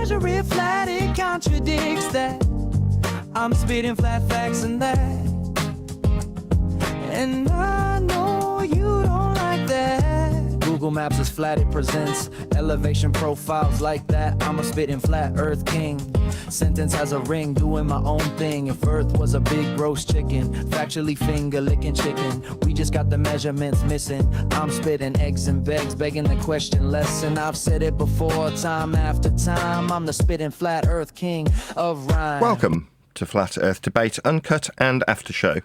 measure it flat, it contradicts that. I'm spitting flat facts and that. And I know you don't like that. Google Maps is flat, it presents elevation profiles like that. I'm a spitting flat earth king. Sentence has a ring, doing my own thing. If earth was a big roast chicken, factually finger licking chicken. We just got the measurements missing. I'm spitting eggs and begs, begging the question lesson. I've said it before, time after time. I'm the spitting flat earth king of rhyme. Welcome to Flat Earth Debate, Uncut and After Show.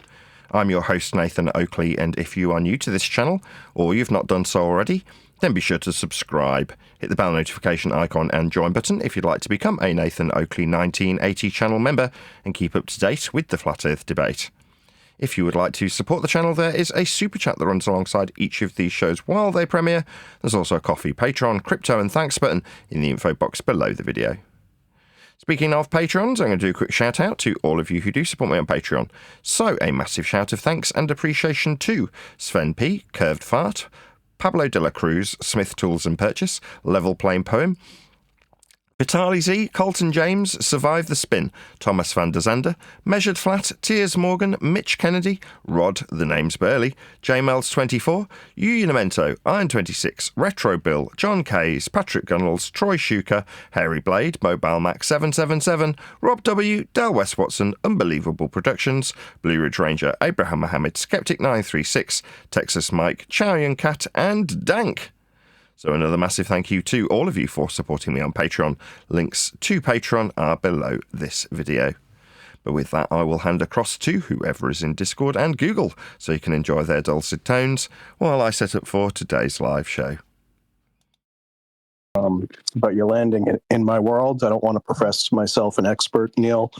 I'm your host, Nathan Oakley, and if you are new to this channel, or you've not done so already, then be sure to subscribe. Hit the bell notification icon and join button if you'd like to become a Nathan Oakley 1980 channel member and keep up to date with the Flat Earth Debate. If you would like to support the channel, there is a super chat that runs alongside each of these shows while they premiere. There's also a coffee, Patreon, crypto and thanks button in the info box below the video. Speaking of patrons, I'm going to do a quick shout out to all of you who do support me on Patreon. So a massive shout of thanks and appreciation to Sven P, Curved Fart, Pablo de la Cruz, Smith Tools and Purchase, Level Plain Poem, Vitali Z, Colton James, Survive the Spin, Thomas van der Zander, Measured Flat, Tiers Morgan, Mitch Kennedy, Rod, the name's Burley, JMels24, Unimento, Iron26, Retro Bill, John Kays, Patrick Gunnels, Troy Shuker, Harry Blade, Mobile Mac 777, Rob W, Del West Watson, Unbelievable Productions, Blue Ridge Ranger, Abraham Mohammed, Skeptic 936, Texas Mike, Chow Yun Cat, and Dank. So another massive thank you to all of you for supporting me on Patreon. Links to Patreon are below this video. But with that, I will hand across to whoever is in Discord and Google, so you can enjoy their dulcet tones while I set up for today's live show. But you're landing in my world. I don't want to profess myself an expert, Neil.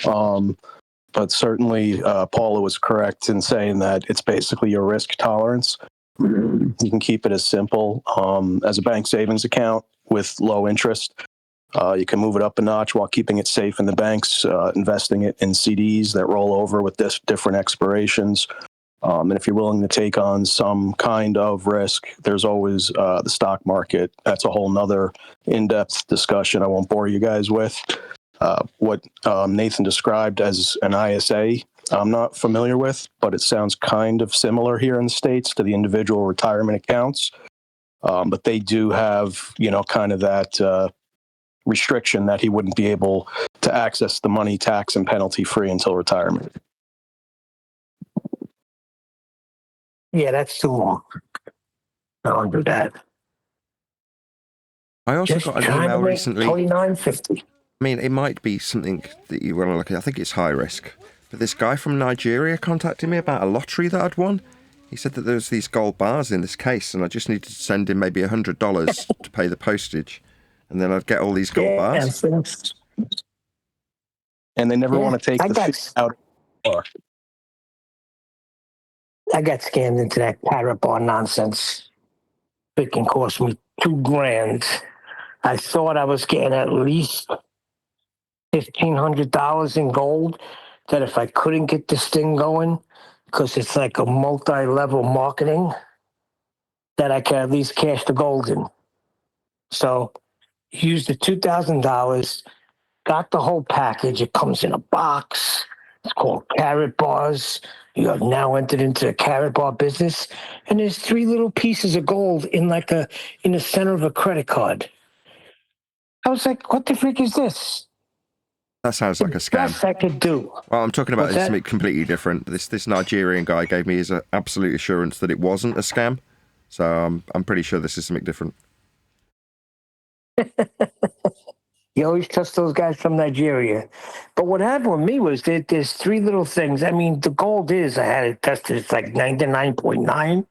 But certainly Paula was correct in saying that it's basically your risk tolerance. You can keep it as simple as a bank savings account with low interest. You can move it up a notch while keeping it safe in the banks, investing it in CDs that roll over with different expirations. And if you're willing to take on some kind of risk, there's always the stock market. That's a whole nother in-depth discussion I won't bore you guys with. What Nathan described as an ISA, I'm not familiar with, but it sounds kind of similar here in the States to the individual retirement accounts. But they do have, kind of that restriction that he wouldn't be able to access the money tax and penalty free until retirement. Yeah, that's too long. I don't do that. I also Just got an trying email to make recently. $29.50. I mean, it might be something that you want to look at. I think it's high risk. But this guy from Nigeria contacted me about a lottery that I'd won. He said that there was these gold bars in this case, and I just needed to send him maybe $100 to pay the postage, and then I'd get all these gold bars. And they never want to take the fee out. I got scammed into that parrot bar nonsense. It can cost me $2,000. I thought I was getting at least $1,500 in gold. That if I couldn't get this thing going, because it's like a multi-level marketing, that I could at least cash the gold in. So used the $2,000, got the whole package. It comes in a box. It's called Carrot Bars. You have now entered into the Carrot Bar business, and there's 3 little pieces of gold in the center of a credit card. I was like, what the freak is this? That sounds like a scam. Best I could do. Well, I'm talking about something completely different. This Nigerian guy gave me his absolute assurance that it wasn't a scam. So I'm pretty sure this is something different. You always trust those guys from Nigeria. But what happened with me was that there's 3 little things. I mean, the gold I had it tested, it's like 99.9.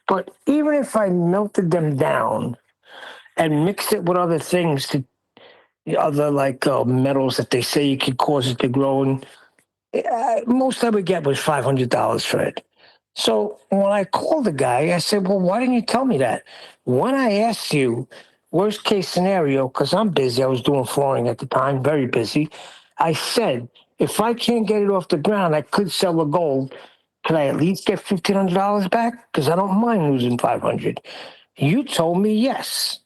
But even if I melted them down and mixed it with other things, other metals that they say you could cause it to grow, and most I would get was $500 for it. So when I called the guy, I said, well, why didn't you tell me that? When I asked you, worst case scenario, because I'm busy, I was doing flooring at the time, very busy. I said, if I can't get it off the ground, I could sell the gold. Can I at least get $1,500 back? Because I don't mind losing $500. You told me yes.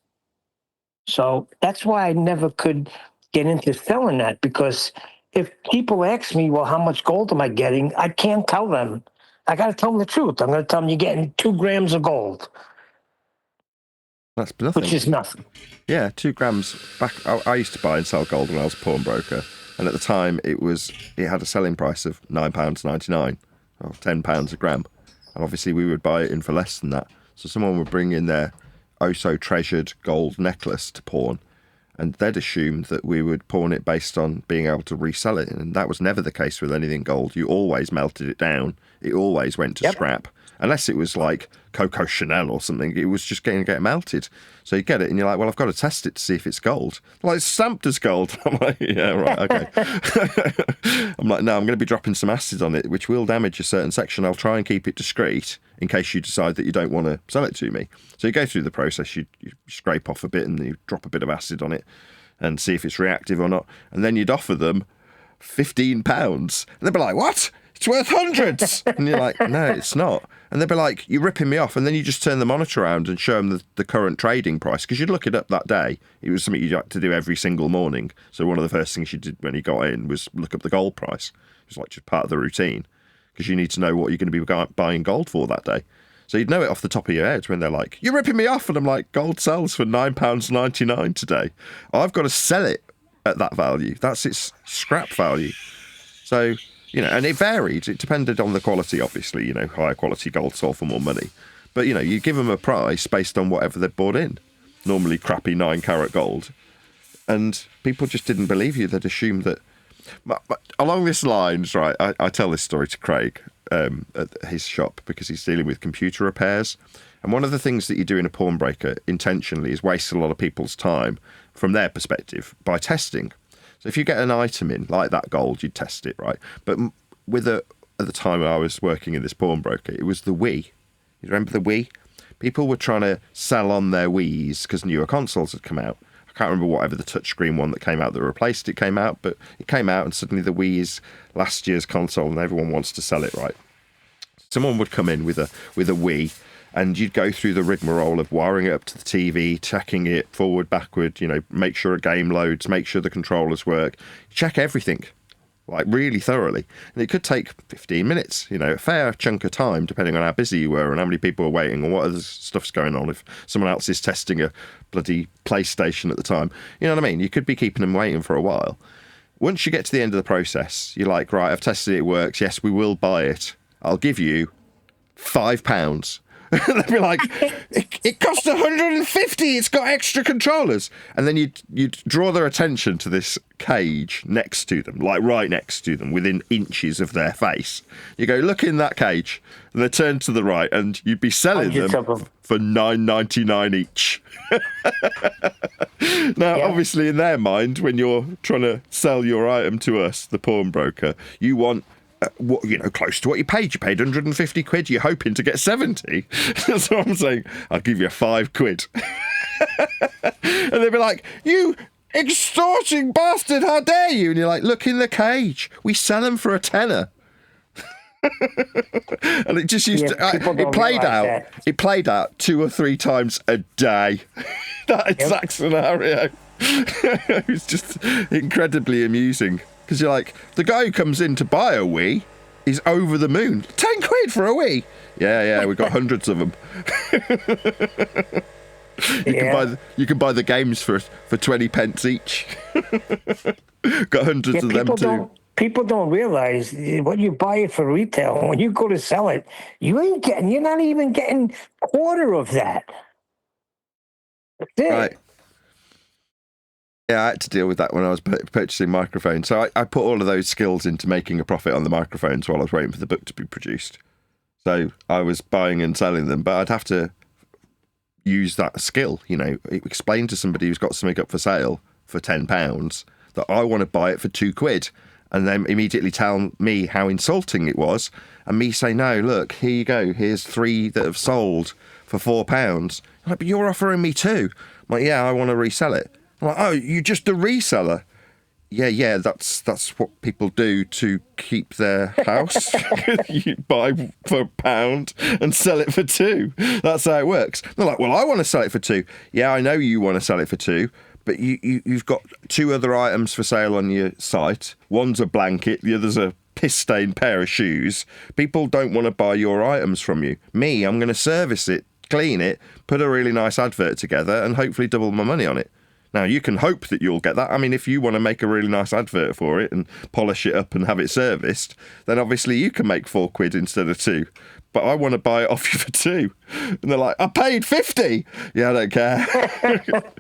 So that's why I never could get into selling that, because if people ask me, well, how much gold am I getting? I can't tell them. I got to tell them the truth. I'm going to tell them you're getting 2 grams of gold, That's nothing. which is nothing. Yeah, 2 grams. Back, I used to buy and sell gold when I was a pawnbroker, and at the time it had a selling price of £9.99 or £10 a gram, and obviously we would buy it in for less than that. So someone would bring in their oh so treasured gold necklace to pawn, and they'd assumed that we would pawn it based on being able to resell it, and that was never the case with anything gold. You always melted it down. It always went to scrap. Unless it was like Coco Chanel or something, it was just going to get melted. So you get it and you're like, well, I've got to test it to see if it's gold. Like, it's stamped as gold. I'm like, yeah, right, okay. I'm like, no, I'm going to be dropping some acid on it, which will damage a certain section. I'll try and keep it discreet in case you decide that you don't want to sell it to me. So you go through the process, you scrape off a bit and you drop a bit of acid on it and see if it's reactive or not. And then you'd offer them £15. And they'd be like, what? It's worth hundreds. And you're like, no, it's not. And they'd be like, you're ripping me off. And then you just turn the monitor around and show them the current trading price, because you'd look it up that day. It was something you'd had to do every single morning. So one of the first things you did when you got in was look up the gold price. It was like just part of the routine, because you need to know what you're going to be buying gold for that day. So you'd know it off the top of your head when they're like, you're ripping me off. And I'm like, gold sells for £9.99 today. I've got to sell it at that value. That's its scrap value. So, and it varied. It depended on the quality, obviously. Higher quality gold sold for more money. But, you give them a price based on whatever they've bought in. Normally crappy 9-carat gold. And people just didn't believe you. They'd assume that... Along this lines, right, I tell this story to Craig at his shop because he's dealing with computer repairs. And one of the things that you do in a pawnbroker intentionally is waste a lot of people's time from their perspective by testing. So if you get an item in, like that gold, you'd test it, right? But at the time I was working in this pawnbroker, it was the Wii. You remember the Wii? People were trying to sell on their Wiis because newer consoles had come out. I can't remember whatever the touchscreen one that came out that replaced it came out, but it came out and suddenly the Wii is last year's console and everyone wants to sell it, right? Someone would come in with a Wii, and you'd go through the rigmarole of wiring it up to the TV, checking it forward, backward, make sure a game loads, make sure the controllers work, check everything, like really thoroughly. And it could take 15 minutes, a fair chunk of time, depending on how busy you were and how many people were waiting and what other stuff's going on. If someone else is testing a bloody PlayStation at the time, you know what I mean? You could be keeping them waiting for a while. Once you get to the end of the process, you're like, right, I've tested it, it works. Yes, we will buy it. I'll give you £5. They'd be like, it cost 150. It's got extra controllers. And then you'd draw their attention to this cage next to them, like right next to them, within inches of their face. You go, look in that cage, and they turn to the right, and you'd be selling them for $9.99 each. Now, obviously, in their mind, when you're trying to sell your item to us, the pawnbroker, you want close to what you paid. You paid 150 quid. You're hoping to get 70. That's what I'm saying. I'll give you £5. And they'd be like, you extorting bastard, how dare you? And you're like, look in the cage. We sell them for a tenner. And it just used to... It played out 2 or 3 times a day. That exact scenario. It was just incredibly amusing. Because you're like, the guy who comes in to buy a Wii is over the moon. 10 quid for a Wii. Yeah, we've got hundreds of them. You can buy the games for 20 pence each. Got hundreds of them too. People don't realize when you buy it for retail, when you go to sell it, you're not even getting a quarter of that. That's it. Right. Yeah, I had to deal with that when I was purchasing microphones. So I put all of those skills into making a profit on the microphones while I was waiting for the book to be produced. So I was buying and selling them, but I'd have to use that skill, explain to somebody who's got something up for sale for £10 that I want to buy it for 2 quid, and then immediately tell me how insulting it was, and me say, no, look, here you go, here's 3 that have sold for £4. Like, but you're offering me 2. I'm like, yeah, I want to resell it. I'm like, oh, you're just a reseller? Yeah, that's what people do to keep their house. You buy for £1 and sell it for £2. That's how it works. They're like, well, I want to sell it for £2. Yeah, I know you want to sell it for £2, but you've got 2 other items for sale on your site. One's a blanket, the other's a piss-stained pair of shoes. People don't want to buy your items from you. Me, I'm going to service it, clean it, put a really nice advert together, and hopefully double my money on it. Now, you can hope that you'll get that. I mean, if you want to make a really nice advert for it and polish it up and have it serviced, then obviously you can make £4 instead of 2. But I want to buy it off you for 2. And they're like, I paid 50. Yeah, I don't care.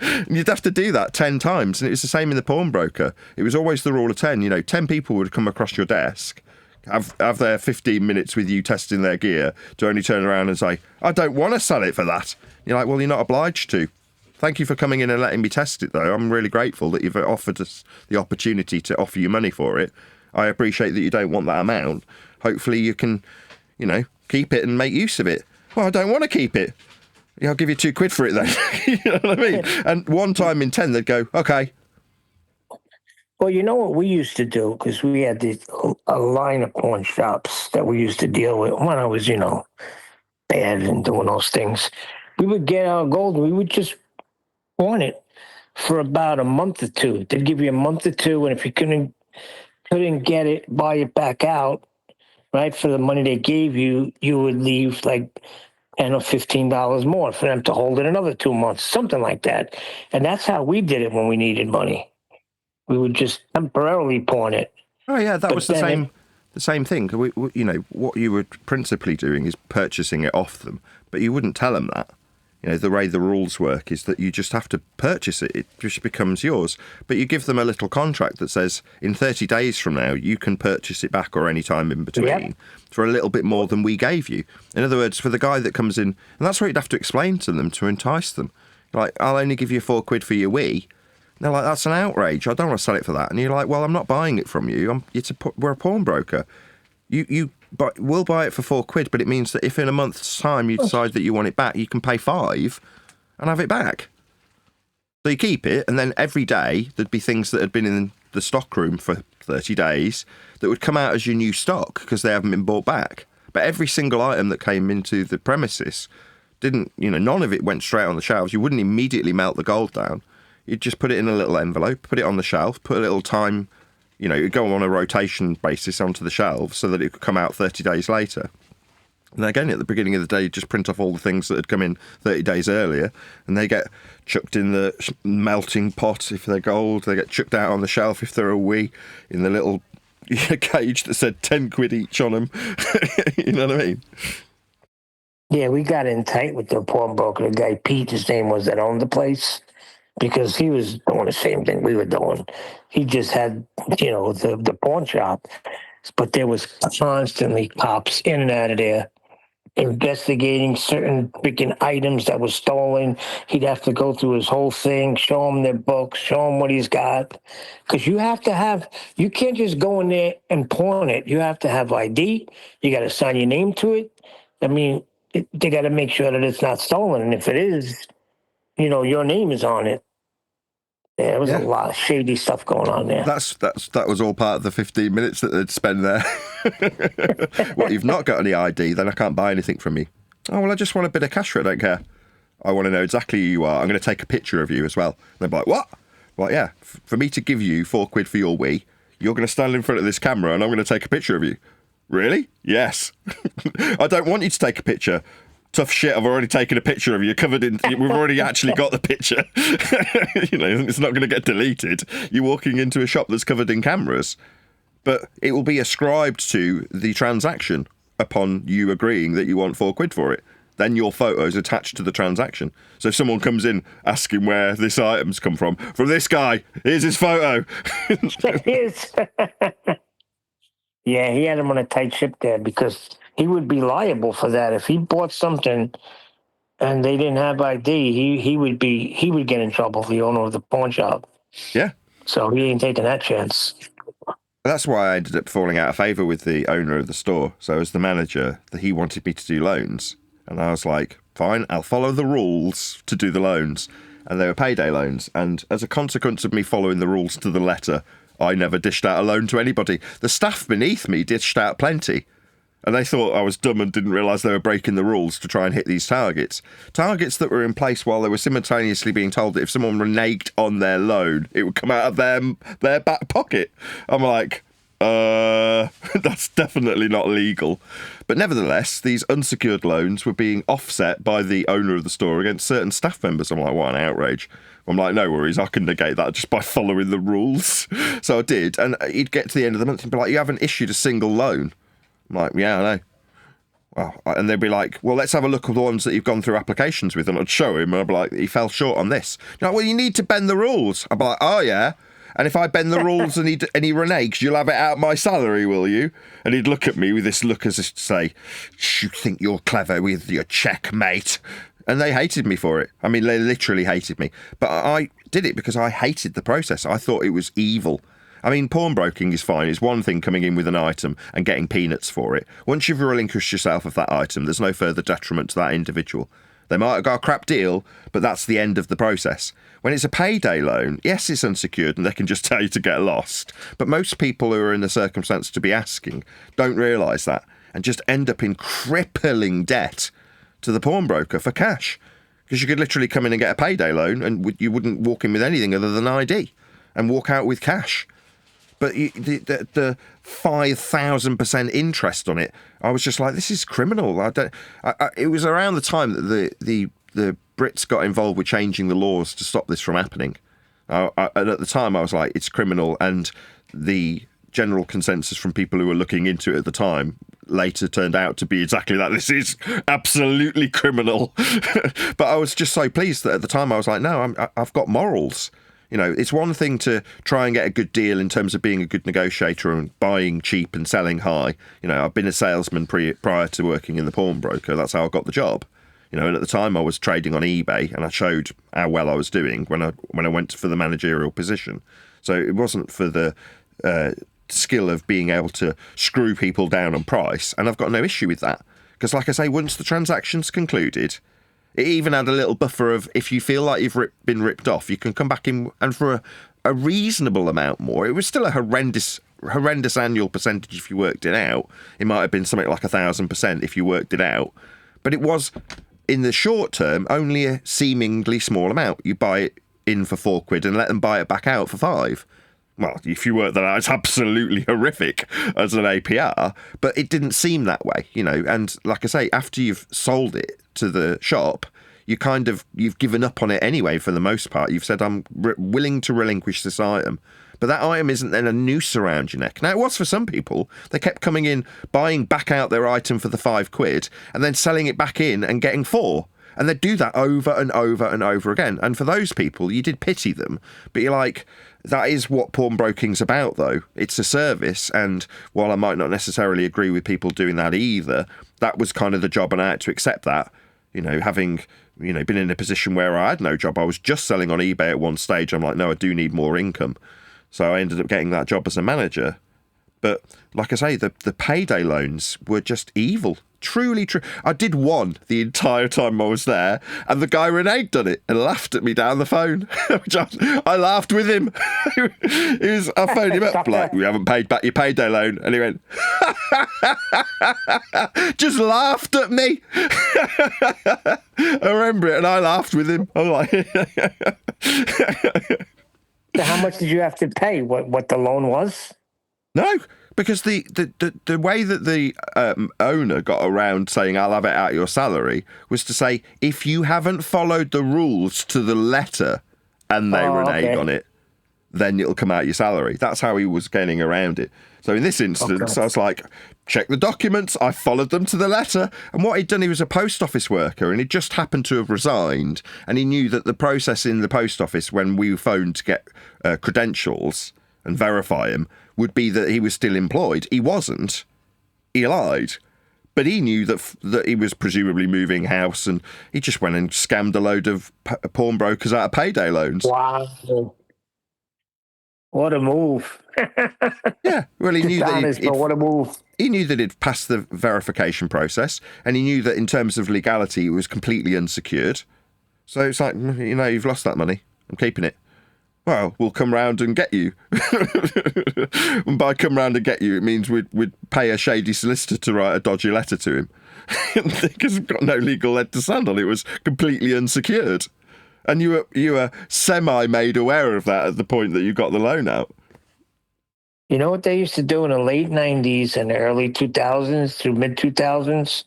And you'd have to do that 10 times. And it was the same in the pawnbroker. It was always the rule of 10. 10 people would come across your desk, have their 15 minutes with you testing their gear, to only turn around and say, I don't want to sell it for that. You're like, well, you're not obliged to. Thank you for coming in and letting me test it, though. I'm really grateful that you've offered us the opportunity to offer you money for it. I appreciate that you don't want that amount. Hopefully you can, keep it and make use of it. Well, I don't want to keep it. Yeah, I'll give you £2 for it then. You know what I mean? And one time in 10, they'd go, okay. Well, you know what we used to do, because we had a line of pawn shops that we used to deal with when I was, bad and doing those things. We would get our gold and we would just pawn it for about a month or 2. They'd give you a month or 2, and if you couldn't get it, buy it back out, right, for the money they gave you, you would leave like $10 or $15 more for them to hold it another 2 months, something like that. And that's how we did it when we needed money. We would just temporarily pawn it. Oh yeah, that was the same thing. What you were principally doing is purchasing it off them, but you wouldn't tell them that. The way the rules work is that you just have to purchase it. It just becomes yours. But you give them a little contract that says, in 30 days from now, you can purchase it back or any time in between for a little bit more than we gave you. In other words, for the guy that comes in, and that's what you'd have to explain to them to entice them. Like, I'll only give you £4 for your Wii. And they're like, that's an outrage. I don't want to sell it for that. And you're like, well, I'm not buying it from you. We're a pawnbroker. But we'll buy it for £4, but it means that if in a month's time you decide that you want it back, you can pay £5 and have it back. So you keep it, and then every day there'd be things that had been in the stock room for 30 days that would come out as your new stock because they haven't been bought back. But every single item that came into the premises didn't, none of it went straight on the shelves. You wouldn't immediately melt the gold down. You'd just put it in a little envelope, put it on the shelf, put a little time. It'd go on a rotation basis onto the shelves so that it could come out 30 days later. And again, at the beginning of the day, you just print off all the things that had come in 30 days earlier, and they get chucked in the melting pot if they're gold. They get chucked out on the shelf if they're a Wii, in the little cage that said £10 each on them. You know what I mean? Yeah, we got in tight with the pawnbroker. The guy, Pete, his name was, that owned the place, because he was doing the same thing we were doing. He just had, the pawn shop, but there was constantly cops in and out of there investigating certain freaking items that were stolen. He'd have to go through his whole thing, show them their books, show them what he's got. Because you can't just go in there and pawn it. You have to have ID. You got to sign your name to it. I mean, they got to make sure that it's not stolen. And if it is, your name is on it. Yeah, there was a lot of shady stuff going on there. That was all part of the 15 minutes that they'd spend there. What, you've not got any ID, then I can't buy anything from you. Oh, well, I just want a bit of cash for it, I don't care. I want to know exactly who you are. I'm going to take a picture of you as well. And they'd be like, what? Well, yeah, for me to give you £4 for your Wii, you're going to stand in front of this camera and I'm going to take a picture of you. Really? Yes. I don't want you to take a picture. Tough shit, I've already taken a picture of you, we've already actually got the picture. It's not going to get deleted. You're walking into a shop that's covered in cameras. But it will be ascribed to the transaction upon you agreeing that you want £4 for it. Then your photo's attached to the transaction. So if someone comes in asking where this item's come from this guy, here's his photo. Yeah, he had him on a tight ship there because he would be liable for that. If he bought something and they didn't have ID, he would get in trouble for the owner of the pawn shop. Yeah. So he ain't taking that chance. That's why I ended up falling out of favour with the owner of the store. So as the manager, he wanted me to do loans. And I was like, fine, I'll follow the rules to do the loans. And they were payday loans. And as a consequence of me following the rules to the letter I never dished out a loan to anybody. The staff beneath me dished out plenty. And they thought I was dumb and didn't realise they were breaking the rules to try and hit these targets. Targets that were in place while they were simultaneously being told that if someone reneged on their loan, it would come out of their back pocket. I'm like, that's definitely not legal. But nevertheless, these unsecured loans were being offset by the owner of the store against certain staff members. I'm like, what an outrage. I'm like, no worries, I can negate that just by following the rules. So I did. And he'd get to the end of the month and be like, you haven't issued a single loan. I'm like, yeah, I know. Well, and they'd be like, well, let's have a look at the ones that you've gone through applications with. And I'd show him, and I'd be like, he fell short on this. You're like, well, you need to bend the rules. I'd be like, oh, yeah. And if I bend the rules and he reneges, you'll have it out of my salary, will you? And he'd look at me with this look as if to say, you think you're clever with your check, mate. And they hated me for it. I mean, they literally hated me. But I did it because I hated the process. I thought it was evil. I mean, pawnbroking is fine. It's one thing coming in with an item and getting peanuts for it. Once you've relinquished yourself of that item, there's no further detriment to that individual. They might have got a crap deal, but that's the end of the process. When it's a payday loan, yes, it's unsecured and they can just tell you to get lost. But most people who are in the circumstance to be asking don't realise that and just end up in crippling debt to the pawnbroker for cash. Because you could literally come in and get a payday loan and you wouldn't walk in with anything other than ID and walk out with cash. But the 5,000% interest on it, I was just like, this is criminal. It was around the time that the Brits got involved with changing the laws to stop this from happening. And at the time, I was like, it's criminal. And the general consensus from people who were looking into it at the time later turned out to be exactly that. This is absolutely criminal. But I was just so pleased that at the time I was like, no, I've got morals. You know, it's one thing to try and get a good deal in terms of being a good negotiator and buying cheap and selling high. You know, I've been a salesman prior to working in the pawnbroker. That's how I got the job. You know, and at the time I was trading on eBay and I showed how well I was doing when I went for the managerial position. So it wasn't for the skill of being able to screw people down on price. And I've got no issue with that. Because like I say, once the transaction's concluded, it even had a little buffer of if you feel like you've been ripped off, you can come back in and for a reasonable amount more. It was still a horrendous annual percentage if you worked it out. It might have been something like 1,000% if you worked it out. But it was, in the short term, only a seemingly small amount. You buy it in for £4 and let them buy it back out for £5. Well, if you work that out, it's absolutely horrific as an APR, but it didn't seem that way, you know. And like I say, after you've sold it to the shop, you've given up on it anyway for the most part. You've said, I'm willing to relinquish this item. But that item isn't then a noose around your neck. Now, it was for some people. They kept coming in, buying back out their item for the £5 and then selling it back in and getting £4. And they'd do that over and over and over again. And for those people, you did pity them. But you're like, that is what pawnbroking's about, though. It's a service. And while I might not necessarily agree with people doing that either, that was kind of the job and I had to accept that. You know, having, you know, been in a position where I had no job, I was just selling on eBay at one stage. I'm like, no, I do need more income. So I ended up getting that job as a manager. But like I say, the payday loans were just evil. Truly true. I did one the entire time I was there, and the guy reneged on it and laughed at me down the phone, which I laughed with him. I phoned him up like, we haven't paid back your payday loan, and he went, just laughed at me. I remember it, and I laughed with him. I'm like, So how much did you have to pay? What the loan was? No. Because the way that the owner got around saying, I'll have it out of your salary, was to say, if you haven't followed the rules to the letter and they renege on it, then it'll come out of your salary. That's how he was getting around it. So in this instance, I was like, check the documents. I followed them to the letter. And what he'd done, he was a post office worker and he just happened to have resigned. And he knew that the process in the post office when we phoned to get credentials and verify him would be that he was still employed. He wasn't. He lied. But he knew that he was presumably moving house and he just went and scammed a load of pawnbrokers out of payday loans. Wow. What a move. Yeah. Well, he knew what a move. He knew that he'd passed the verification process and he knew that in terms of legality, it was completely unsecured. So it's like, you know, you've lost that money. I'm keeping it. well, we'll come round and get you. And by come round and get you, it means we'd pay a shady solicitor to write a dodgy letter to him. Because it's got no legal leg to stand on. It was completely unsecured. And you were semi-made aware of that at the point that you got the loan out. You know what they used to do in the late 90s and the early 2000s through mid-2000s?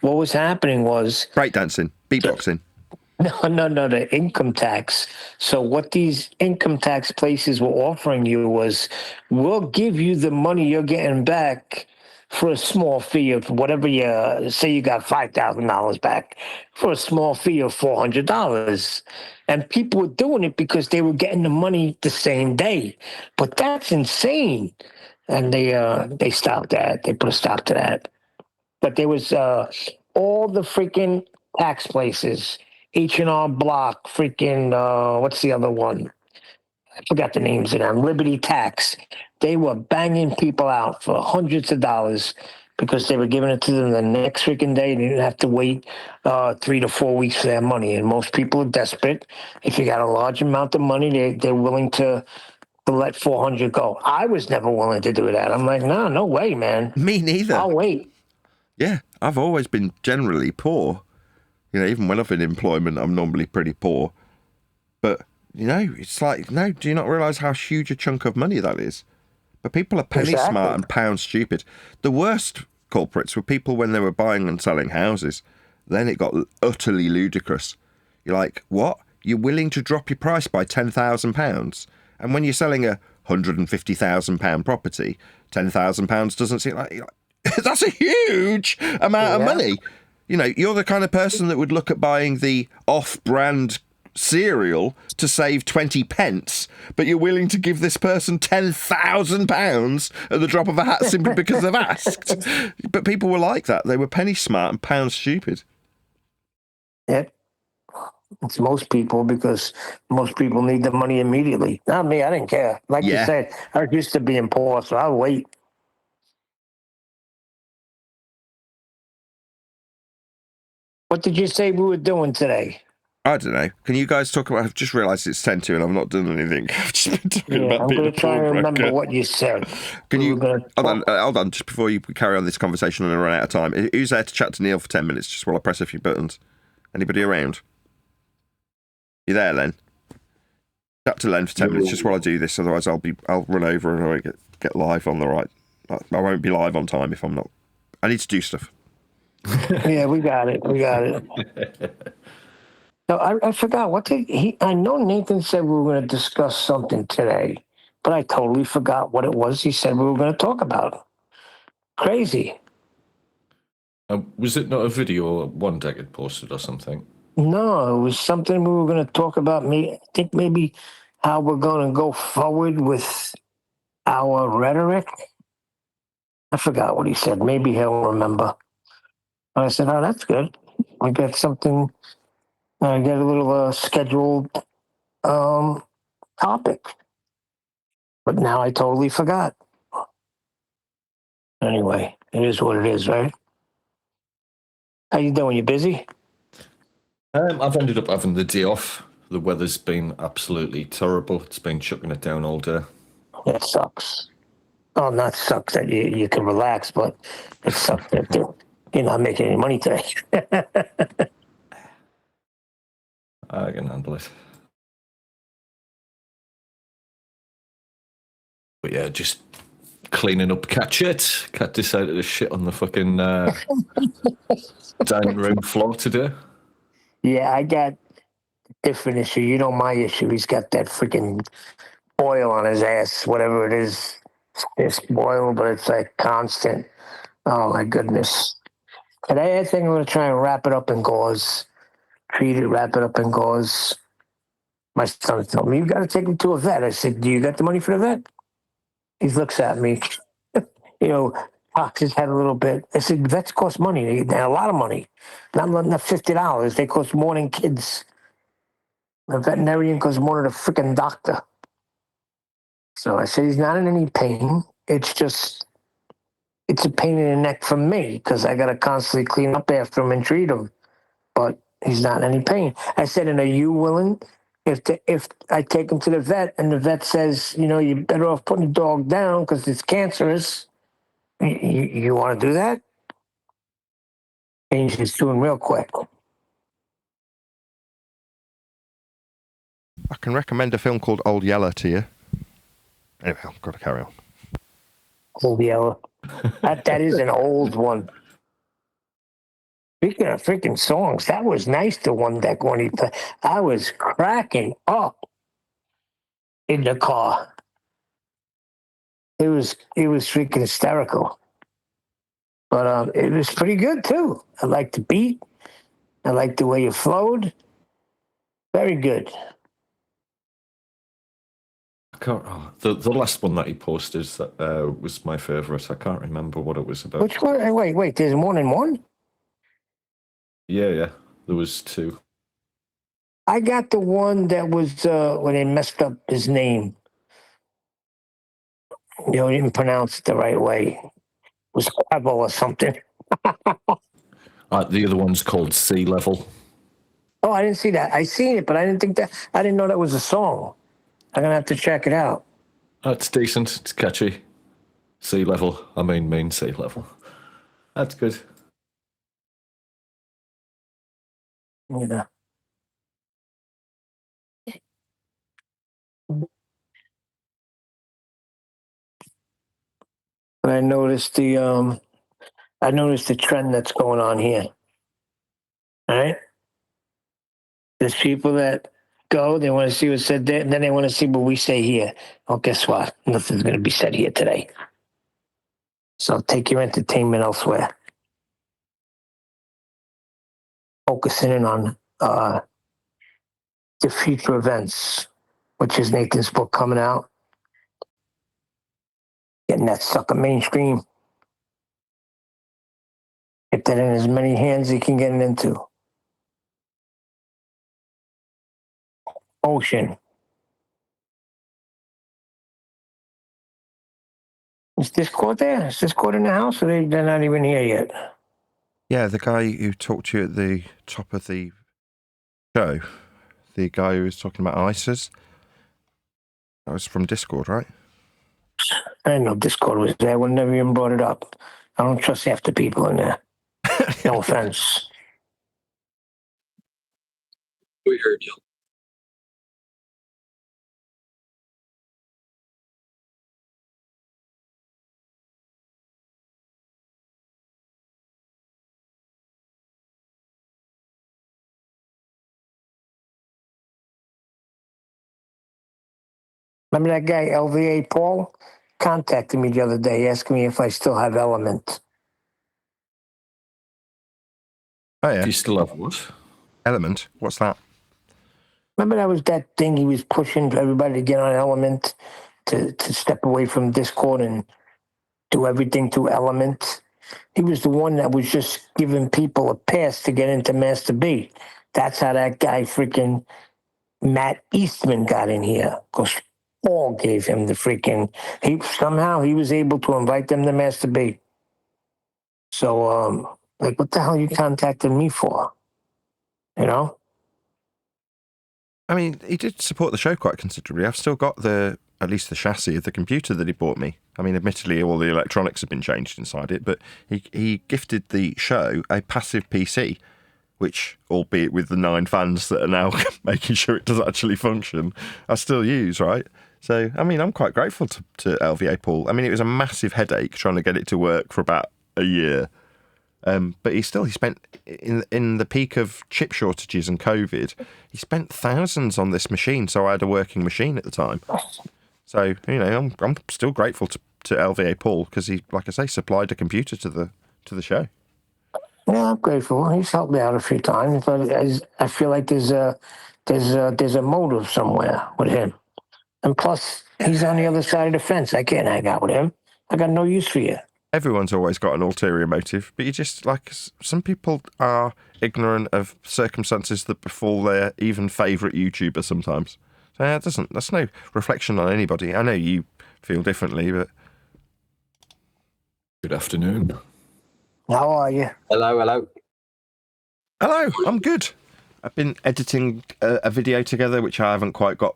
What was happening was... Breakdancing, beatboxing. No, the income tax. So what these income tax places were offering you was, we'll give you the money you're getting back for a small fee of whatever you say you got $5,000 back for a small fee of $400. And people were doing it because they were getting the money the same day. But that's insane. And they stopped that. They put a stop to that. But there was all the freaking tax places, H&R Block, freaking, what's the other one? I forgot the names of them. Liberty Tax. They were banging people out for hundreds of dollars because they were giving it to them the next freaking day. They didn't have to wait 3 to 4 weeks for their money. And most people are desperate. If you got a large amount of money, they're willing to let 400 go. I was never willing to do that. I'm like, no way, man. Me neither. I'll wait. Yeah, I've always been generally poor. You know, even when I've been in employment, I'm normally pretty poor. But, you know, it's like, no, do you not realise how huge a chunk of money that is? But people are penny smart and pound stupid. The worst culprits were people when they were buying and selling houses. Then it got utterly ludicrous. You're like, what? You're willing to drop your price by £10,000? And when you're selling a £150,000 property, £10,000 doesn't seem like... That's a huge amount of money. You know, you're the kind of person that would look at buying the off-brand cereal to save 20 pence, but you're willing to give this person £10,000 at the drop of a hat simply because they've asked. But people were like that. They were penny smart and pound stupid. Yep. It's most people because most people need the money immediately. Not me. I didn't care. Like you said, I was used to being poor, so I'll wait. What did you say we were doing today? I don't know. Can you guys talk about... I've just realised it's 10 to and I've not done anything. I've just been talking about I'm going to try and remember what you said. Can you... Hold on, just before you carry on this conversation and I run out of time. Who's there to chat to Neil for 10 minutes just while I press a few buttons? Anybody around? You there, Len? Chat to Len for 10 minutes just while I do this, otherwise I'll run over and I won't get live on the right... I won't be live on time if I'm not... I need to do stuff. Yeah, we got it. No, I forgot. What did he... I know Nathan said we were going to discuss something today, but I totally forgot what it was he said we were going to talk about. Crazy. Was it not a video one deck had posted or something? No, it was something we were going to talk about. I think maybe how we're going to go forward with our rhetoric. I forgot what he said. Maybe he'll remember. I said, oh, that's good. I got something... I get a little scheduled topic, but now I totally forgot. Anyway, it is what it is, right? How you doing? You busy? I've ended up having the day off. The weather's been absolutely terrible. It's been chucking it down all day. It sucks. Oh, not sucks that you can relax, but it sucks that you're not making any money today. I can handle it. But yeah, just cleaning up cat shit. Cat decided to shit on the fucking dining room floor today. Yeah, I got a different issue. You know my issue. He's got that freaking oil on his ass, whatever it is. It's oil, but it's like constant. Oh, my goodness. And I think I'm going to try and wrap it up in gauze. Treat it, wrap it up in gauze. My son told me, you got to take him to a vet. I said, do you got the money for the vet? He looks at me, cocks his head a little bit. I said, vets cost money. They a lot of money. Not $50. They cost more than kids. The veterinarian costs more than a freaking doctor. So I said, he's not in any pain. It's a pain in the neck for me because I got to constantly clean up after him and treat him. But he's not in any pain. I said, and are you willing if I take him to the vet and the vet says, you're better off putting the dog down because it's cancerous, you want to do that? Change his tune real quick. I can recommend a film called Old Yeller to you. Anyway, I've got to carry on. Old Yeller. That is an old one. Speaking of freaking songs, that was nice, the one that when he played. I was cracking up in the car. It was freaking hysterical. But it was pretty good too. I liked the beat. I liked the way it flowed. Very good. I can't. Oh, the last one that he posted that was my favourite. I can't remember what it was about. Which one? Wait. There's more than one? Yeah. There was two. I got the one that was when they messed up his name. He didn't pronounce it the right way. It was Quavo or something. The other one's called Sea Level. Oh, I didn't see that. I seen it, but I didn't know that was a song. I'm gonna have to check it out. It's decent. It's catchy. Sea Level. I mean sea level. That's good. Yeah. But I noticed the trend that's going on here. All right. There's people that go, they want to see what's said there, and then they want to see what we say here. Well, guess what? Nothing's going to be said here today. So take your entertainment elsewhere. Focusing in on the future events, which is Nathan's book coming out. Getting that sucker mainstream. Get that in as many hands as he can get it into. Ocean. Is Discord there? Is Discord in the house, or they're not even here yet? Yeah, the guy who talked to you at the top of the show, the guy who was talking about ISIS, that was from Discord, right? I didn't know Discord was there. I would never even brought it up. I don't trust half the people in there. No offense. We heard you. Remember that guy, LVA Paul? Contacted me the other day, asking me if I still have Element. Oh, yeah. Do you still have what? Element. What's that? Remember that was that thing he was pushing for everybody to get on Element, to step away from Discord and do everything through Element? He was the one that was just giving people a pass to get into Master B. That's how that guy freaking Matt Eastman got in here, because Paul gave him the freaking. He was able to invite them to Master B. So what the hell you contacted me for? You know? I mean, he did support the show quite considerably. I've still got at least the chassis of the computer that he bought me. I mean, admittedly, all the electronics have been changed inside it, but he gifted the show a passive PC, which, albeit with the 9 fans that are now making sure it does actually function, I still use, right? So, I mean, I'm quite grateful to LVA Paul. I mean, it was a massive headache trying to get it to work for about a year. But he spent, in the peak of chip shortages and COVID, he spent thousands on this machine, so I had a working machine at the time. So, I'm still grateful to LVA Paul, because he, like I say, supplied a computer to the show. Yeah, I'm grateful. He's helped me out a few times, but I feel like there's a motive somewhere with him. And plus, he's on the other side of the fence. I can't hang out with him. I got no use for you. Everyone's always got an ulterior motive, but you just, some people are ignorant of circumstances that befall their even favourite YouTuber sometimes. So yeah, that's no reflection on anybody. I know you feel differently, but... Good afternoon. How are you? Hello. Hello, I'm good. I've been editing a video together, which I haven't quite got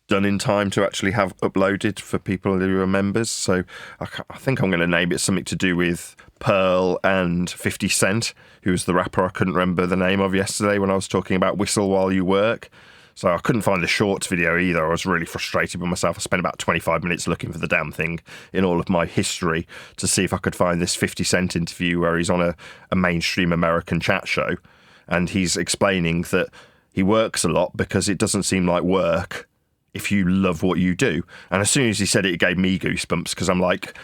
done in time to actually have uploaded for people who are members. So I think I'm going to name it something to do with Pearl and 50 Cent, who was the rapper I couldn't remember the name of yesterday when I was talking about Whistle While You Work. So I couldn't find the shorts video either. I was really frustrated with myself. I spent about 25 minutes looking for the damn thing in all of my history to see if I could find this 50 Cent interview where he's on a mainstream American chat show. And he's explaining that he works a lot because it doesn't seem like work if you love what you do. And as soon as he said it, it gave me goosebumps because I'm like,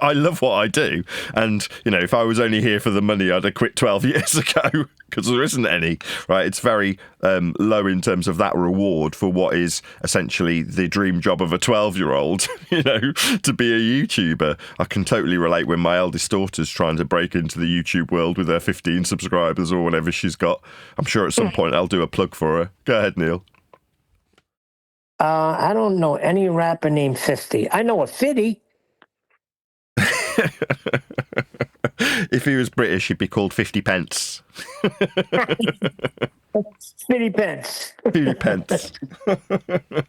I love what I do. And, you know, if I was only here for the money, I'd have quit 12 years ago because there isn't any, right? It's very low in terms of that reward for what is essentially the dream job of a 12-year-old, you know, to be a YouTuber. I can totally relate when my eldest daughter's trying to break into the YouTube world with her 15 subscribers or whatever she's got. I'm sure at some point I'll do a plug for her. Go ahead, Neil. I don't know any rapper named 50. I know a 50. If he was British, he'd be called 50 Pence. 50 pence. 50 Pence. But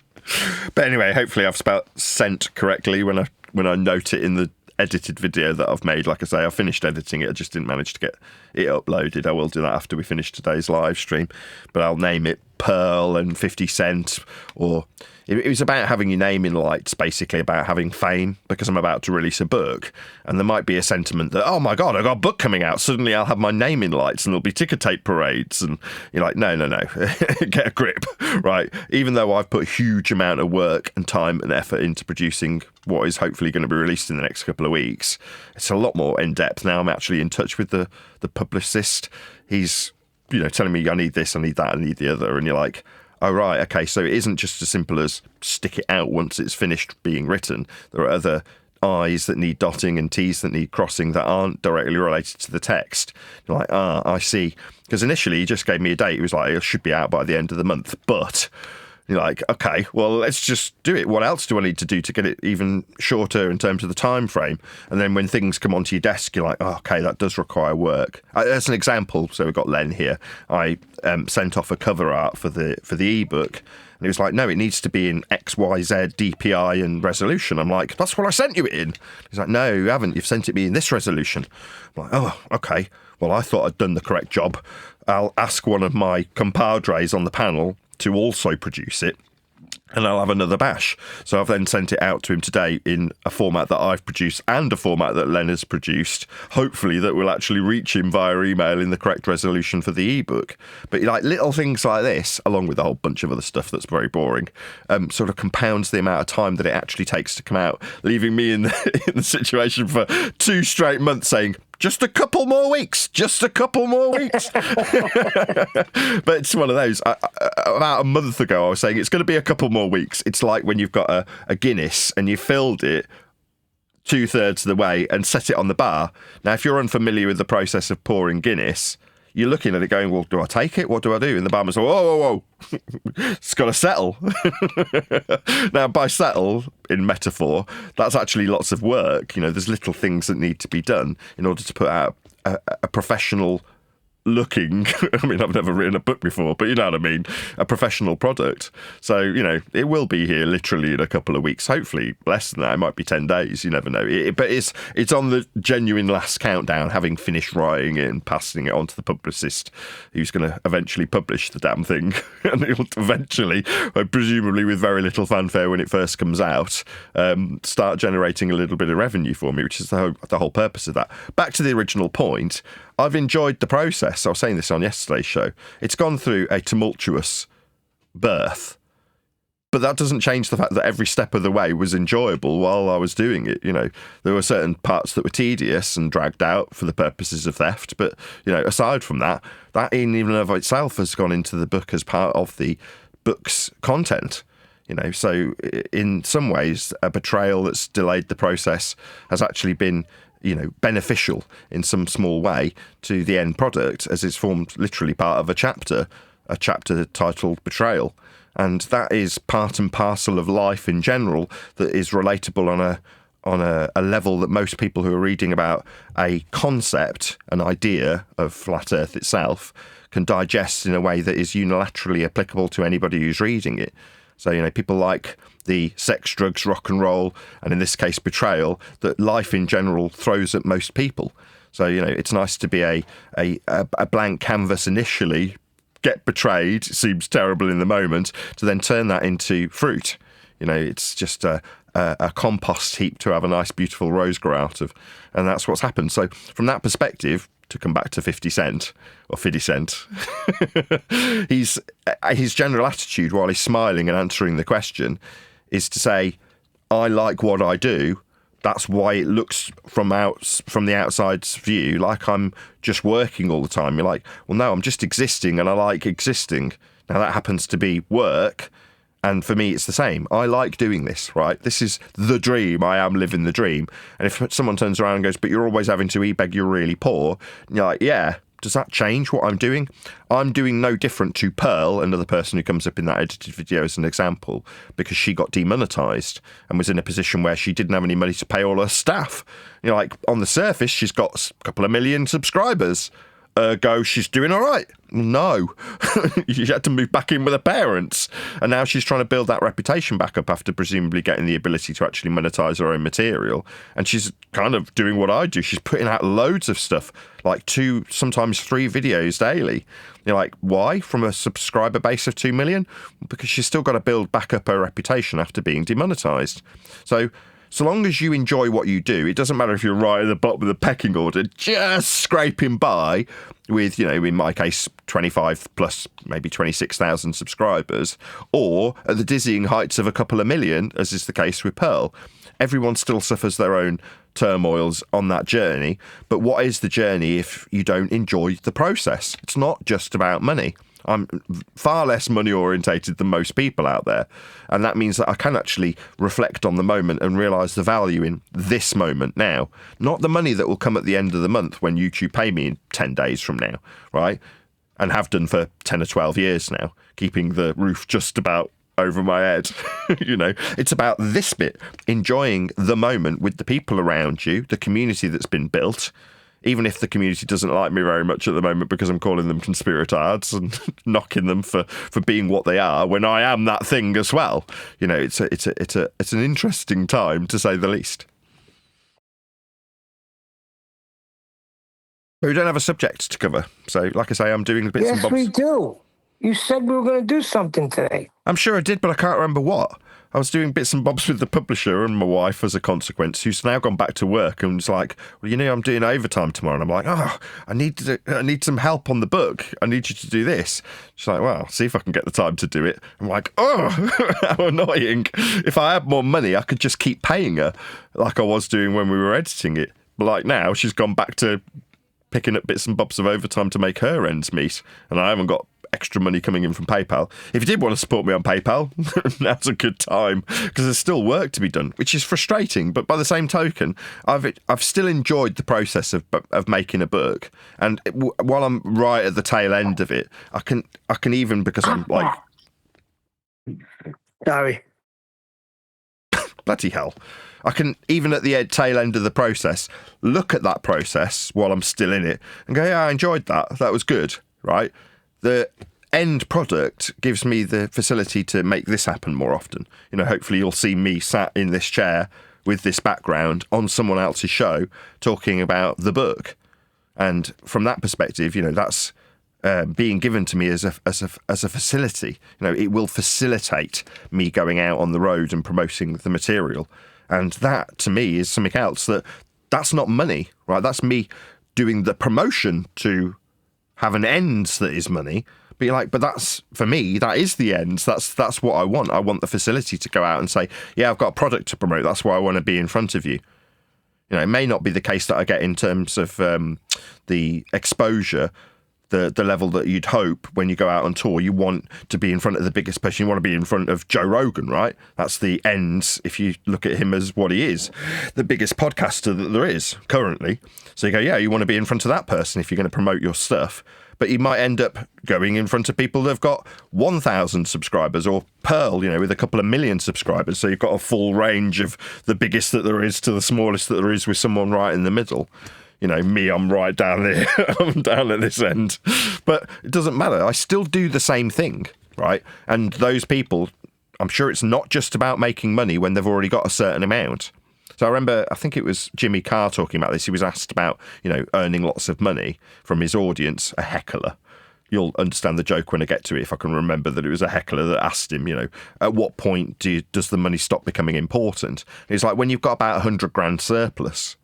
anyway, hopefully I've spelled cent correctly when I note it in the edited video that I've made. Like I say, I finished editing it. I just didn't manage to get it uploaded. I will do that after we finish today's live stream. But I'll name it Pearl and 50 Cent, or it was about having your name in lights, basically about having fame, because I'm about to release a book, and there might be a sentiment that, oh my God, I've got a book coming out, suddenly I'll have my name in lights and there'll be ticker tape parades, and you're like, no, get a grip, right? Even though I've put a huge amount of work and time and effort into producing what is hopefully going to be released in the next couple of weeks, it's a lot more in-depth now. I'm actually in touch with the publicist. He's, you know, telling me I need this, I need that, I need the other, and you're like, oh, right, okay, so it isn't just as simple as stick it out once it's finished being written. There are other I's that need dotting and T's that need crossing that aren't directly related to the text. You're like, I see. Because initially he just gave me a date. He was like, it should be out by the end of the month. But you're like, okay, well, let's just do it. What else do I need to do to get it even shorter in terms of the time frame? And then when things come onto your desk, you're like, oh, okay, that does require work. As an example, so we've got Len here. I sent off a cover art for the ebook, and he was like, no, it needs to be in XYZ DPI and resolution. I'm like, that's what I sent you it in. He's like, no, you haven't. You've sent it me in this resolution. I'm like, oh, okay. Well, I thought I'd done the correct job. I'll ask one of my compadres on the panel to also produce it, and I'll have another bash. So I've then sent it out to him today in a format that I've produced and a format that Len has produced, hopefully that will actually reach him via email in the correct resolution for the ebook. But like little things like this, along with a whole bunch of other stuff that's very boring, sort of compounds the amount of time that it actually takes to come out, leaving me in the situation for 2 straight months saying, just a couple more weeks. But it's one of those. About a month ago, I was saying it's going to be a couple more weeks. It's like when you've got a Guinness and you filled it 2/3 of the way and set it on the bar. Now, if you're unfamiliar with the process of pouring Guinness, you're looking at it going, well, do I take it? What do I do? And the barman's like, whoa. It's got to settle. Now, by settle, in metaphor, that's actually lots of work. You know, there's little things that need to be done in order to put out a professional looking, I mean, I've never written a book before, but you know what I mean, a professional product. So, you know, it will be here literally in a couple of weeks, hopefully less than that. It might be 10 days, you never know. But it's on the genuine last countdown, having finished writing it and passing it on to the publicist who's going to eventually publish the damn thing. And it'll eventually, presumably with very little fanfare when it first comes out, start generating a little bit of revenue for me, which is the whole purpose of that. Back to the original point, I've enjoyed the process. I was saying this on yesterday's show. It's gone through a tumultuous birth, but that doesn't change the fact that every step of the way was enjoyable while I was doing it. You know, there were certain parts that were tedious and dragged out for the purposes of theft, but, you know, aside from that, that in even of itself has gone into the book as part of the book's content. You know, so in some ways, a betrayal that's delayed the process has actually been, you know, beneficial in some small way to the end product, as it's formed literally part of a chapter titled Betrayal. And that is part and parcel of life in general that is relatable a level that most people who are reading about a concept, an idea of flat Earth itself, can digest in a way that is unilaterally applicable to anybody who's reading it. So, people like the sex, drugs, rock and roll, and in this case, betrayal, that life in general throws at most people. So, it's nice to be a blank canvas initially, get betrayed, seems terrible in the moment, to then turn that into fruit. It's just a compost heap to have a nice, beautiful rose grow out of. And that's what's happened. So from that perspective, to come back to 50 Cent, or 50 Cent, his general attitude while he's smiling and answering the question is to say, I like what I do. That's why it looks from the outside's view like I'm just working all the time. You're like, well, no, I'm just existing and I like existing. Now that happens to be work. And for me, it's the same. I like doing this, right? This is the dream. I am living the dream. And if someone turns around and goes, but you're always having to e-beg, you're really poor. And you're like, yeah. Does that change what I'm doing? I'm doing no different to Pearl, another person who comes up in that edited video as an example, because she got demonetized and was in a position where she didn't have any money to pay all her staff. Like on the surface, she's got a couple of million subscribers. Ergo, she's doing all right. No, she had to move back in with her parents. And now she's trying to build that reputation back up after presumably getting the ability to actually monetize her own material. And she's kind of doing what I do. She's putting out loads of stuff, like 2, sometimes 3 videos daily. You're like, why? From a subscriber base of 2 million? Because she's still got to build back up her reputation after being demonetized. So long as you enjoy what you do, it doesn't matter if you're right at the bottom of the pecking order, just scraping by with, in my case, 25 plus maybe 26,000 subscribers, or at the dizzying heights of a couple of million, as is the case with Pearl. Everyone still suffers their own turmoils on that journey. But what is the journey if you don't enjoy the process? It's not just about money. I'm far less money orientated than most people out there. And that means that I can actually reflect on the moment and realise the value in this moment now. Not the money that will come at the end of the month when YouTube pay me in 10 days from now, right? And have done for 10 or 12 years now, keeping the roof just about over my head. It's about this bit, enjoying the moment with the people around you, the community that's been built. Even if the community doesn't like me very much at the moment because I'm calling them conspiratards and knocking them for being what they are, when I am that thing as well. It's an interesting time, to say the least. But we don't have a subject to cover. So, like I say, I'm doing bits and bobs. Yes, we do. You said we were going to do something today. I'm sure I did, but I can't remember what. I was doing bits and bobs with the publisher and my wife as a consequence, who's now gone back to work and was like, well, I'm doing overtime tomorrow. And I'm like, I need some help on the book. I need you to do this. She's like, well, see if I can get the time to do it. I'm like, how annoying. If I had more money, I could just keep paying her like I was doing when we were editing it. But like now, she's gone back to picking up bits and bobs of overtime to make her ends meet. And I haven't got extra money coming in from PayPal. If you did want to support me on PayPal, now's a good time, because there's still work to be done, which is frustrating. But by the same token, I've still enjoyed the process of making a book, and while I'm right at the tail end of it, I can even, because I'm like, sorry, bloody hell, I can even at the tail end of the process look at that process while I'm still in it and go, yeah, I enjoyed that. That was good, right? The end product gives me the facility to make this happen more often. Hopefully you'll see me sat in this chair with this background on someone else's show talking about the book. And from that perspective, that's being given to me as a facility. It will facilitate me going out on the road and promoting the material. And that, to me, is something else that's not money, right? That's me doing the promotion to have an end that is money. But you're like, but that's, for me, that is the end. That's what I want. I want the facility to go out and say, yeah, I've got a product to promote. That's why I want to be in front of you. It may not be the case that I get in terms of the exposure the level that you'd hope when you go out on tour. You want to be in front of the biggest person. You want to be in front of Joe Rogan, right? That's the ends, if you look at him as what he is, the biggest podcaster that there is currently. So you go, yeah, you want to be in front of that person if you're going to promote your stuff. But you might end up going in front of people that have got 1,000 subscribers, or Pearl, with a couple of million subscribers. So you've got a full range of the biggest that there is to the smallest that there is, with someone right in the middle. Me, I'm right down there. I'm down at this end. But it doesn't matter. I still do the same thing, right? And those people, I'm sure it's not just about making money when they've already got a certain amount. So I remember, I think it was Jimmy Carr talking about this. He was asked about, earning lots of money from his audience, a heckler. You'll understand the joke when I get to it, if I can remember that it was a heckler that asked him, at what point does the money stop becoming important? And he's like, when you've got about 100 grand surplus.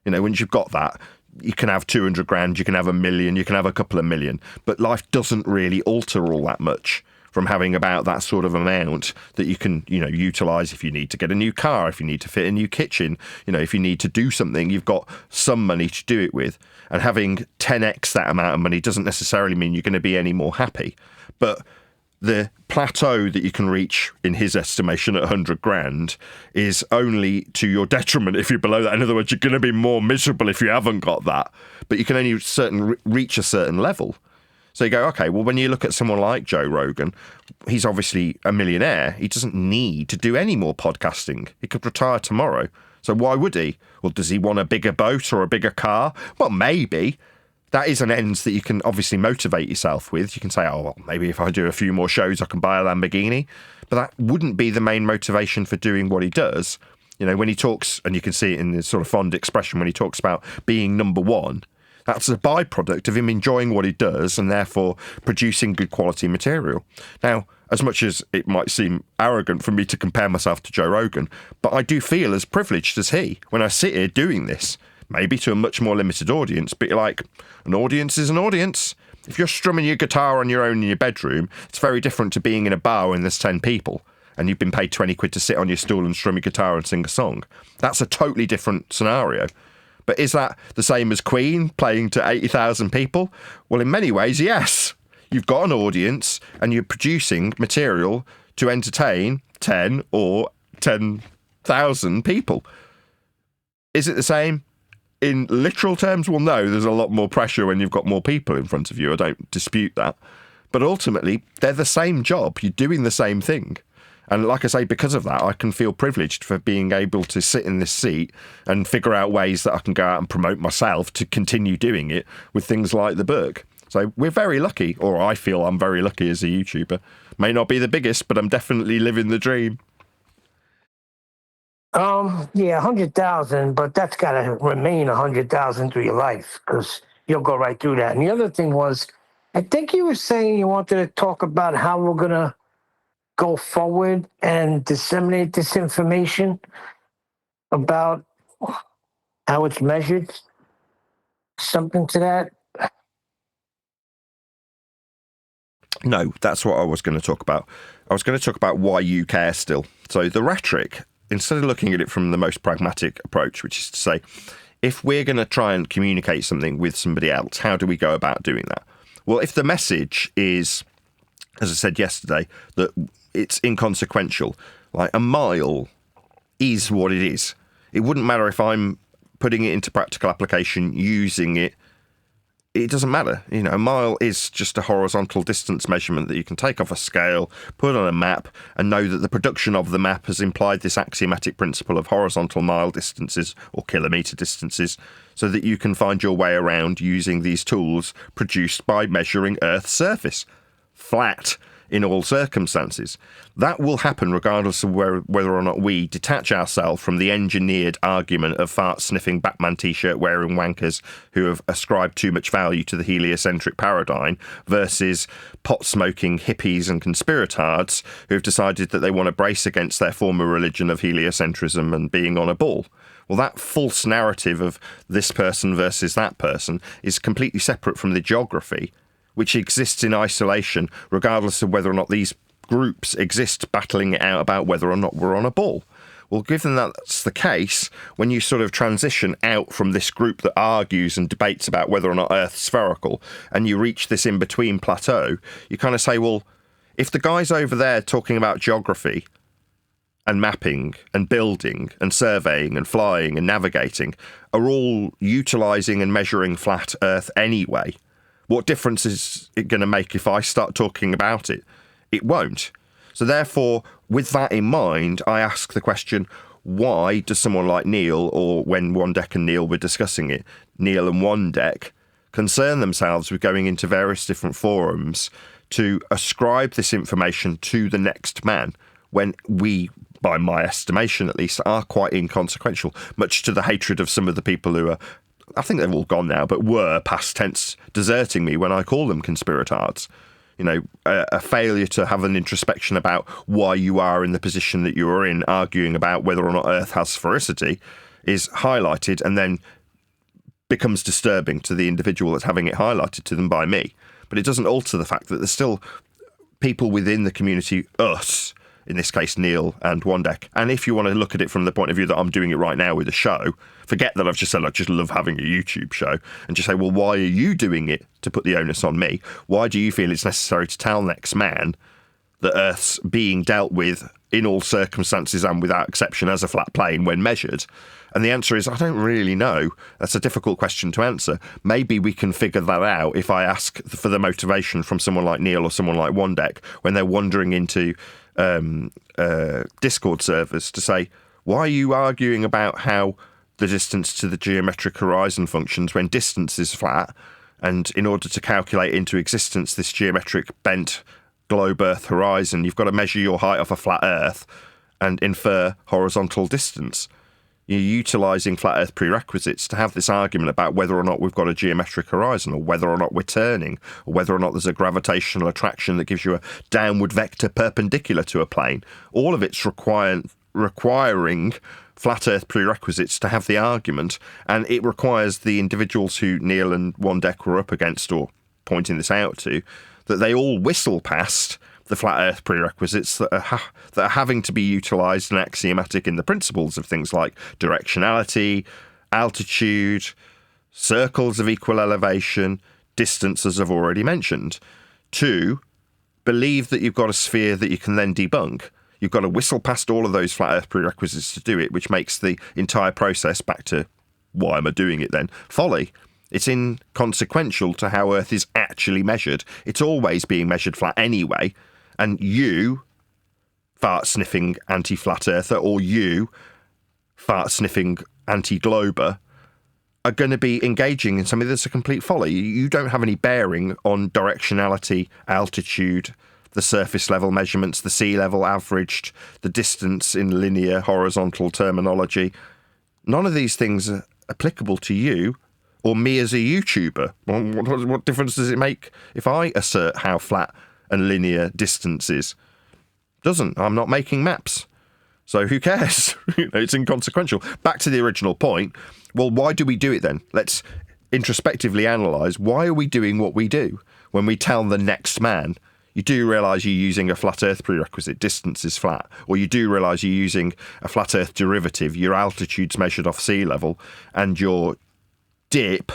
Once you've got that, you can have 200 grand, you can have 1 million, you can have a couple of million. But life doesn't really alter all that much from having about that sort of amount that you can, utilise if you need to get a new car, if you need to fit a new kitchen, if you need to do something, you've got some money to do it with. And having 10x that amount of money doesn't necessarily mean you're going to be any more happy. But the plateau that you can reach, in his estimation, at 100 grand is only to your detriment if you're below that. In other words, you're going to be more miserable if you haven't got that. But you can only reach a certain level. So you go, okay, well, when you look at someone like Joe Rogan, he's obviously a millionaire. He doesn't need to do any more podcasting. He could retire tomorrow. So why would he? Well, does he want a bigger boat or a bigger car? Well, maybe. That is an ends that you can obviously motivate yourself with. You can say, oh, well, maybe if I do a few more shows, I can buy a Lamborghini. But that wouldn't be the main motivation for doing what he does. When he talks, and you can see it in this sort of fond expression when he talks about being number one, that's a byproduct of him enjoying what he does and therefore producing good quality material. Now, as much as it might seem arrogant for me to compare myself to Joe Rogan, but I do feel as privileged as he when I sit here doing this. Maybe to a much more limited audience, but you're like, an audience is an audience. If you're strumming your guitar on your own in your bedroom, it's very different to being in a bar when there's 10 people and you've been paid 20 quid to sit on your stool and strum your guitar and sing a song. That's a totally different scenario. But is that the same as Queen playing to 80,000 people? Well, in many ways, yes. You've got an audience and you're producing material to entertain 10 or 10,000 people. Is it the same? In literal terms, well, no, there's a lot more pressure when you've got more people in front of you. I don't dispute that. But ultimately, they're the same job. You're doing the same thing. And like I say, because of that, I can feel privileged for being able to sit in this seat and figure out ways that I can go out and promote myself to continue doing it with things like the book. So we're very lucky, or I feel I'm very lucky as a YouTuber. May not be the biggest, but I'm definitely living the dream. Yeah, 100,000, but that's got to remain 100,000 through your life because you'll go right through that. And the other thing was, I think you were saying you wanted to talk about how we're going to go forward and disseminate this information about how it's measured. Something to that. No, that's what I was going to talk about. I was going to talk about why you care still. So the rhetoric, instead of looking at it from the most pragmatic approach, which is to say, if we're going to try and communicate something with somebody else, how do we go about doing that? Well, if the message is, as I said yesterday, that it's inconsequential, like a mile is what it is. It wouldn't matter if I'm putting it into practical application, using it. It doesn't matter. A mile is just a horizontal distance measurement that you can take off a scale, put on a map, and know that the production of the map has implied this axiomatic principle of horizontal mile distances or kilometre distances, so that you can find your way around using these tools produced by measuring Earth's surface. Flat. In all circumstances. That will happen regardless of whether or not we detach ourselves from the engineered argument of fart-sniffing Batman t-shirt wearing wankers who have ascribed too much value to the heliocentric paradigm versus pot-smoking hippies and conspiratards who have decided that they want to brace against their former religion of heliocentrism and being on a ball. Well, that false narrative of this person versus that person is completely separate from the geography, which exists in isolation, regardless of whether or not these groups exist battling it out about whether or not we're on a ball. Well, given that's the case, when you sort of transition out from this group that argues and debates about whether or not Earth's spherical, and you reach this in-between plateau, you kind of say, well, if the guys over there talking about geography and mapping and building and surveying and flying and navigating are all utilising and measuring flat Earth anyway, what difference is it going to make if I start talking about it? It won't. So therefore, with that in mind, I ask the question, why does someone like Neil, or when One Deck and Neil were discussing it, Neil and One Deck, concern themselves with going into various different forums to ascribe this information to the next man, when we, by my estimation at least, are quite inconsequential, much to the hatred of some of the people who are, I think they've all gone now, but were past tense deserting me when I call them conspiratards. You know, a failure to have an introspection about why you are in the position that you are in, arguing about whether or not Earth has sphericity, is highlighted and then becomes disturbing to the individual that's having it highlighted to them by me. But it doesn't alter the fact that there's still people within the community, us, in this case Neil and One Deck. And if you want to look at it from the point of view that I'm doing it right now with a show, forget that I've just said I just love having a YouTube show, and just say, well, why are you doing it to put the onus on me? Why do you feel it's necessary to tell next man that Earth's being dealt with in all circumstances and without exception as a flat plane when measured? And the answer is, I don't really know. That's a difficult question to answer. Maybe we can figure that out if I ask for the motivation from someone like Neil or someone like One Deck when they're wandering into Discord servers to say, why are you arguing about how the distance to the geometric horizon functions when distance is flat, and in order to calculate into existence this geometric bent globe Earth horizon, you've got to measure your height off a flat Earth and infer horizontal distance. You're utilising flat Earth prerequisites to have this argument about whether or not we've got a geometric horizon, or whether or not we're turning, or whether or not there's a gravitational attraction that gives you a downward vector perpendicular to a plane. All of it's requiring flat Earth prerequisites to have the argument, and it requires the individuals who Neil and One Deck were up against, or pointing this out to, that they all whistle past the flat Earth prerequisites that are having to be utilised and axiomatic in the principles of things like directionality, altitude, circles of equal elevation, distance, as I've already mentioned, to believe that you've got a sphere that you can then debunk. You've got to whistle past all of those flat Earth prerequisites to do it, which makes the entire process, back to why am I doing it then, folly. It's inconsequential to how Earth is actually measured. It's always being measured flat anyway. And you, fart-sniffing anti-flat earther, or you, fart-sniffing anti-glober, are going to be engaging in something that's a complete folly. You don't have any bearing on directionality, altitude, the surface level measurements, the sea level averaged, the distance in linear, horizontal terminology. None of these things are applicable to you or me as a YouTuber. What difference does it make if I assert how flat and linear distance is? Doesn't. I'm not making maps. So who cares? It's inconsequential. Back to the original point. Well, why do we do it then? Let's introspectively analyse, why are we doing what we do when we tell the next man, you do realise you're using a flat Earth prerequisite, distance is flat, or you do realise you're using a flat Earth derivative, your altitude's measured off sea level, and your dip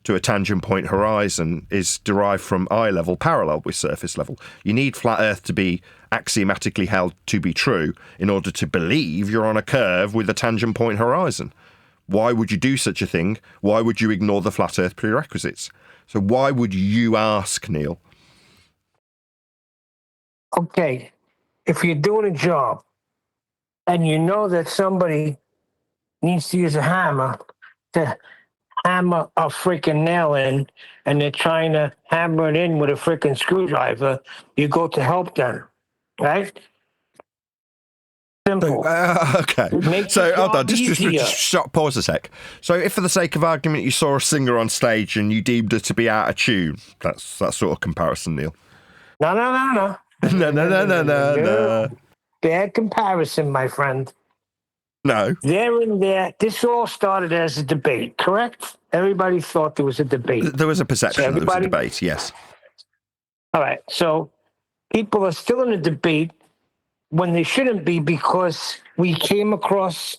to a tangent point horizon is derived from eye level parallel with surface level. You need flat Earth to be axiomatically held to be true in order to believe you're on a curve with a tangent point horizon. Why would you do such a thing? Why would you ignore the flat Earth prerequisites? So why would you ask, Neil? Okay, if you're doing a job and you know that somebody needs to use a hammer to hammer a freaking nail in, and they're trying to hammer it in with a freaking screwdriver, you go to help them, right? Simple. Okay. So hold on, just stop, pause a sec. So if for the sake of argument you saw a singer on stage and you deemed her to be out of tune, that's that sort of comparison, Neil. No. No. Bad comparison, my friend. No. There and there, this all started as a debate, correct? Everybody thought there was a debate. There was a perception that there was a debate, yes. All right, so people are still in a debate when they shouldn't be, because we came across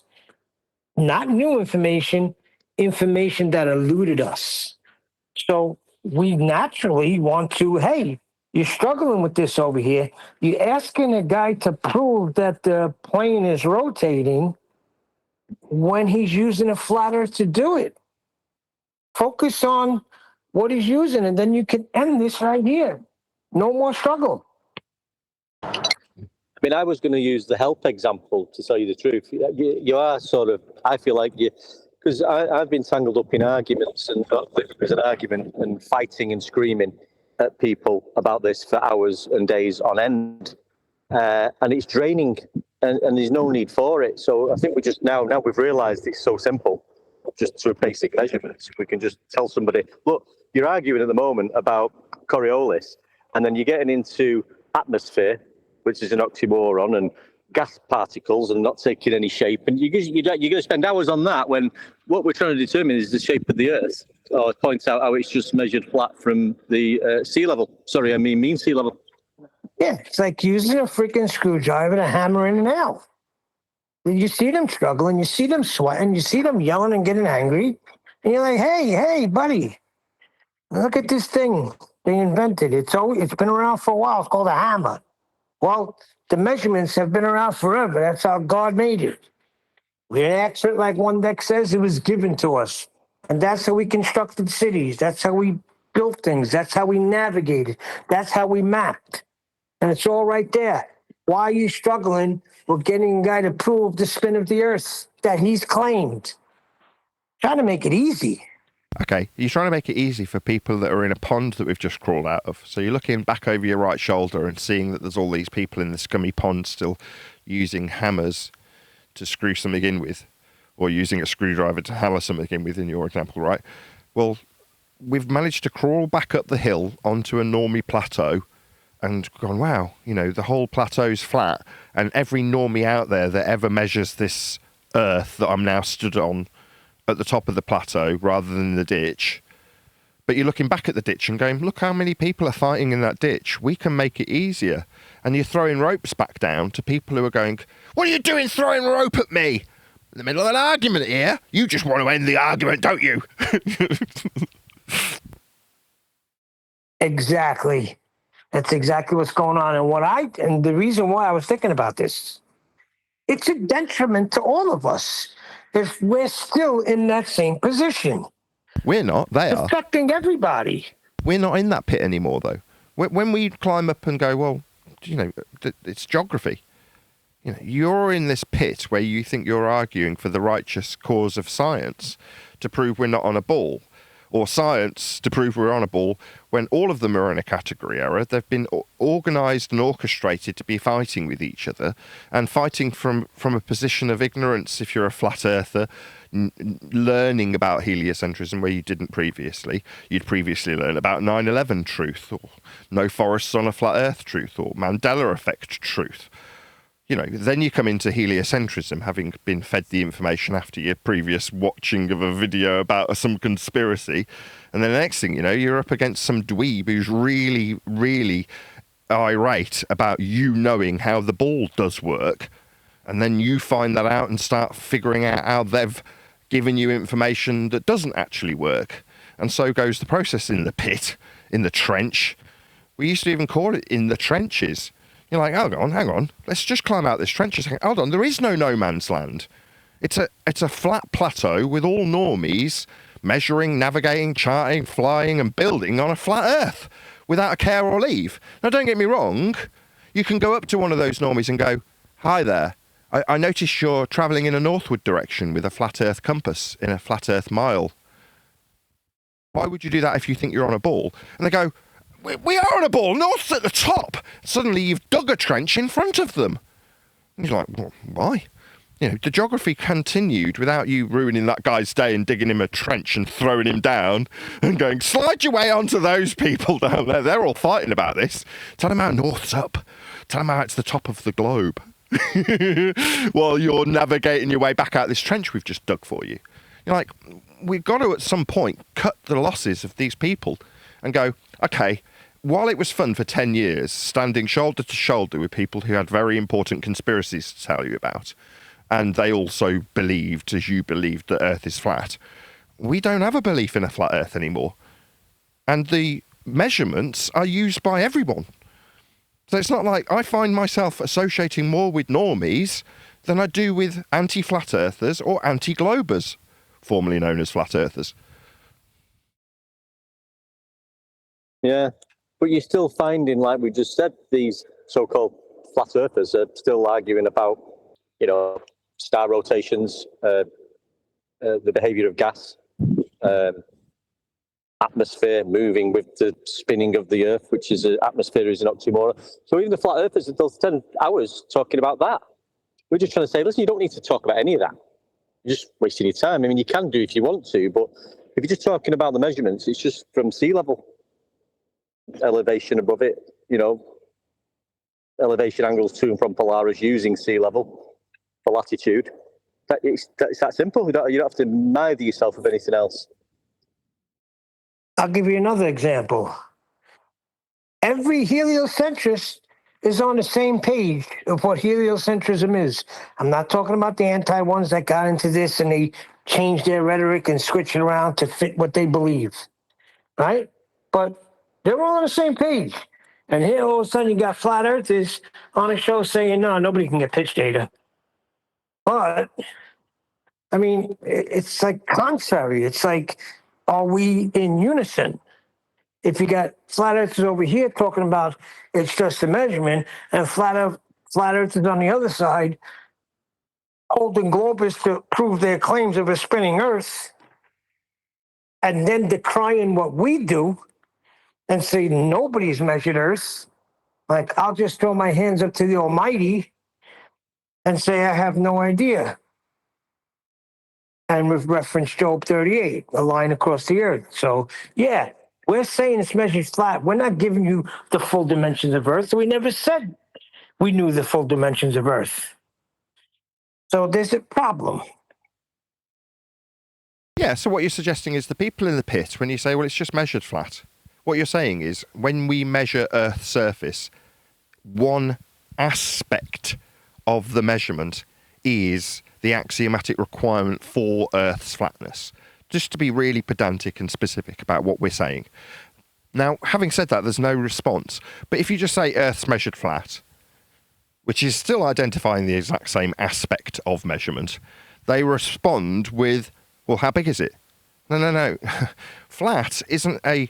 not new information, information that eluded us. So we naturally want to, hey, you're struggling with this over here. You're asking a guy to prove that the plane is rotating when he's using a flat earth to do it. Focus on what he's using, and then you can end this right here. No more struggle. I mean, I was going to use the help example to tell you the truth. You are sort of, I feel like you, because I've been tangled up in arguments and there's an argument and fighting and screaming at people about this for hours and days on end. And it's draining and there's no need for it. So I think we just now we've realized it's so simple, just through basic measurements. We can just tell somebody, look, you're arguing at the moment about Coriolis, and then you're getting into atmosphere, which is an oxymoron, and gas particles and not taking any shape. And you're going to spend hours on that when what we're trying to determine is the shape of the Earth. Or point out how it's just measured flat from the sea level. Sorry, I mean mean sea level. Yeah, it's like using a freaking screwdriver to hammer in a nail. You see them struggling, you see them sweating, you see them yelling and getting angry. And you're like, hey, buddy, look at this thing they invented. It's been around for a while. It's called a hammer. Well, the measurements have been around forever. That's how God made it. We didn't ask it like one deck says. It was given to us. And that's how we constructed cities. That's how we built things. That's how we navigated. That's how we mapped. And it's all right there. Why are you struggling with getting a guy to prove the spin of the Earth that he's claimed? Trying to make it easy. Okay, you're trying to make it easy for people that are in a pond that we've just crawled out of. So you're looking back over your right shoulder and seeing that there's all these people in the scummy pond still using hammers to screw something in with, or using a screwdriver to hammer something in with in your example, right? Well, we've managed to crawl back up the hill onto a normie plateau and gone, wow, the whole plateau's flat, and every normie out there that ever measures this Earth that I'm now stood on at the top of the plateau rather than the ditch. But you're looking back at the ditch and going, look how many people are fighting in that ditch. We can make it easier. And you're throwing ropes back down to people who are going, what are you doing throwing a rope at me? In the middle of an argument here. You just want to end the argument, don't you? Exactly. That's exactly what's going on. And the reason why I was thinking about this, it's a detriment to all of us if we're still in that same position. We're not. They are. Affecting everybody. We're not in that pit anymore, though. When we climb up and go, well, it's geography. You're in this pit where you think you're arguing for the righteous cause of science to prove we're not on a ball, or science to prove we're on a ball, when all of them are in a category error. They've been organised and orchestrated to be fighting with each other, and fighting from a position of ignorance if you're a flat earther, learning about heliocentrism where you didn't previously. You'd previously learned about 9/11 truth, or no forests on a flat earth truth, or Mandela effect truth. Then you come into heliocentrism, having been fed the information after your previous watching of a video about some conspiracy. And then the next thing you know, you're up against some dweeb who's really, really irate about you knowing how the ball does work. And then you find that out and start figuring out how they've given you information that doesn't actually work. And so goes the process in the pit, in the trench. We used to even call it in the trenches. You're like, hang on, let's just climb out this trench a second. Hold on, there is no man's land. It's a flat plateau with all normies measuring, navigating, charting, flying and building on a flat earth without a care or leave. Now, don't get me wrong, you can go up to one of those normies and go, hi there, I noticed you're travelling in a northward direction with a flat earth compass in a flat earth mile. Why would you do that if you think you're on a ball? And they go, we are on a ball, north's at the top. Suddenly you've dug a trench in front of them. And you're like, well, why? The geography continued without you ruining that guy's day and digging him a trench and throwing him down and going, slide your way onto those people down there. They're all fighting about this. Tell them how north's up. Tell them how it's the top of the globe. While you're navigating your way back out this trench we've just dug for you. You're like, we've got to at some point cut the losses of these people and go, okay, while it was fun for 10 years, standing shoulder to shoulder with people who had very important conspiracies to tell you about, and they also believed, as you believed, that Earth is flat, we don't have a belief in a flat Earth anymore. And the measurements are used by everyone. So it's not like I find myself associating more with normies than I do with anti-flat earthers or anti-globers, formerly known as flat earthers. Yeah, but you're still finding, like we just said, these so-called flat earthers are still arguing about, you know, star rotations, the behavior of gas, atmosphere moving with the spinning of the Earth, which is atmosphere is an oxymoron. So even the flat earthers, they'll spend hours talking about that. We're just trying to say, listen, you don't need to talk about any of that. You're just wasting your time. I mean, you can do if you want to, but if you're just talking about the measurements, it's just from sea level, elevation above it, you know, elevation angles to and from Polaris using sea level for latitude. It's that simple. You don't have to mither yourself with anything else. I'll give you another example. Every heliocentrist is on the same page of what heliocentrism is. I'm not talking about the anti-ones that got into this and they changed their rhetoric and switched it around to fit what they believe, right? But they're all on the same page. And here all of a sudden you got flat earthers on a show saying, no, nobody can get pitch data. But, I mean, it's like contrary. It's like, are we in unison? If you got flat earthers over here talking about it's just a measurement, and flat earthers on the other side holding globes to prove their claims of a spinning Earth, and then decrying what we do and say nobody's measured Earth, like I'll just throw my hands up to the Almighty and say I have no idea. And we've referenced Job 38, a line across the earth. So, yeah, we're saying it's measured flat. We're not giving you the full dimensions of Earth. We never said we knew the full dimensions of Earth. So there's a problem. Yeah, so what you're suggesting is the people in the pit, when you say, well, it's just measured flat, what you're saying is when we measure Earth's surface, one aspect of the measurement is the axiomatic requirement for Earth's flatness. Just to be really pedantic and specific about what we're saying. Now, having said that, there's no response. But if you just say Earth's measured flat, which is still identifying the exact same aspect of measurement, they respond with, well, how big is it? No. Flat isn't a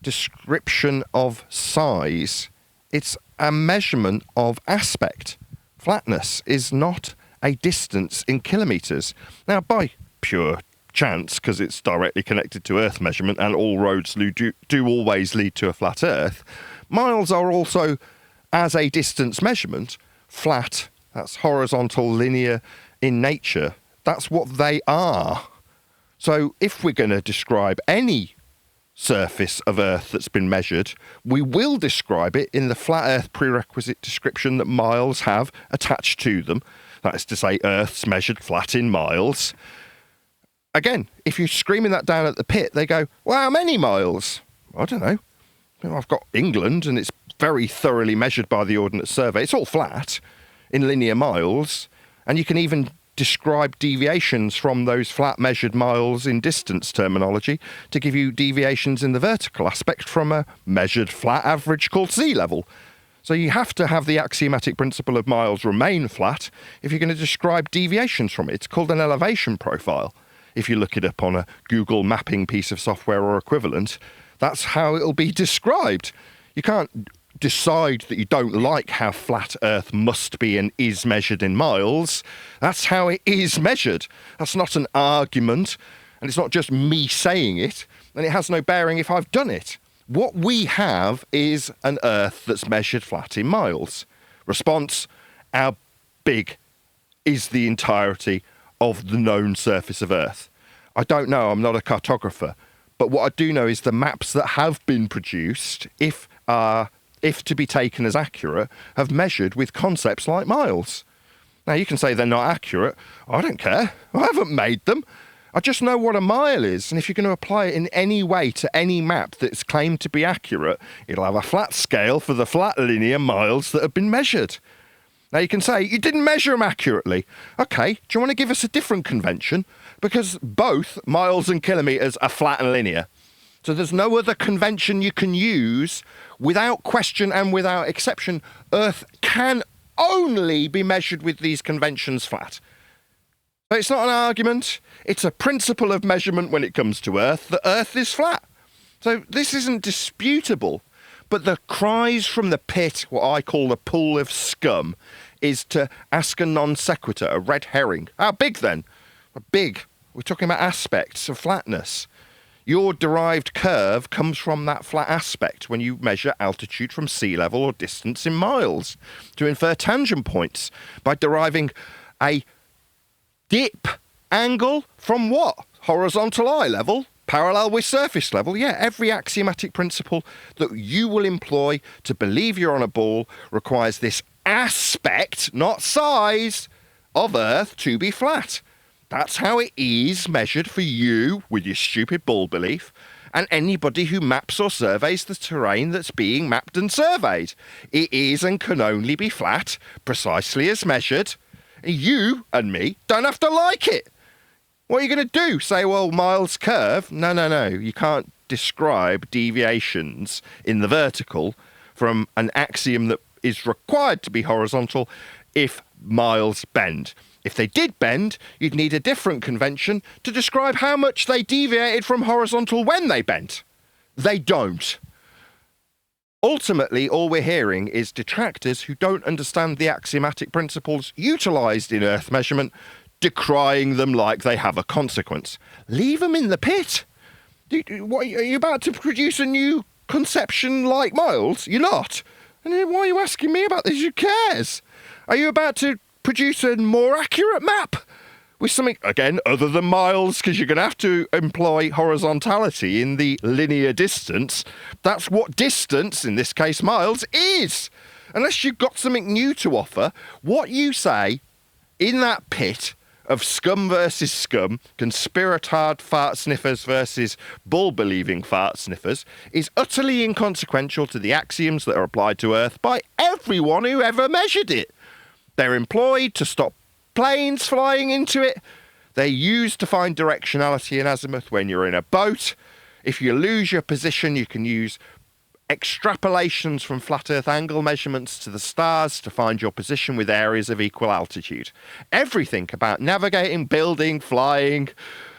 description of size. It's a measurement of aspect. Flatness is not a distance in kilometres. Now, by pure chance, because it's directly connected to Earth measurement and all roads do always lead to a flat Earth, miles are also, as a distance measurement, flat. That's horizontal, linear in nature. That's what they are. So if we're going to describe any surface of Earth that's been measured, we will describe it in the flat Earth prerequisite description that miles have attached to them. That is to say, Earth's measured flat in miles. Again, if you're screaming that down at the pit, they go, well, how many miles? I don't know. I've got England, and it's very thoroughly measured by the Ordnance Survey. It's all flat in linear miles, and you can even describe deviations from those flat measured miles in distance terminology to give you deviations in the vertical aspect from a measured flat average called sea level. So you have to have the axiomatic principle of miles remain flat if you're going to describe deviations from it. It's called an elevation profile. If you look it up on a Google mapping piece of software or equivalent, that's how it'll be described. You can't decide that you don't like how flat Earth must be and is measured in miles. That's how it is measured. That's not an argument, and it's not just me saying it, and it has no bearing if I've done it. What we have is an Earth that's measured flat in miles. Response, how big is the entirety of the known surface of Earth? I don't know, I'm not a cartographer, but what I do know is the maps that have been produced, if to be taken as accurate, have measured with concepts like miles. Now, you can say they're not accurate. I don't care. I haven't made them. I just know what a mile is, and if you're going to apply it in any way to any map that's claimed to be accurate, it'll have a flat scale for the flat linear miles that have been measured. Now you can say, you didn't measure them accurately. Okay, do you want to give us a different convention? Because both miles and kilometres are flat and linear. So there's no other convention you can use without question and without exception. Earth can only be measured with these conventions flat. So it's not an argument. It's a principle of measurement when it comes to Earth. The Earth is flat. So this isn't disputable. But the cries from the pit, what I call the pool of scum, is to ask a non sequitur, a red herring. How big then? Big. We're talking about aspects of flatness. Your derived curve comes from that flat aspect when you measure altitude from sea level or distance in miles to infer tangent points by deriving a dip angle from what? Horizontal eye level? Parallel with surface level? Yeah, every axiomatic principle that you will employ to believe you're on a ball requires this aspect, not size, of Earth to be flat. That's how it is measured for you with your stupid ball belief and anybody who maps or surveys the terrain that's being mapped and surveyed. It is and can only be flat, precisely as measured. You and me don't have to like it. What are you going to do? Say, well, Miles' curve? No. You can't describe deviations in the vertical from an axiom that is required to be horizontal if miles bend. If they did bend, you'd need a different convention to describe how much they deviated from horizontal when they bent. They don't. Ultimately, all we're hearing is detractors who don't understand the axiomatic principles utilised in Earth measurement, decrying them like they have a consequence. Leave them in the pit. What, are you about to produce a new conception like Miles? You're not. And then why are you asking me about this? Who cares? Are you about to produce a more accurate map with something, again, other than miles, because you're going to have to employ horizontality in the linear distance? That's what distance, in this case miles, is. Unless you've got something new to offer, what you say in that pit of scum versus scum, conspiratard fart sniffers versus bull-believing fart sniffers, is utterly inconsequential to the axioms that are applied to Earth by everyone who ever measured it. They're employed to stop planes flying into it. They're used to find directionality and azimuth when you're in a boat. If you lose your position, you can use extrapolations from flat Earth angle measurements to the stars to find your position with areas of equal altitude. Everything about navigating, building, flying,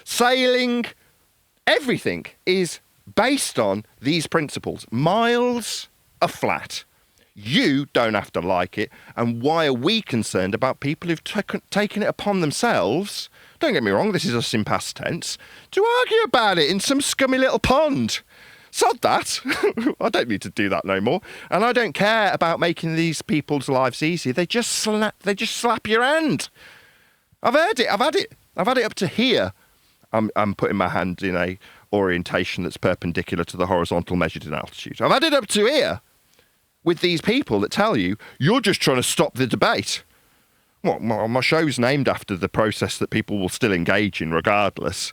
sailing, everything is based on these principles. Miles are flat. You don't have to like it. And why are we concerned about people who've taken it upon themselves, don't get me wrong, this is us in past tense, to argue about it in some scummy little pond? Sod that. I don't need to do that no more. And I don't care about making these people's lives easy. They just slap your hand. I've heard it. I've had it up to here. I'm putting my hand in a orientation that's perpendicular to the horizontal measured in altitude. I've had it up to here with these people that tell you, you're just trying to stop the debate. Well, my show's named after the process that people will still engage in regardless.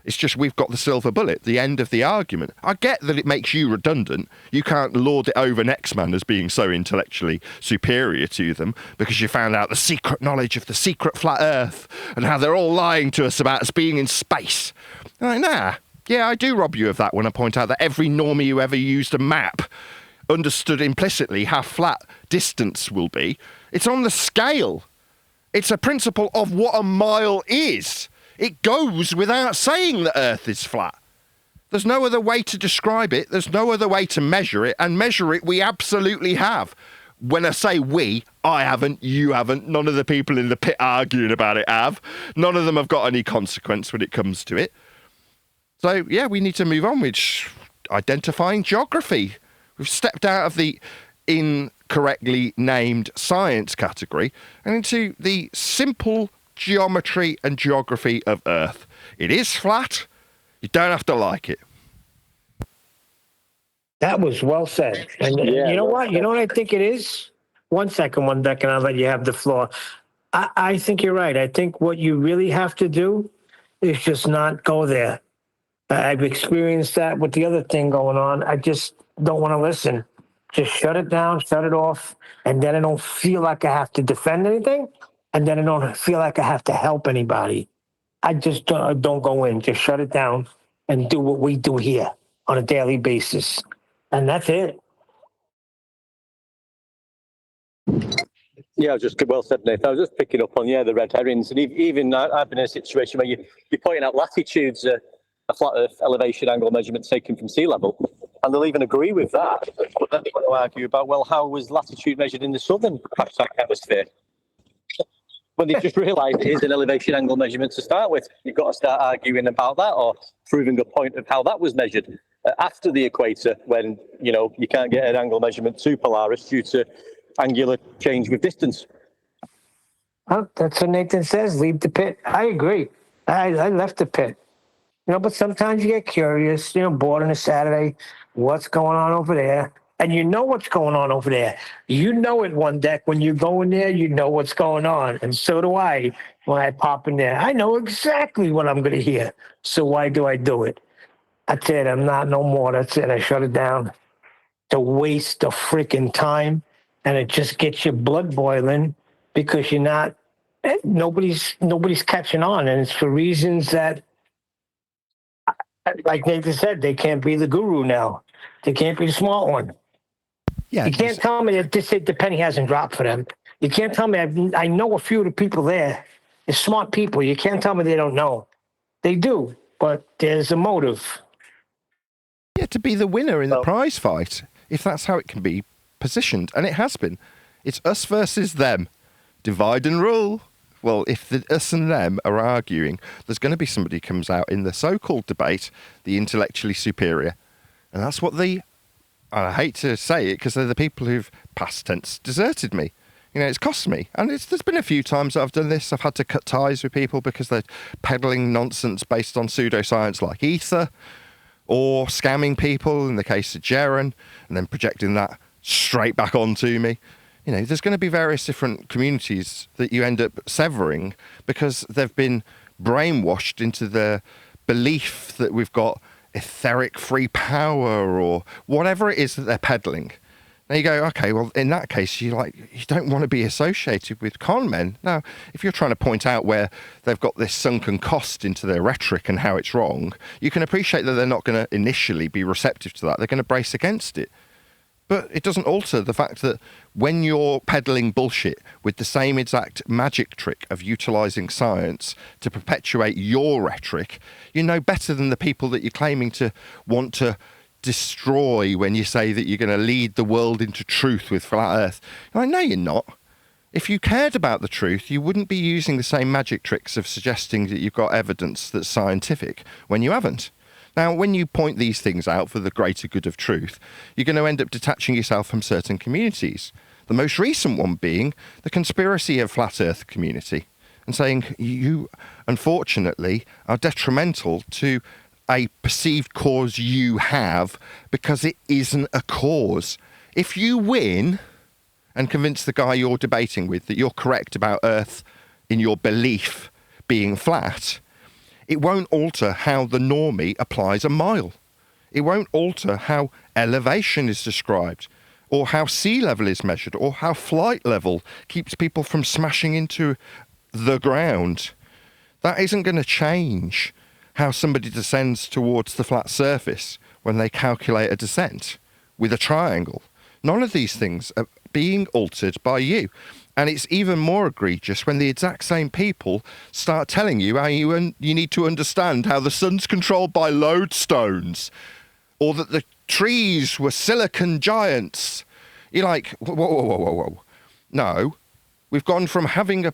It's just we've got the silver bullet, the end of the argument. I get that it makes you redundant. You can't lord it over next man as being so intellectually superior to them because you found out the secret knowledge of the secret flat Earth and how they're all lying to us about us being in space. Like, nah. Yeah, I do rob you of that when I point out that every normie who ever used a map understood implicitly how flat distance will be. It's on the scale. It's a principle of what a mile is. It goes without saying that Earth is flat. There's no other way to describe it. There's no other way to measure it. And measure it, we absolutely have. When I say we, I haven't, you haven't, none of the people in the pit arguing about it have. None of them have got any consequence when it comes to it. So, yeah, we need to move on with identifying geography. We've stepped out of the incorrectly named science category and into the simple geometry and geography of Earth. It is flat. You don't have to like it. That was well said. And you know what? You know what I think it is? One second, I'll let you have the floor. I think you're right. I think what you really have to do is just not go there. I've experienced that with the other thing going on. I just don't want to listen. Just shut it down, shut it off, and then I don't feel like I have to defend anything, and then I don't feel like I have to help anybody. I just don't go in. Just shut it down and do what we do here on a daily basis, and that's it. Yeah, just well said, Nathan. I was just picking up on the red herrings, and even I've been in a situation where you're pointing out latitudes, a flat Earth elevation angle measurement taken from sea level, and they'll even agree with that. But then they want to argue about, well, how was latitude measured in the southern hemisphere? When they just realised it is an elevation angle measurement to start with. You've got to start arguing about that or proving a point of how that was measured after the equator, when you can't get an angle measurement to Polaris due to angular change with distance. Well, that's what Nathan says. Leave the pit. I agree. I left the pit. But sometimes you get curious. Bored on a Saturday. What's going on over there? And you know what's going on over there. You know it, one deck. When you go in there, you know what's going on. And so do I when I pop in there. I know exactly what I'm going to hear. So why do I do it? That's it. I'm not no more. That's it. I shut it down. It's a waste of freaking time. And it just gets your blood boiling because you're not, nobody's catching on. And it's for reasons that, like Nathan said, they can't be the guru now. They can't be the smart one. Yeah, you can't tell me that the penny hasn't dropped for them. You can't tell me. I know a few of the people there. They're smart people. You can't tell me they don't know. They do, but there's a motive. Yeah, to be the winner in the prize fight, if that's how it can be positioned, and it has been. It's us versus them. Divide and rule. Well, if the us and them are arguing, there's going to be somebody who comes out in the so-called debate, the intellectually superior. And that's what I hate to say it because they're the people who've past tense deserted me. It's cost me. And there's been a few times that I've done this. I've had to cut ties with people because they're peddling nonsense based on pseudoscience like ether, or scamming people in the case of Jaren, and then projecting that straight back onto me. There's going to be various different communities that you end up severing because they've been brainwashed into the belief that we've got etheric free power or whatever it is that they're peddling. Now you go, okay, well, in that case, you don't want to be associated with con men. Now, if you're trying to point out where they've got this sunken cost into their rhetoric and how it's wrong, you can appreciate that they're not going to initially be receptive to that. They're going to brace against it. But it doesn't alter the fact that when you're peddling bullshit with the same exact magic trick of utilising science to perpetuate your rhetoric, you know better than the people that you're claiming to want to destroy when you say that you're going to lead the world into truth with flat Earth. I know you're not. If you cared about the truth, you wouldn't be using the same magic tricks of suggesting that you've got evidence that's scientific when you haven't. Now, when you point these things out for the greater good of truth, you're going to end up detaching yourself from certain communities. The most recent one being the conspiracy of flat Earth community, and saying you, unfortunately, are detrimental to a perceived cause you have because it isn't a cause. If you win and convince the guy you're debating with that you're correct about Earth in your belief being flat, it won't alter how the normie applies a mile. It won't alter how elevation is described, or how sea level is measured, or how flight level keeps people from smashing into the ground. That isn't going to change how somebody descends towards the flat surface when they calculate a descent with a triangle. None of these things are being altered by you. And it's even more egregious when the exact same people start telling you how you need to understand how the sun's controlled by lodestones, or that the trees were silicon giants. You're like, whoa. No, we've gone from having an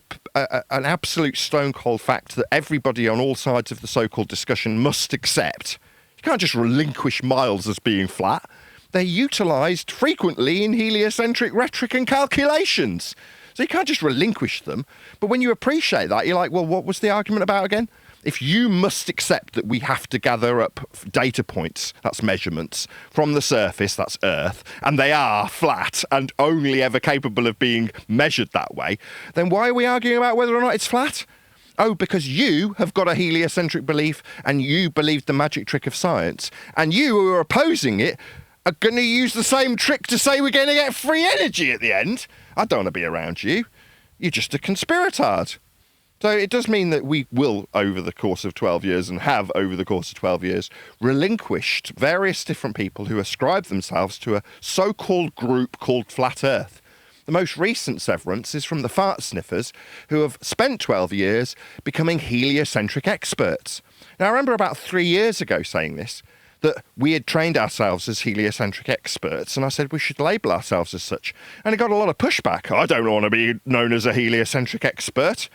absolute stone-cold fact that everybody on all sides of the so-called discussion must accept. You can't just relinquish miles as being flat. They're utilised frequently in heliocentric rhetoric and calculations. So you can't just relinquish them. But when you appreciate that, you're like, well, what was the argument about again? If you must accept that we have to gather up data points, that's measurements, from the surface, that's Earth, and they are flat and only ever capable of being measured that way, then why are we arguing about whether or not it's flat? Oh, because you have got a heliocentric belief and you believe the magic trick of science, and you who are opposing it are going to use the same trick to say we're going to get free energy at the end. I don't want to be around you. You're just a conspiratard. So it does mean that we will, over the course of 12 years, and have over the course of 12 years, relinquished various different people who ascribe themselves to a so-called group called Flat Earth. The most recent severance is from the fart sniffers, who have spent 12 years becoming heliocentric experts. Now, I remember about 3 years ago saying this, that we had trained ourselves as heliocentric experts, and I said we should label ourselves as such. And it got a lot of pushback. I don't want to be known as a heliocentric expert,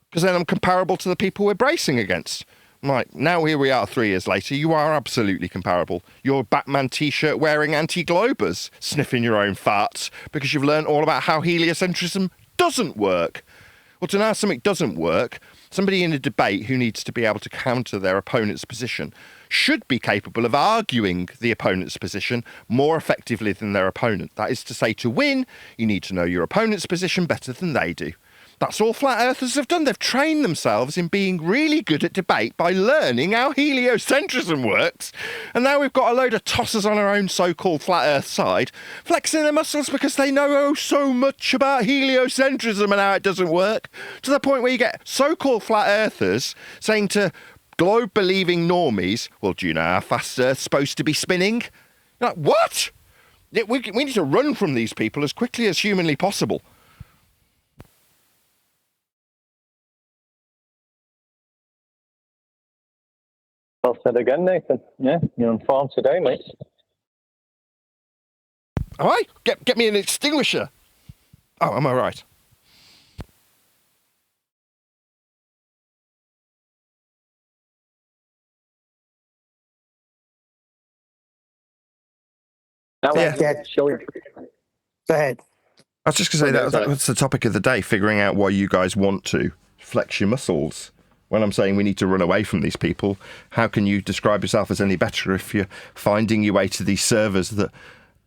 because then I'm comparable to the people we're bracing against. Right, now here we are 3 years later, you are absolutely comparable. You're a Batman t-shirt wearing anti-globers, sniffing your own farts, because you've learned all about how heliocentrism doesn't work. Well, to know something doesn't work, somebody in a debate who needs to be able to counter their opponent's position should be capable of arguing the opponent's position more effectively than their opponent. That is to say, to win, you need to know your opponent's position better than they do. That's all flat earthers have done. They've trained themselves in being really good at debate by learning how heliocentrism works. And now we've got a load of tossers on our own so-called flat earth side, flexing their muscles because they know so much about heliocentrism and how it doesn't work, to the point where you get so-called flat earthers saying to globe-believing normies, well, do you know how fast Earth's supposed to be spinning? You're like, what? We need to run from these people as quickly as humanly possible. Well said again, Nathan. Yeah, you're on form today, mate. All right, get me an extinguisher. Oh, am I right? Yeah. Show it. Go ahead. I was just going to say that's the topic of the day, figuring out why you guys want to flex your muscles. When I'm saying we need to run away from these people, how can you describe yourself as any better if you're finding your way to these servers that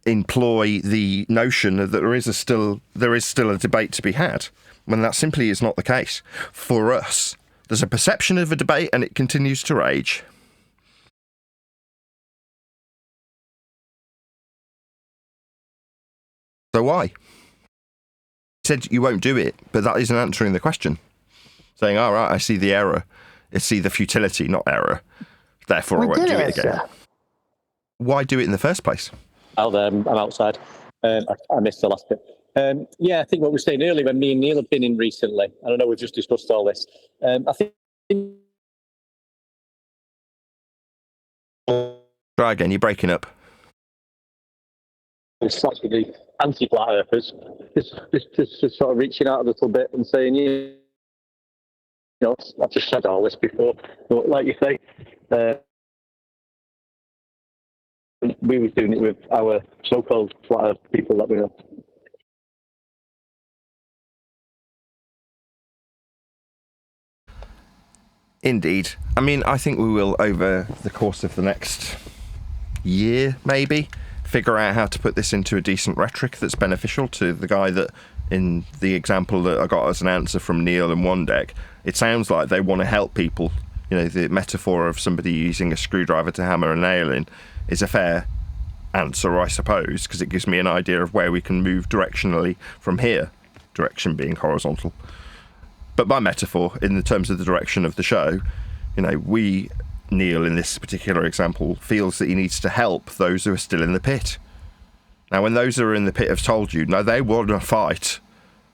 employ the notion that there is still a debate to be had, when that simply is not the case? For us, there's a perception of a debate and it continues to rage. So why? You said you won't do it, but that isn't answering the question. Saying, all right, I see the error. I see the futility, not error. Therefore, I won't do it again. Why do it in the first place? I'm outside. I missed the last bit. Yeah, I think what we were saying earlier when me and Neil have been in recently, I don't know, we've just discussed all this. I think... Try again, you're breaking up. It's actually anti-flat earthers, just sort of reaching out a little bit and saying, you know, I've just said all this before, but like you say, we were doing it with our so-called flat earth people that we know. Indeed. I mean, I think we will, over the course of the next year, maybe, figure out how to put this into a decent rhetoric that's beneficial to the guy that, in the example that I got as an answer from Neil and One Deck, it sounds like they want to help people. You know, the metaphor of somebody using a screwdriver to hammer a nail in is a fair answer, I suppose, because it gives me an idea of where we can move directionally from here, direction being horizontal. But by metaphor, in the terms of the direction of the show, you know, Neil, in this particular example, feels that he needs to help those who are still in the pit. Now, when those who are in the pit have told you, no, they want to fight,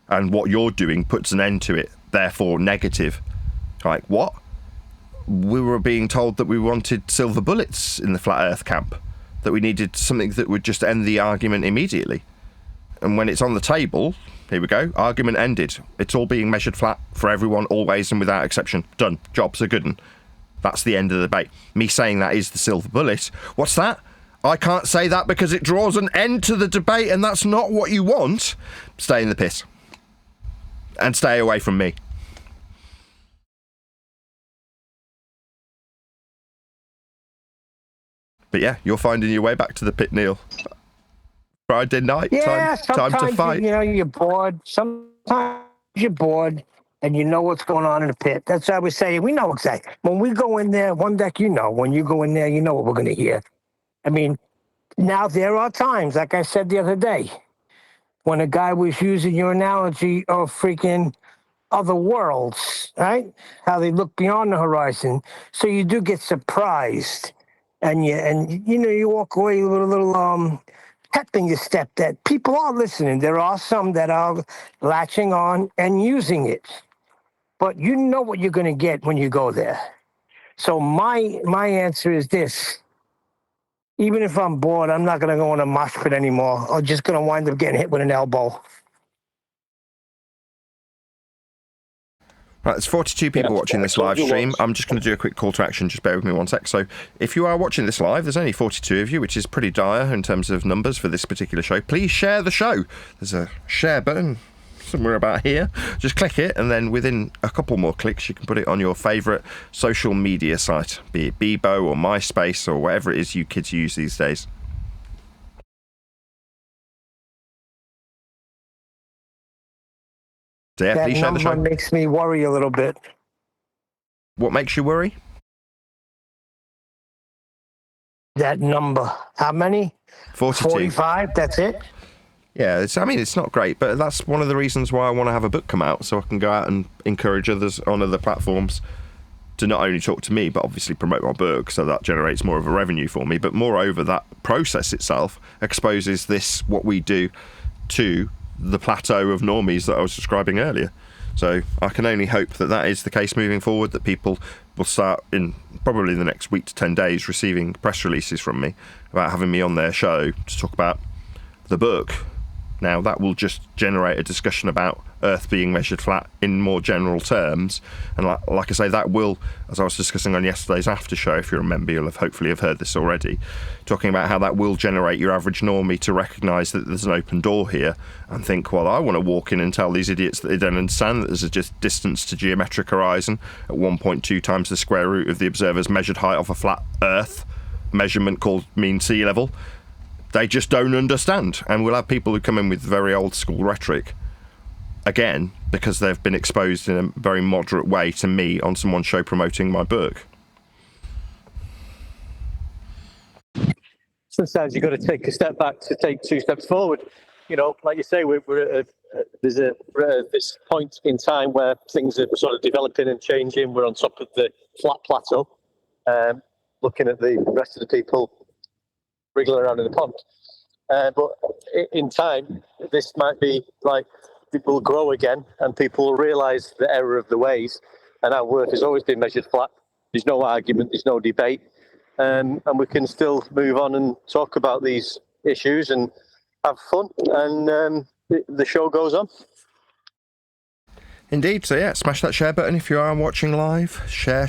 and what you're doing puts an end to it, therefore negative. Like, what? We were being told that we wanted silver bullets in the flat earth camp, that we needed something that would just end the argument immediately. And when it's on the table, here we go, argument ended. It's all being measured flat for everyone, always and without exception. Done. Job's a good one. That's the end of the debate. Me saying that is the silver bullet. What's that? I can't say that because it draws an end to the debate, and that's not what you want. Stay in the pit. And stay away from me. But yeah, you're finding your way back to the pit, Neil. Friday night, yeah, time to fight. You know, you're bored. Sometimes you're bored, and you know what's going on in the pit. That's what I was saying. We know exactly. When we go in there, one deck, you know. When you go in there, you know what we're going to hear. I mean, now there are times, like I said the other day, when a guy was using your analogy of freaking other worlds, right? How they look beyond the horizon. So you do get surprised, and you walk away with a little pep in your step that people are listening. There are some that are latching on and using it, but you know what you're going to get when you go there. So my answer is this. Even if I'm bored, I'm not going to go in a mosh pit anymore. I'm just going to wind up getting hit with an elbow. Right, there's 42 people watching this live stream. I'm just going to do a quick call to action. Just bear with me one sec. So if you are watching this live, there's only 42 of you, which is pretty dire in terms of numbers for this particular show. Please share the show. There's a share button somewhere about here. Just click it, and then within a couple more clicks, you can put it on your favourite social media site, be it Bebo or MySpace or whatever it is you kids use these days. So yeah, That please share the show. number makes me worry a little bit. What makes you worry? That number. How many? 42. 45, that's it? Yeah, it's not great, but that's one of the reasons why I want to have a book come out, so I can go out and encourage others on other platforms to not only talk to me, but obviously promote my book, so that generates more of a revenue for me. But moreover, that process itself exposes what we do to the plateau of normies that I was describing earlier. So I can only hope that is the case moving forward, that people will start in probably the next week to 10 days receiving press releases from me about having me on their show to talk about the book. Now, that will just generate a discussion about Earth being measured flat in more general terms. And like I say, that will, as I was discussing on yesterday's after show, if you remember, you'll hopefully have heard this already, talking about how that will generate your average normie to recognise that there's an open door here and think, well, I want to walk in and tell these idiots that they don't understand that there's a just distance to geometric horizon at 1.2 times the square root of the observer's measured height of a flat Earth, measurement called mean sea level. They just don't understand. And we'll have people who come in with very old school rhetoric, again, because they've been exposed in a very moderate way to me on someone's show promoting my book. Sometimes you've got to take a step back to take 2 steps forward. You know, like you say, we're at this point in time where things are sort of developing and changing. We're on top of the flat plateau, looking at the rest of the people wriggling around in the pond. But in time, this might be like, it will grow again and people will realise the error of the ways, and our work has always been measured flat. There's no argument, there's no debate, and we can still move on and talk about these issues and have fun, and the show goes on. Indeed. So yeah, smash that share button if you are watching live. Share.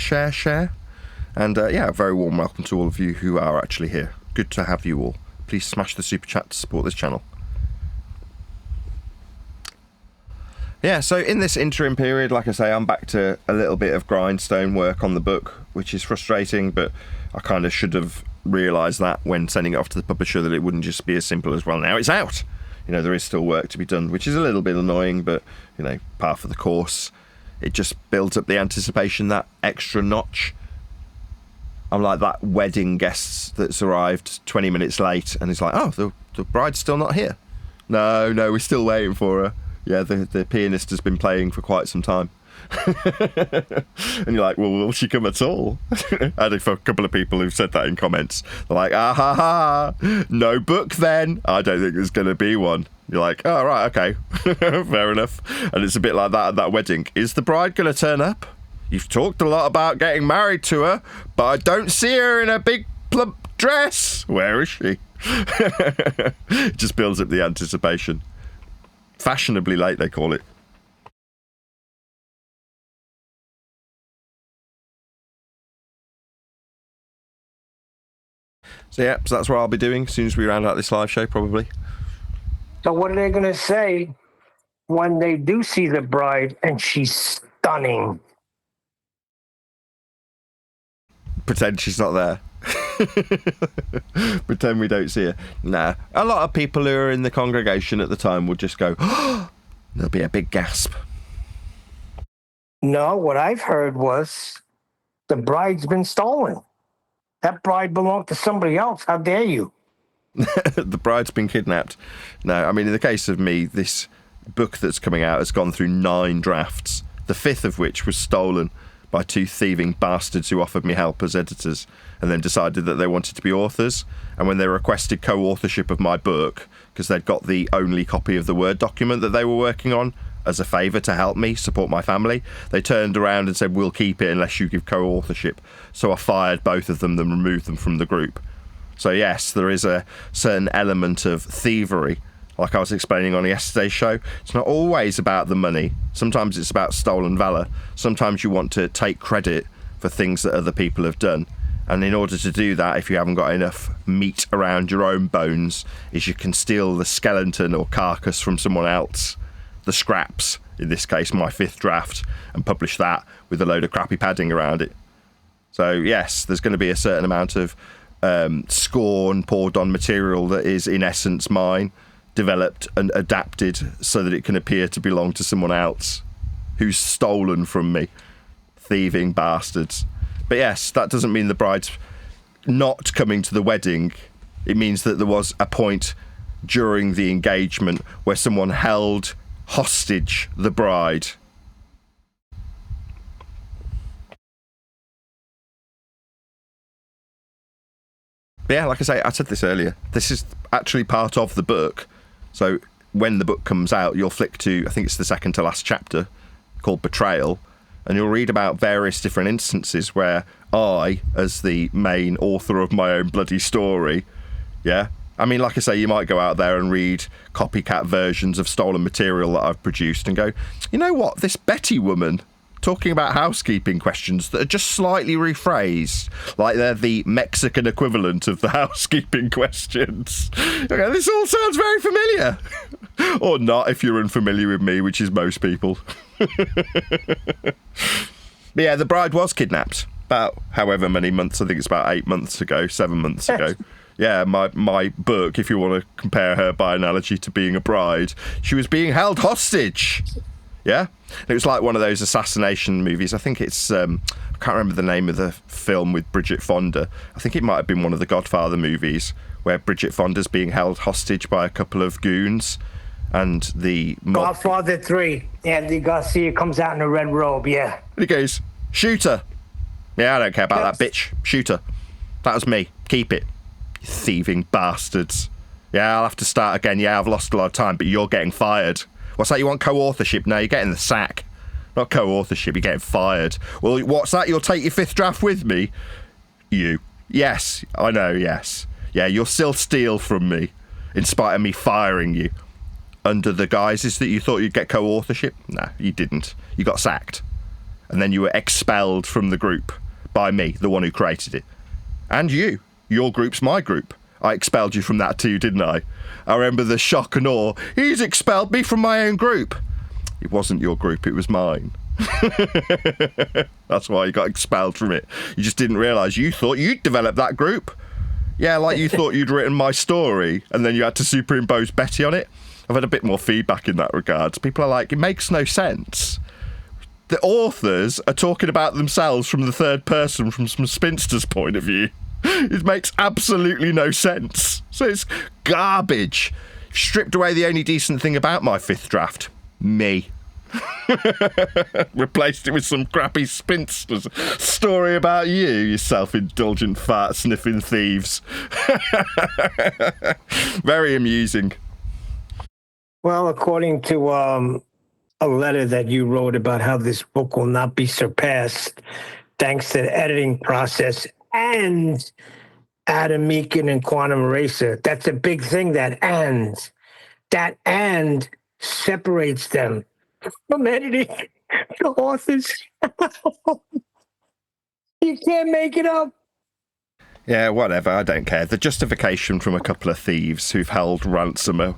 And yeah, a very warm welcome to all of you who are actually here. Good to have you all. Please smash the super chat to support this channel. Yeah, so in this interim period, like I say, I'm back to a little bit of grindstone work on the book, which is frustrating, but I kind of should have realised that when sending it off to the publisher, that it wouldn't just be as simple as, well, now it's out. You know, there is still work to be done, which is a little bit annoying, but, you know, part of the course. It just builds up the anticipation, that extra notch. I'm like that wedding guest that's arrived 20 minutes late and is like, oh, the bride's still not here. No, we're still waiting for her. Yeah, the pianist has been playing for quite some time. And you're like, well, will she come at all? I had a couple of people who've said that in comments. They're like, no book then. I don't think there's going to be one. You're like, oh, right, okay. Fair enough. And it's a bit like that at that wedding. Is the bride going to turn up? You've talked a lot about getting married to her, but I don't see her in a big plump dress. Where is she? It just builds up the anticipation. Fashionably late, they call it. So yeah, so that's what I'll be doing as soon as we round out this live show, probably. So what are they going to say when they do see the bride and she's stunning? Pretend she's not there. Pretend we don't see her. Nah. A lot of people who are in the congregation at the time will just go, oh! There'll be a big gasp. No, what I've heard was the bride's been stolen. That bride belonged to somebody else. How dare you? The bride's been kidnapped. No, I mean, in the case of me, this book that's coming out has gone through 9 drafts, the 5th of which was stolen by 2 thieving bastards who offered me help as editors and then decided that they wanted to be authors. And when they requested co-authorship of my book, because they'd got the only copy of the Word document that they were working on as a favour to help me support my family, they turned around and said, we'll keep it unless you give co-authorship. So I fired both of them and removed them from the group. So yes, there is a certain element of thievery, like I was explaining on yesterday's show. It's not always about the money. Sometimes it's about stolen valour. Sometimes you want to take credit for things that other people have done. And in order to do that, if you haven't got enough meat around your own bones, is you can steal the skeleton or carcass from someone else, the scraps, in this case my 5th draft, and publish that with a load of crappy padding around it. So yes, there's going to be a certain amount of scorn poured on material that is in essence mine, developed and adapted so that it can appear to belong to someone else who's stolen from me. Thieving bastards. But yes, that doesn't mean the bride's not coming to the wedding. It means that there was a point during the engagement where someone held hostage the bride. But yeah, like I say, I said this earlier, this is actually part of the book. So when the book comes out, you'll flick to, I think it's the second to last chapter, called Betrayal, and you'll read about various different instances where I, as the main author of my own bloody story, yeah, I mean, like I say, you might go out there and read copycat versions of stolen material that I've produced and go, you know what, this Betty woman talking about housekeeping questions that are just slightly rephrased, like they're the Mexican equivalent of the housekeeping questions. Okay, this all sounds very familiar. Or not, if you're unfamiliar with me, which is most people. But yeah, the bride was kidnapped about however many months, I think it's about 8 months ago, 7 months ago. Yeah, my book, if you want to compare her by analogy to being a bride, she was being held hostage. Yeah? And it was like one of those assassination movies. I think it's, I can't remember the name of the film with Bridget Fonda. I think it might have been one of the Godfather movies where Bridget Fonda's being held hostage by a couple of goons. And the Godfather 3. Andy Garcia comes out in a red robe, yeah. And he goes, shoot her. Yeah, I don't care about that bitch. Shoot her. That was me. Keep it. You thieving bastards. Yeah, I'll have to start again. Yeah, I've lost a lot of time, but you're getting fired. What's that? You want co-authorship? No, you're getting the sack. Not co-authorship, you're getting fired. Well, what's that? You'll take your 5th draft with me? You. Yes, I know, yes. Yeah, you'll still steal from me, in spite of me firing you. Under the guises that you thought you'd get co-authorship? No, you didn't. You got sacked. And then you were expelled from the group by me, the one who created it. And you. Your group's my group. I expelled you from that too, didn't I? I remember the shock and awe. He's expelled me from my own group. It wasn't your group, it was mine. That's why you got expelled from it. You just didn't realise you thought you'd developed that group. Yeah, like you thought you'd written my story and then you had to superimpose Betty on it. I've had a bit more feedback in that regard. People are like, it makes no sense. The authors are talking about themselves from the third person from some spinster's point of view. It makes absolutely no sense. So it's garbage. Stripped away the only decent thing about my 5th draft. Me. Replaced it with some crappy spinster's story about you self-indulgent fart-sniffing thieves. Very amusing. Well, according to a letter that you wrote about how this book will not be surpassed thanks to the editing process and Adam Meakin and Quantum Eraser. That's a big thing, that and separates them from editing the authors. You can't make it up. Yeah, whatever, I don't care. The justification from a couple of thieves who've held ransom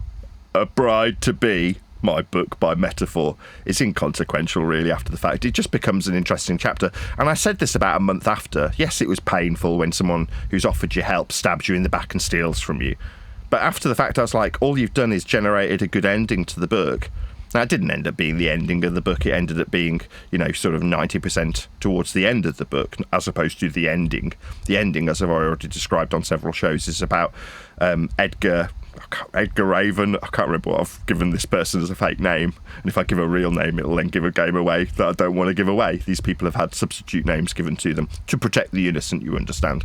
a bride-to-be, my book by metaphor, is inconsequential really after the fact. It just becomes an interesting chapter. And I said this about a month after. Yes, it was painful when someone who's offered you help stabs you in the back and steals from you. But after the fact, I was like, all you've done is generated a good ending to the book. Now, it didn't end up being the ending of the book. It ended up being, sort of 90% towards the end of the book, as opposed to the ending. The ending, as I've already described on several shows, is about Edgar Raven. I can't remember what I've given this person as a fake name. And if I give a real name, it'll then give a game away that I don't want to give away. These people have had substitute names given to them to protect the innocent, you understand.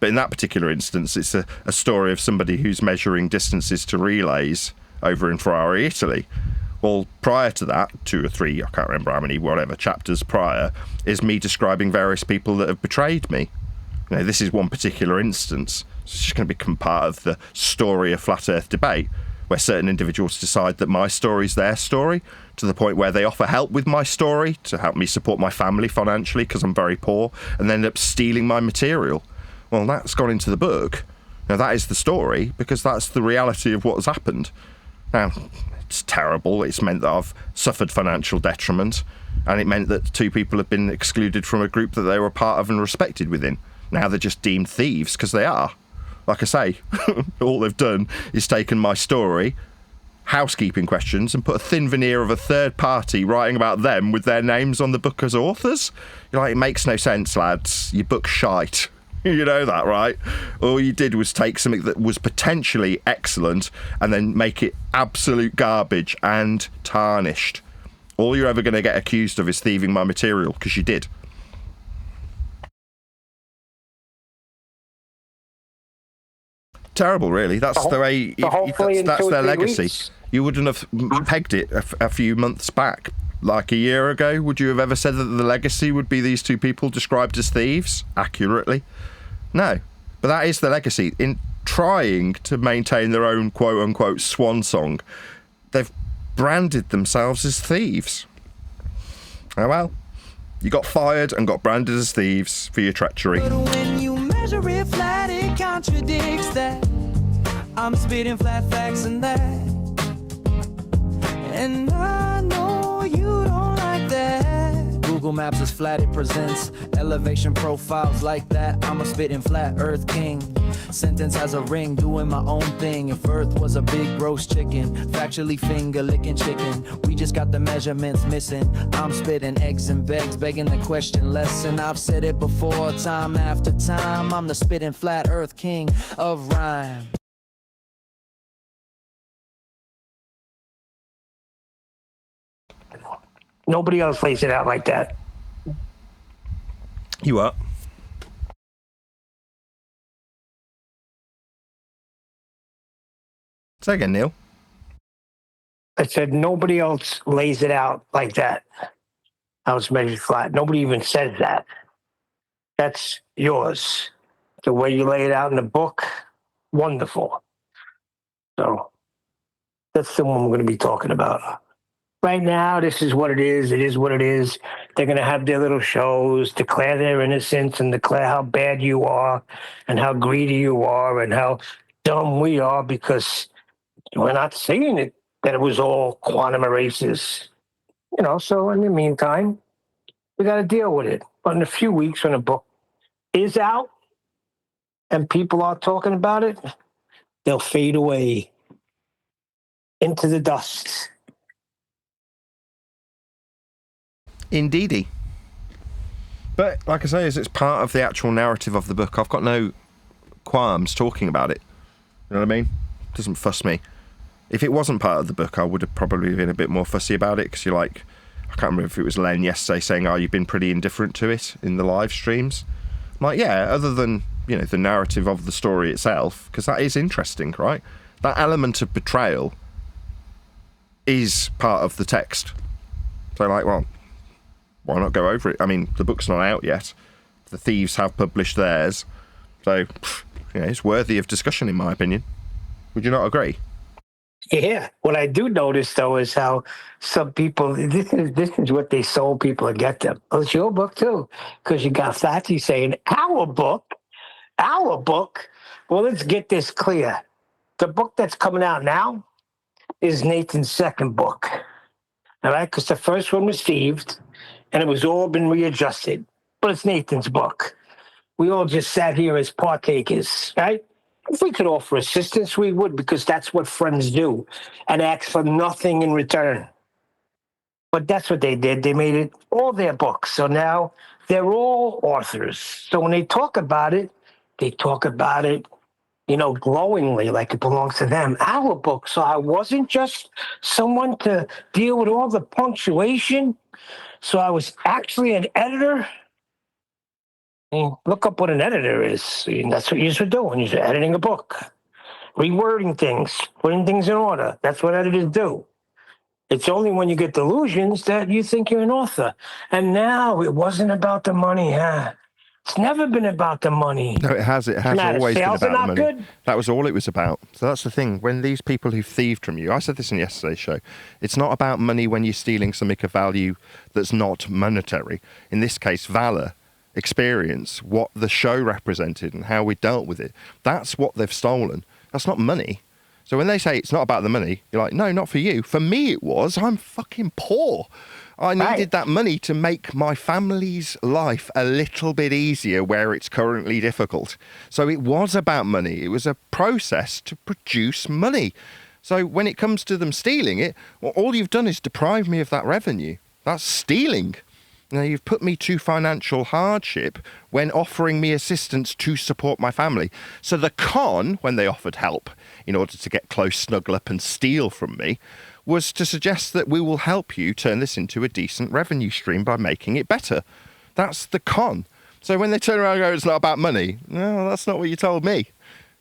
But in that particular instance, it's a story of somebody who's measuring distances to relays over in Ferrari, Italy. Well, prior to that, 2 or 3, I can't remember how many, whatever, chapters prior, is me describing various people that have betrayed me. This is one particular instance. It's just going to become part of the story of Flat Earth debate, where certain individuals decide that my story's their story, to the point where they offer help with my story to help me support my family financially because I'm very poor, and then end up stealing my material. Well, that's gone into the book. Now, that is the story, because that's the reality of what has happened. Now, it's terrible. It's meant that I've suffered financial detriment, and it meant that 2 people have been excluded from a group that they were part of and respected within. Now they're just deemed thieves, because they are. Like I say, all they've done is taken my story, housekeeping questions, and put a thin veneer of a third party writing about them with their names on the book as authors. You're like, it makes no sense, lads. Your book's shite. You know that, right? All you did was take something that was potentially excellent and then make it absolute garbage and tarnished. All you're ever going to get accused of is thieving my material, because you did. Terrible, really. That's the way. That's their legacy. Weeks. You wouldn't have pegged it a few months back, like a year ago. Would you have ever said that the legacy would be these 2 people described as thieves accurately? No, but that is the legacy. In trying to maintain their own quote-unquote swan song, they've branded themselves as thieves. Oh well, you got fired and got branded as thieves for your treachery. But when you measure it flat, it contradicts that. I'm spitting flat facts and that. And I know you don't like that. Google Maps is flat, it presents elevation profiles like that. I'm a spitting flat earth king. Sentence has a ring, doing my own thing. If Earth was a big roast chicken, factually finger licking chicken. We just got the measurements missing. I'm spitting eggs and begs, begging the question lesson. I've said it before, time after time. I'm the spitting flat earth king of rhyme. Nobody else lays it out like that. You are. Say again, Neil. I said nobody else lays it out like that. How it's measured flat. Nobody even says that. That's yours. The way you lay it out in the book, wonderful. So that's the one we're going to be talking about. Right now, this is what it is. It is what it is. They're going to have their little shows, declare their innocence and declare how bad you are and how greedy you are and how dumb we are, because we're not saying it that it was all quantum erasers. So in the meantime, we got to deal with it. But in a few weeks, when the book is out and people are talking about it, they'll fade away into the dust. Indeedy. But like I say, as it's part of the actual narrative of the book, I've got no qualms talking about it. You know what I mean? It doesn't fuss me. If it wasn't part of the book, I would have probably been a bit more fussy about it, because you're like, I can't remember if it was Len yesterday saying, you've been pretty indifferent to it in the live streams. I'm like, yeah, other than, the narrative of the story itself, because that is interesting, right? That element of betrayal is part of the text. So like, well, why not go over it? I mean, the book's not out yet. The thieves have published theirs. So, it's worthy of discussion, in my opinion. Would you not agree? Yeah. What I do notice, though, is how some people, this is what they sold people to get them. Well, it's your book, too. Because you got Fati saying, our book. Well, let's get this clear. The book that's coming out now is Nathan's second book. All right? Because the first one was thieved, and it was all been readjusted. But it's Nathan's book. We all just sat here as partakers, right? If we could offer assistance, we would, because that's what friends do, and ask for nothing in return. But that's what they did. They made it all their books. So now they're all authors. So when they talk about it, glowingly, like it belongs to them. Our book. So I wasn't just someone to deal with all the punctuation. So I was actually an editor. I mean, look up what an editor is. That's what you're doing. You're editing a book, rewording things, putting things in order. That's what editors do. It's only when you get delusions that you think you're an author. And now it wasn't about the money, huh? It's never been about the money. No, it has. It has Matter. always been Sales are about the not money. good. That was all it was about. So that's the thing. When these people who thieved from you, I said this in yesterday's show, it's not about money when you're stealing something of value that's not monetary. In this case, valor, experience, what the show represented and how we dealt with it. That's what they've stolen. That's not money. So when they say it's not about the money, you're like, no, not for you. For me, it was. I'm fucking poor. I needed that money to make my family's life a little bit easier where it's currently difficult. So it was about money. It was a process to produce money. So when it comes to them stealing it, well, all you've done is deprive me of that revenue. That's stealing. Now, you've put me to financial hardship when offering me assistance to support my family. So the con, when they offered help in order to get close, snuggle up and steal from me, was to suggest that we will help you turn this into a decent revenue stream by making it better. That's the con. So when they turn around and go, it's not about money, no, that's not what you told me.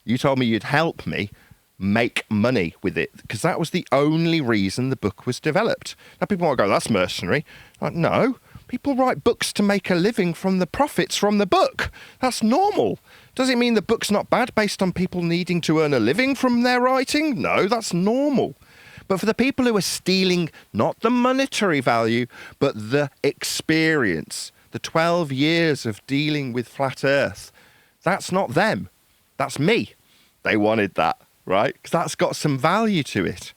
You told me you'd help me make money with it, because that was the only reason the book was developed. Now people might go, that's mercenary. Like, no. People write books to make a living from the profits from the book. That's normal. Does it mean the book's not bad based on people needing to earn a living from their writing? No, that's normal. But for the people who are stealing not the monetary value, but the experience, the 12 years of dealing with flat Earth, that's not them. That's me. They wanted that, right? Because that's got some value to it.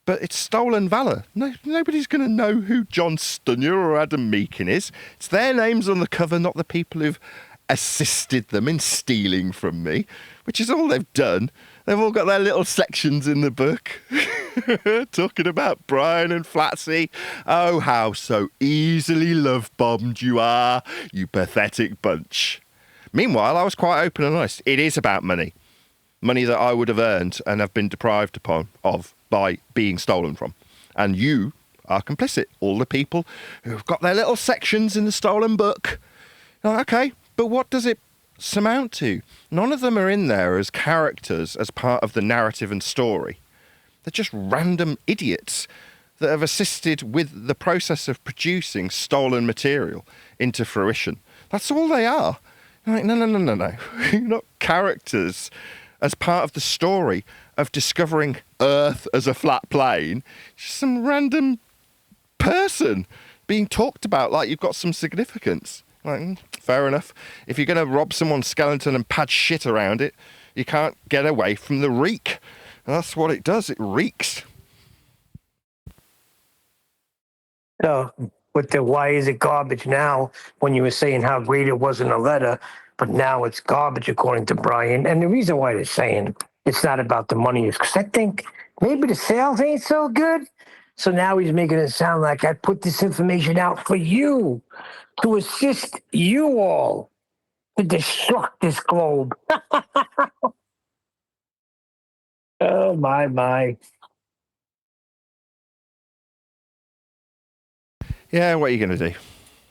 But it's stolen valor. No, nobody's going to know who John Stunyer or Adam Meakin is. It's their names on the cover, not the people who've assisted them in stealing from me, which is all they've done. They've all got their little sections in the book talking about Brian and Flatsy. Oh, how so easily love-bombed you are, you pathetic bunch. Meanwhile, I was quite open and honest. It is about money. Money that I would have earned and have been deprived of by being stolen from. And you are complicit. All the people who've got their little sections in the stolen book. Okay, but what does it surmount to? None of them are in there as characters, as part of the narrative and story. They're just random idiots that have assisted with the process of producing stolen material into fruition. That's all they are. Like, no. You're not characters as part of the story of discovering Earth as a flat plane. Just some random person being talked about like you've got some significance. Like, fair enough. If you're going to rob someone's skeleton and pad shit around it, you can't get away from the reek. That's what it does. It reeks. So, with the why is it garbage now, when you were saying how great it was in a letter, but now it's garbage according to Brian. And the reason why they're saying it's not about the money is because I think maybe the sales ain't so good. So now he's making it sound like I put this information out for you, to assist you all to destruct this globe. Oh, my. Yeah, what are you going to do?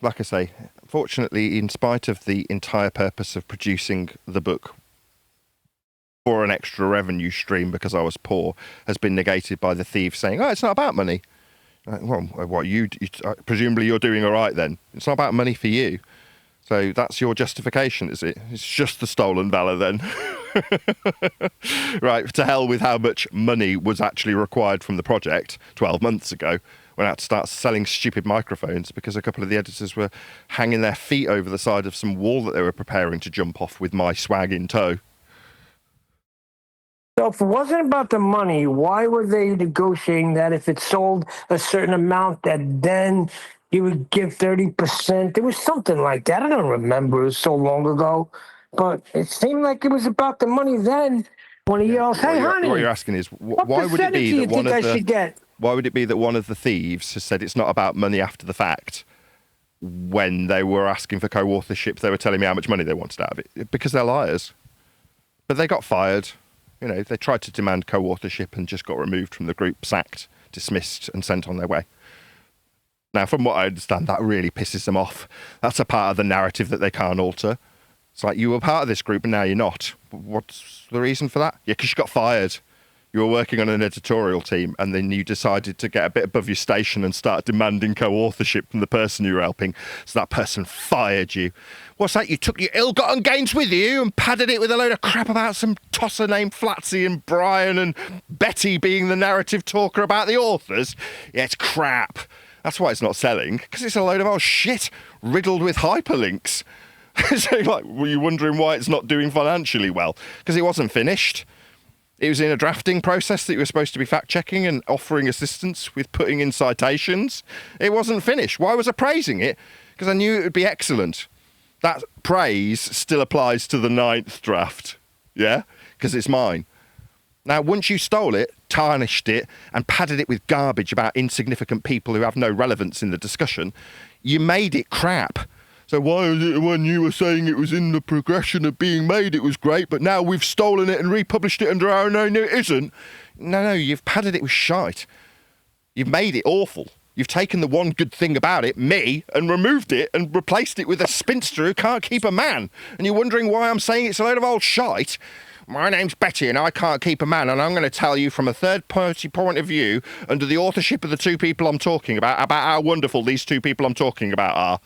Like I say, fortunately, in spite of the entire purpose of producing the book for an extra revenue stream because I was poor, has been negated by the thief saying, oh, it's not about money. Like, well, what, you presumably you're doing all right then. It's not about money for you. So that's your justification, is it? It's just the stolen valor then. Right, to hell with how much money was actually required from the project 12 months ago when I had to start selling stupid microphones because a couple of the editors were hanging their feet over the side of some wall that they were preparing to jump off with my swag in tow. So if it wasn't about the money, why were they negotiating that if it sold a certain amount that then you would give 30%? There was something like that. I don't remember. It was so long ago. But it seemed like it was about the money then when he yells, hey, honey. What you're asking is, why would it be do you that one think of I should get? Why would it be that one of the thieves has said it's not about money after the fact when they were asking for co-authorship? They were telling me how much money they wanted out of it because they're liars. But they got fired. You know, they tried to demand co-authorship and just got removed from the group, sacked, dismissed, and sent on their way. Now, from what I understand, that really pisses them off. That's a part of the narrative that they can't alter. It's like, you were part of this group and now you're not. What's the reason for that? Yeah, because you got fired. You were working on an editorial team and then you decided to get a bit above your station and start demanding co-authorship from the person you were helping. So that person fired you. What's that? You took your ill-gotten gains with you and padded it with a load of crap about some tosser named Flatsy and Brian and Betty being the narrative talker about the authors? Yeah, it's crap. That's why it's not selling, because it's a load of old shit riddled with hyperlinks. So, like, were you wondering why it's not doing financially well? Because it wasn't finished. It was in a drafting process that you were supposed to be fact-checking and offering assistance with putting in citations. It wasn't finished. Why was I praising it? Because I knew it would be excellent. That praise still applies to the 9th draft, yeah? Because it's mine. Now, once you stole it, tarnished it, and padded it with garbage about insignificant people who have no relevance in the discussion, you made it crap. So why is it when you were saying it was in the progression of being made, it was great, but now we've stolen it and republished it under our own, it isn't? No, you've padded it with shite. You've made it awful. You've taken the one good thing about it, me, and removed it and replaced it with a spinster who can't keep a man. And you're wondering why I'm saying it's a load of old shite? My name's Betty and I can't keep a man, and I'm going to tell you from a third-party point of view, under the authorship of the two people I'm talking about how wonderful these two people I'm talking about are.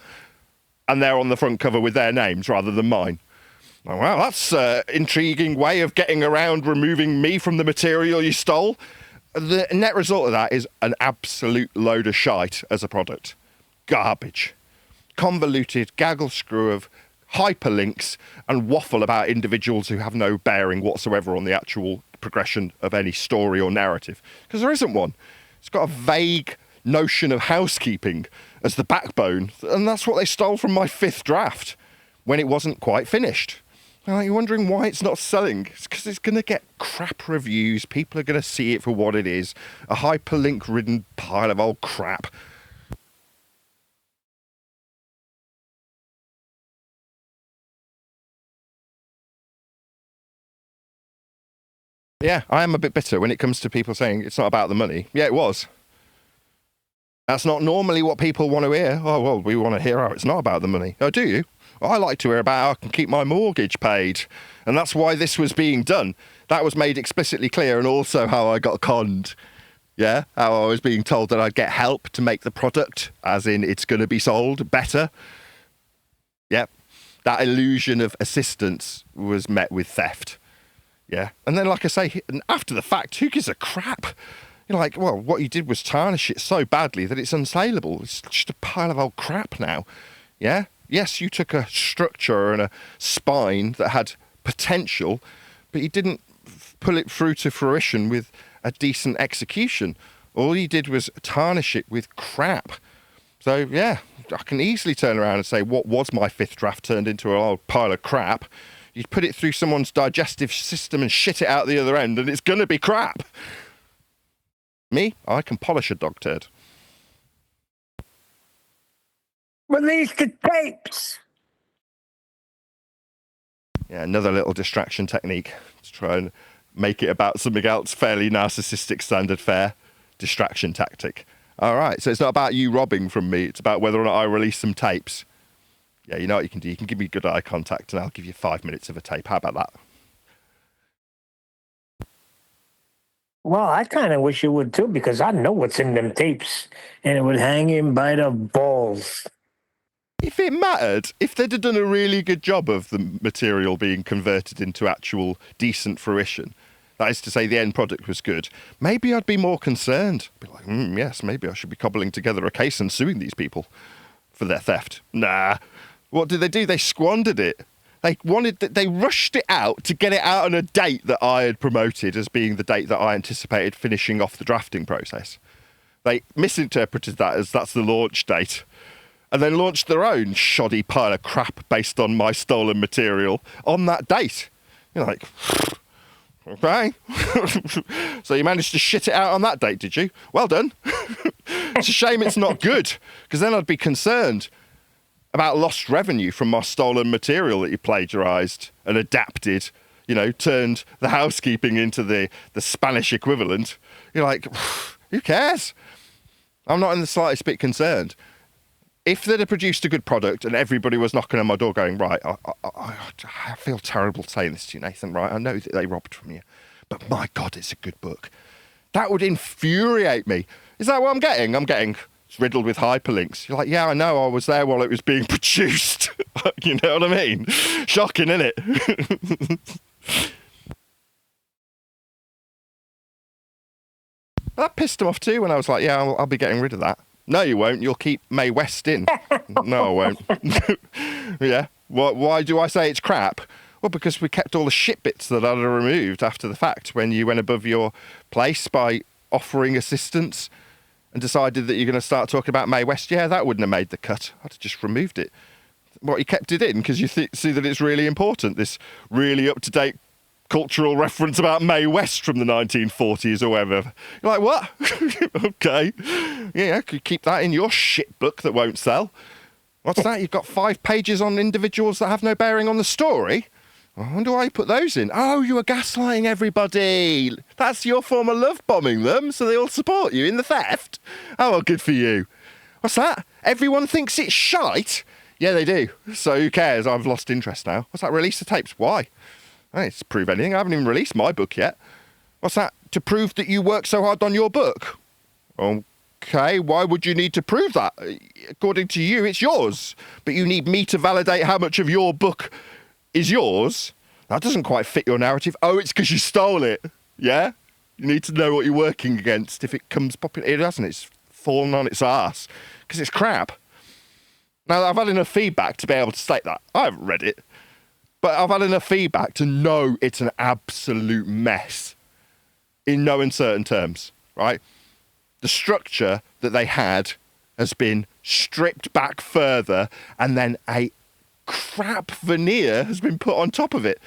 And they're on the front cover with their names rather than mine. Oh, well, that's an intriguing way of getting around removing me from the material you stole. The net result of that is an absolute load of shite as a product. Garbage. Convoluted gaggle screw of hyperlinks and waffle about individuals who have no bearing whatsoever on the actual progression of any story or narrative. Because there isn't one. It's got a vague notion of housekeeping as the backbone, and that's what they stole from my 5th draft when it wasn't quite finished. Now, you're wondering why it's not selling. It's because it's going to get crap reviews. People are going to see it for what it is. A hyperlink-ridden pile of old crap. Yeah, I am a bit bitter when it comes to people saying it's not about the money. Yeah, it was. That's not normally what people want to hear. Oh, well, we want to hear how it's not about the money. Oh, do you? I like to hear about how I can keep my mortgage paid. And that's why this was being done. That was made explicitly clear, and also how I got conned. Yeah, how I was being told that I'd get help to make the product, as in it's going to be sold better. Yep. That illusion of assistance was met with theft. Yeah. And then, like I say, after the fact, who gives a crap? You're like, well, what you did was tarnish it so badly that it's unsaleable. It's just a pile of old crap now. Yeah? Yes, you took a structure and a spine that had potential, but you didn't pull it through to fruition with a decent execution. All you did was tarnish it with crap. So, yeah, I can easily turn around and say, what was my 5th draft turned into an old pile of crap? You put it through someone's digestive system and shit it out the other end, and it's going to be crap. Me, I can polish a dog turd. Release the tapes. Yeah, another little distraction technique to try and make it about something else, fairly narcissistic standard fare. Distraction tactic. All right, so it's not about you robbing from me. It's about whether or not I release some tapes. Yeah, you know what you can do? You can give me good eye contact and I'll give you 5 minutes of a tape. How about that? Well, I kind of wish you would too, because I know what's in them tapes, and it would hang him by the balls. If it mattered, if they'd have done a really good job of the material being converted into actual decent fruition, that is to say the end product was good, maybe I'd be more concerned. Be like, yes, maybe I should be cobbling together a case and suing these people for their theft. Nah. What did they do? They squandered it. They rushed it out to get it out on a date that I had promoted as being the date that I anticipated finishing off the drafting process. They misinterpreted that as that's the launch date, and then launched their own shoddy pile of crap based on my stolen material on that date. You're like, Okay. So you managed to shit it out on that date, did you? Well done. It's a shame it's not good, because then I'd be concerned about lost revenue from my stolen material that you plagiarised and adapted, turned the housekeeping into the Spanish equivalent. You're like, who cares? I'm not in the slightest bit concerned. If they'd have produced a good product and everybody was knocking on my door going, right, I feel terrible saying this to you, Nathan, right? I know that they robbed from you, but my God, it's a good book. That would infuriate me. Is that what I'm getting? I'm getting it's riddled with hyperlinks. You're like, yeah, I know, I was there while it was being produced. You know what I mean? Shocking, isn't it? That pissed him off too when I was like, yeah, I'll be getting rid of that. No, you won't. You'll keep Mae West in. No, I won't. Yeah. Why do I say it's crap? Well, because we kept all the shit bits that I'd have removed after the fact when you went above your place by offering assistance and decided that you're going to start talking about Mae West. Yeah, that wouldn't have made the cut. I'd have just removed it. Well, you kept it in because you see that it's really important, this really up-to-date cultural reference about Mae West from the 1940s or whatever. You're like, what? Okay. Yeah, could keep that in your shit book that won't sell. What's that? You've got 5 pages on individuals that have no bearing on the story? I wonder why you put those in. Oh, you were gaslighting everybody. That's your form of love bombing them, so they all support you in the theft? Oh, well, good for you. What's that? Everyone thinks it's shite? Yeah, they do. So who cares? I've lost interest now. What's that? Release the tapes? Why? I don't prove anything. I haven't even released my book yet. What's that? To prove that you worked so hard on your book? Okay, why would you need to prove that? According to you, it's yours. But you need me to validate how much of your book is yours? That doesn't quite fit your narrative. Oh, it's because you stole it. Yeah? You need to know what you're working against if it comes popping. It hasn't. It's fallen on its arse. Because it's crap. Now, I've had enough feedback to be able to state that. I haven't read it. But I've had enough feedback to know it's an absolute mess in no uncertain terms, right? The structure that they had has been stripped back further and then a crap veneer has been put on top of it.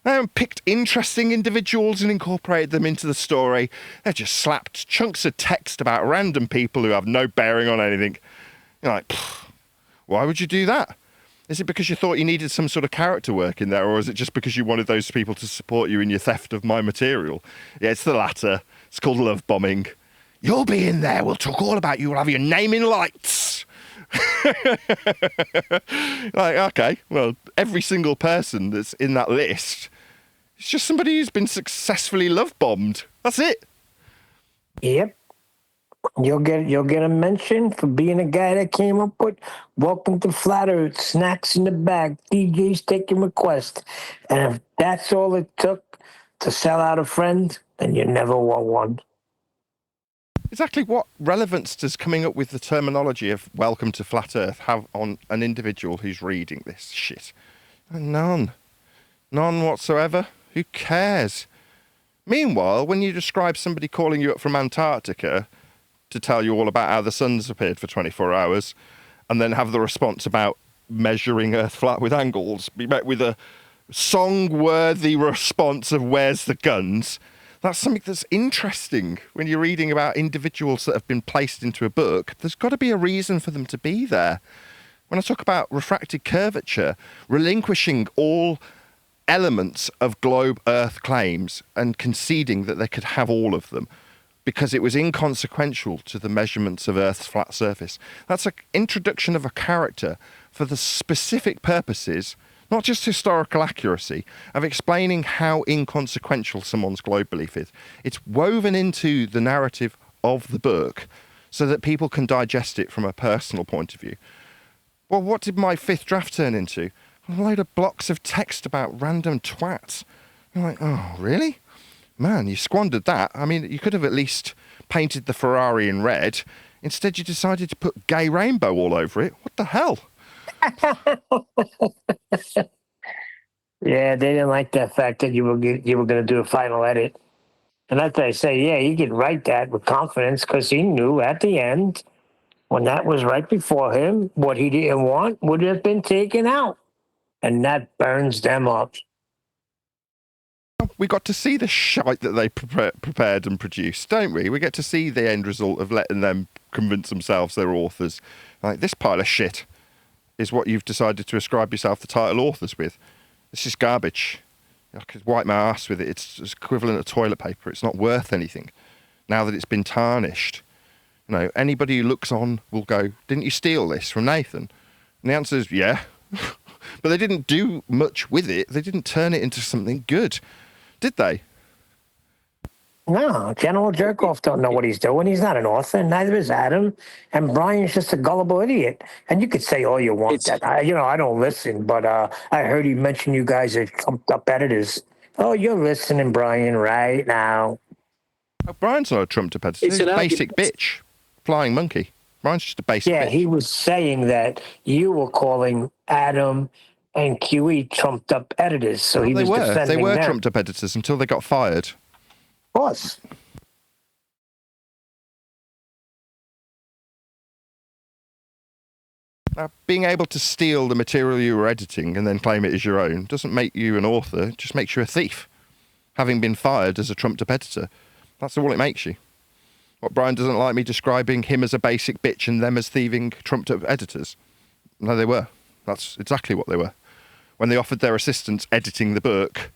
They haven't picked interesting individuals and incorporated them into the story. They've just slapped chunks of text about random people who have no bearing on anything. You're like, why would you do that? Is it because you thought you needed some sort of character work in there, or is it just because you wanted those people to support you in your theft of my material? Yeah, it's the latter. It's called love bombing. You'll be in there. We'll talk all about you. We'll have your name in lights. Like, okay, well, every single person that's in that list is just somebody who's been successfully love bombed. That's it. Yep. You'll get a mention for being a guy that came up with "Welcome to Flat Earth," snacks in the bag, DJs taking requests, and if that's all it took to sell out a friend, then you never were one. Exactly what relevance does coming up with the terminology of "Welcome to Flat Earth" have on an individual who's reading this shit? None. None whatsoever. Who cares? Meanwhile, when you describe somebody calling you up from Antarctica to tell you all about how the sun's appeared for 24 hours and then have the response about measuring Earth flat with angles, be met with a song-worthy response of "where's the guns?" That's something that's interesting when you're reading about individuals that have been placed into a book. There's got to be a reason for them to be there. When I talk about refracted curvature, relinquishing all elements of globe Earth claims and conceding that they could have all of them because it was inconsequential to the measurements of Earth's flat surface. That's an introduction of a character for the specific purposes, not just historical accuracy, of explaining how inconsequential someone's globe belief is. It's woven into the narrative of the book so that people can digest it from a personal point of view. Well, what did my 5th draft turn into? A load of blocks of text about random twats. You're like, oh, really? Man, you squandered that. I mean, you could have at least painted the Ferrari in red. Instead, you decided to put gay rainbow all over it. What the hell? Yeah, they didn't like that fact that you were going to do a final edit. And that's why I say, yeah, he could write that with confidence because he knew at the end, when that was right before him, what he didn't want would have been taken out. And that burns them up. We got to see the shite that they prepared and produced, don't we? We get to see the end result of letting them convince themselves they're authors. Like, this pile of shit is what you've decided to ascribe yourself the title authors with. This is garbage. I could wipe my ass with it. It's equivalent of toilet paper. It's not worth anything now that it's been tarnished. You know, anybody who looks on will go, didn't you steal this from Nathan? And the answer is, yeah. But they didn't do much with it. They didn't turn it into something good, did they? No, General Jerkoff don't know what he's doing. He's not an author. Neither is Adam. And Brian's just a gullible idiot. And you could say all you want that. I don't listen, but I heard you mention you guys are trumped up editors. Oh, you're listening, Brian, right now. Oh, Brian's not a trumped-up editor. He's a basic bitch. Flying monkey. Brian's just a basic bitch. Yeah, he was saying that you were calling Adam and QE trumped up editors. So he was defending They were them. trumped up editors until they got fired. Of course. Now, being able to steal the material you were editing and then claim it as your own doesn't make you an author, it just makes you a thief. Having been fired as a trumped-up editor, that's all it makes you. What, Brian doesn't like me describing him as a basic bitch and them as thieving trumped-up editors? No, they were. That's exactly what they were. When they offered their assistance editing the book,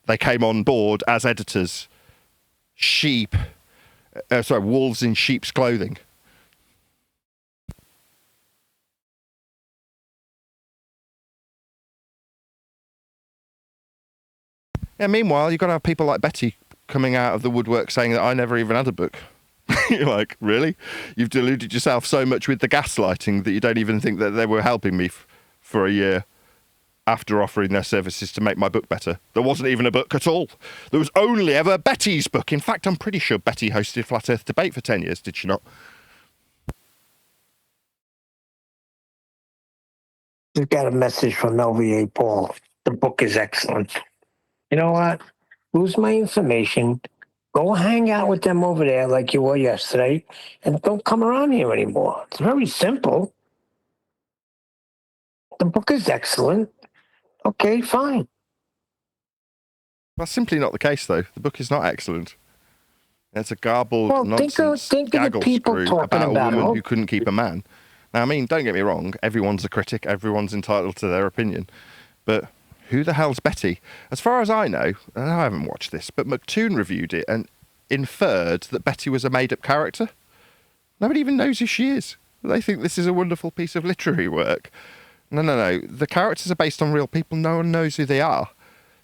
they came on board as editors. Wolves in sheep's clothing. Yeah, meanwhile, you've got to have people like Betty coming out of the woodwork saying that I never even had a book. You're like, really? You've deluded yourself so much with the gaslighting that you don't even think that they were helping me for a year after offering their services to make my book better. There wasn't even a book at all. There was only ever Betty's book. In fact, I'm pretty sure Betty hosted Flat Earth Debate for 10 years, did she not? Just got a message from LVA Paul. The book is excellent. You know what? Lose my information. Go hang out with them over there like you were yesterday, and don't come around here anymore. It's very simple. The book is excellent. Okay, fine. That's simply not the case, though. The book is not excellent. It's a garbled nonsense think of the people screw talking about a about woman it. who couldn't keep a man. Now, I mean, don't get me wrong. Everyone's a critic. Everyone's entitled to their opinion. But who the hell's Betty? As far as I know, and I haven't watched this, but McToon reviewed it and inferred that Betty was a made-up character. Nobody even knows who she is. They think this is a wonderful piece of literary work. No. The characters are based on real people. No one knows who they are.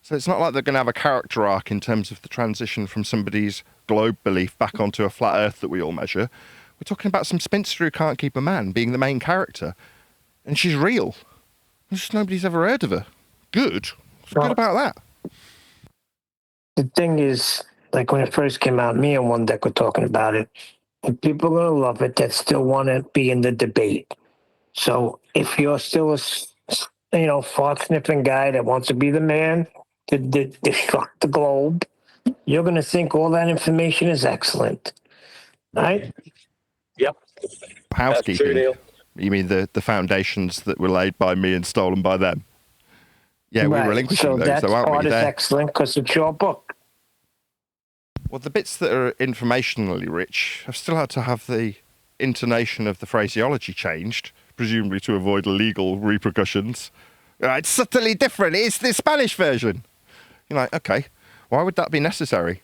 So it's not like they're going to have a character arc in terms of the transition from somebody's globe belief back onto a flat earth that we all measure. We're talking about some spinster who can't keep a man being the main character. And she's real. Just nobody's ever heard of her. Good. What's good about that? The thing is, like when it first came out, me and One Deck were talking about it, and people are going to love it that still want to be in the debate. So if you're still a fart-sniffing guy that wants to be the man to destruct the globe, you're going to think all that information is excellent. Right? Yep. Housekeeping. That's true, Neil. You mean the foundations that were laid by me and stolen by them? Yeah, we relinquishing those, though, aren't we? So that part is excellent because it's your book. Well, the bits that are informationally rich have still had to have the intonation of the phraseology changed, presumably to avoid legal repercussions. It's subtly different. It's the Spanish version. You're like, okay, why would that be necessary?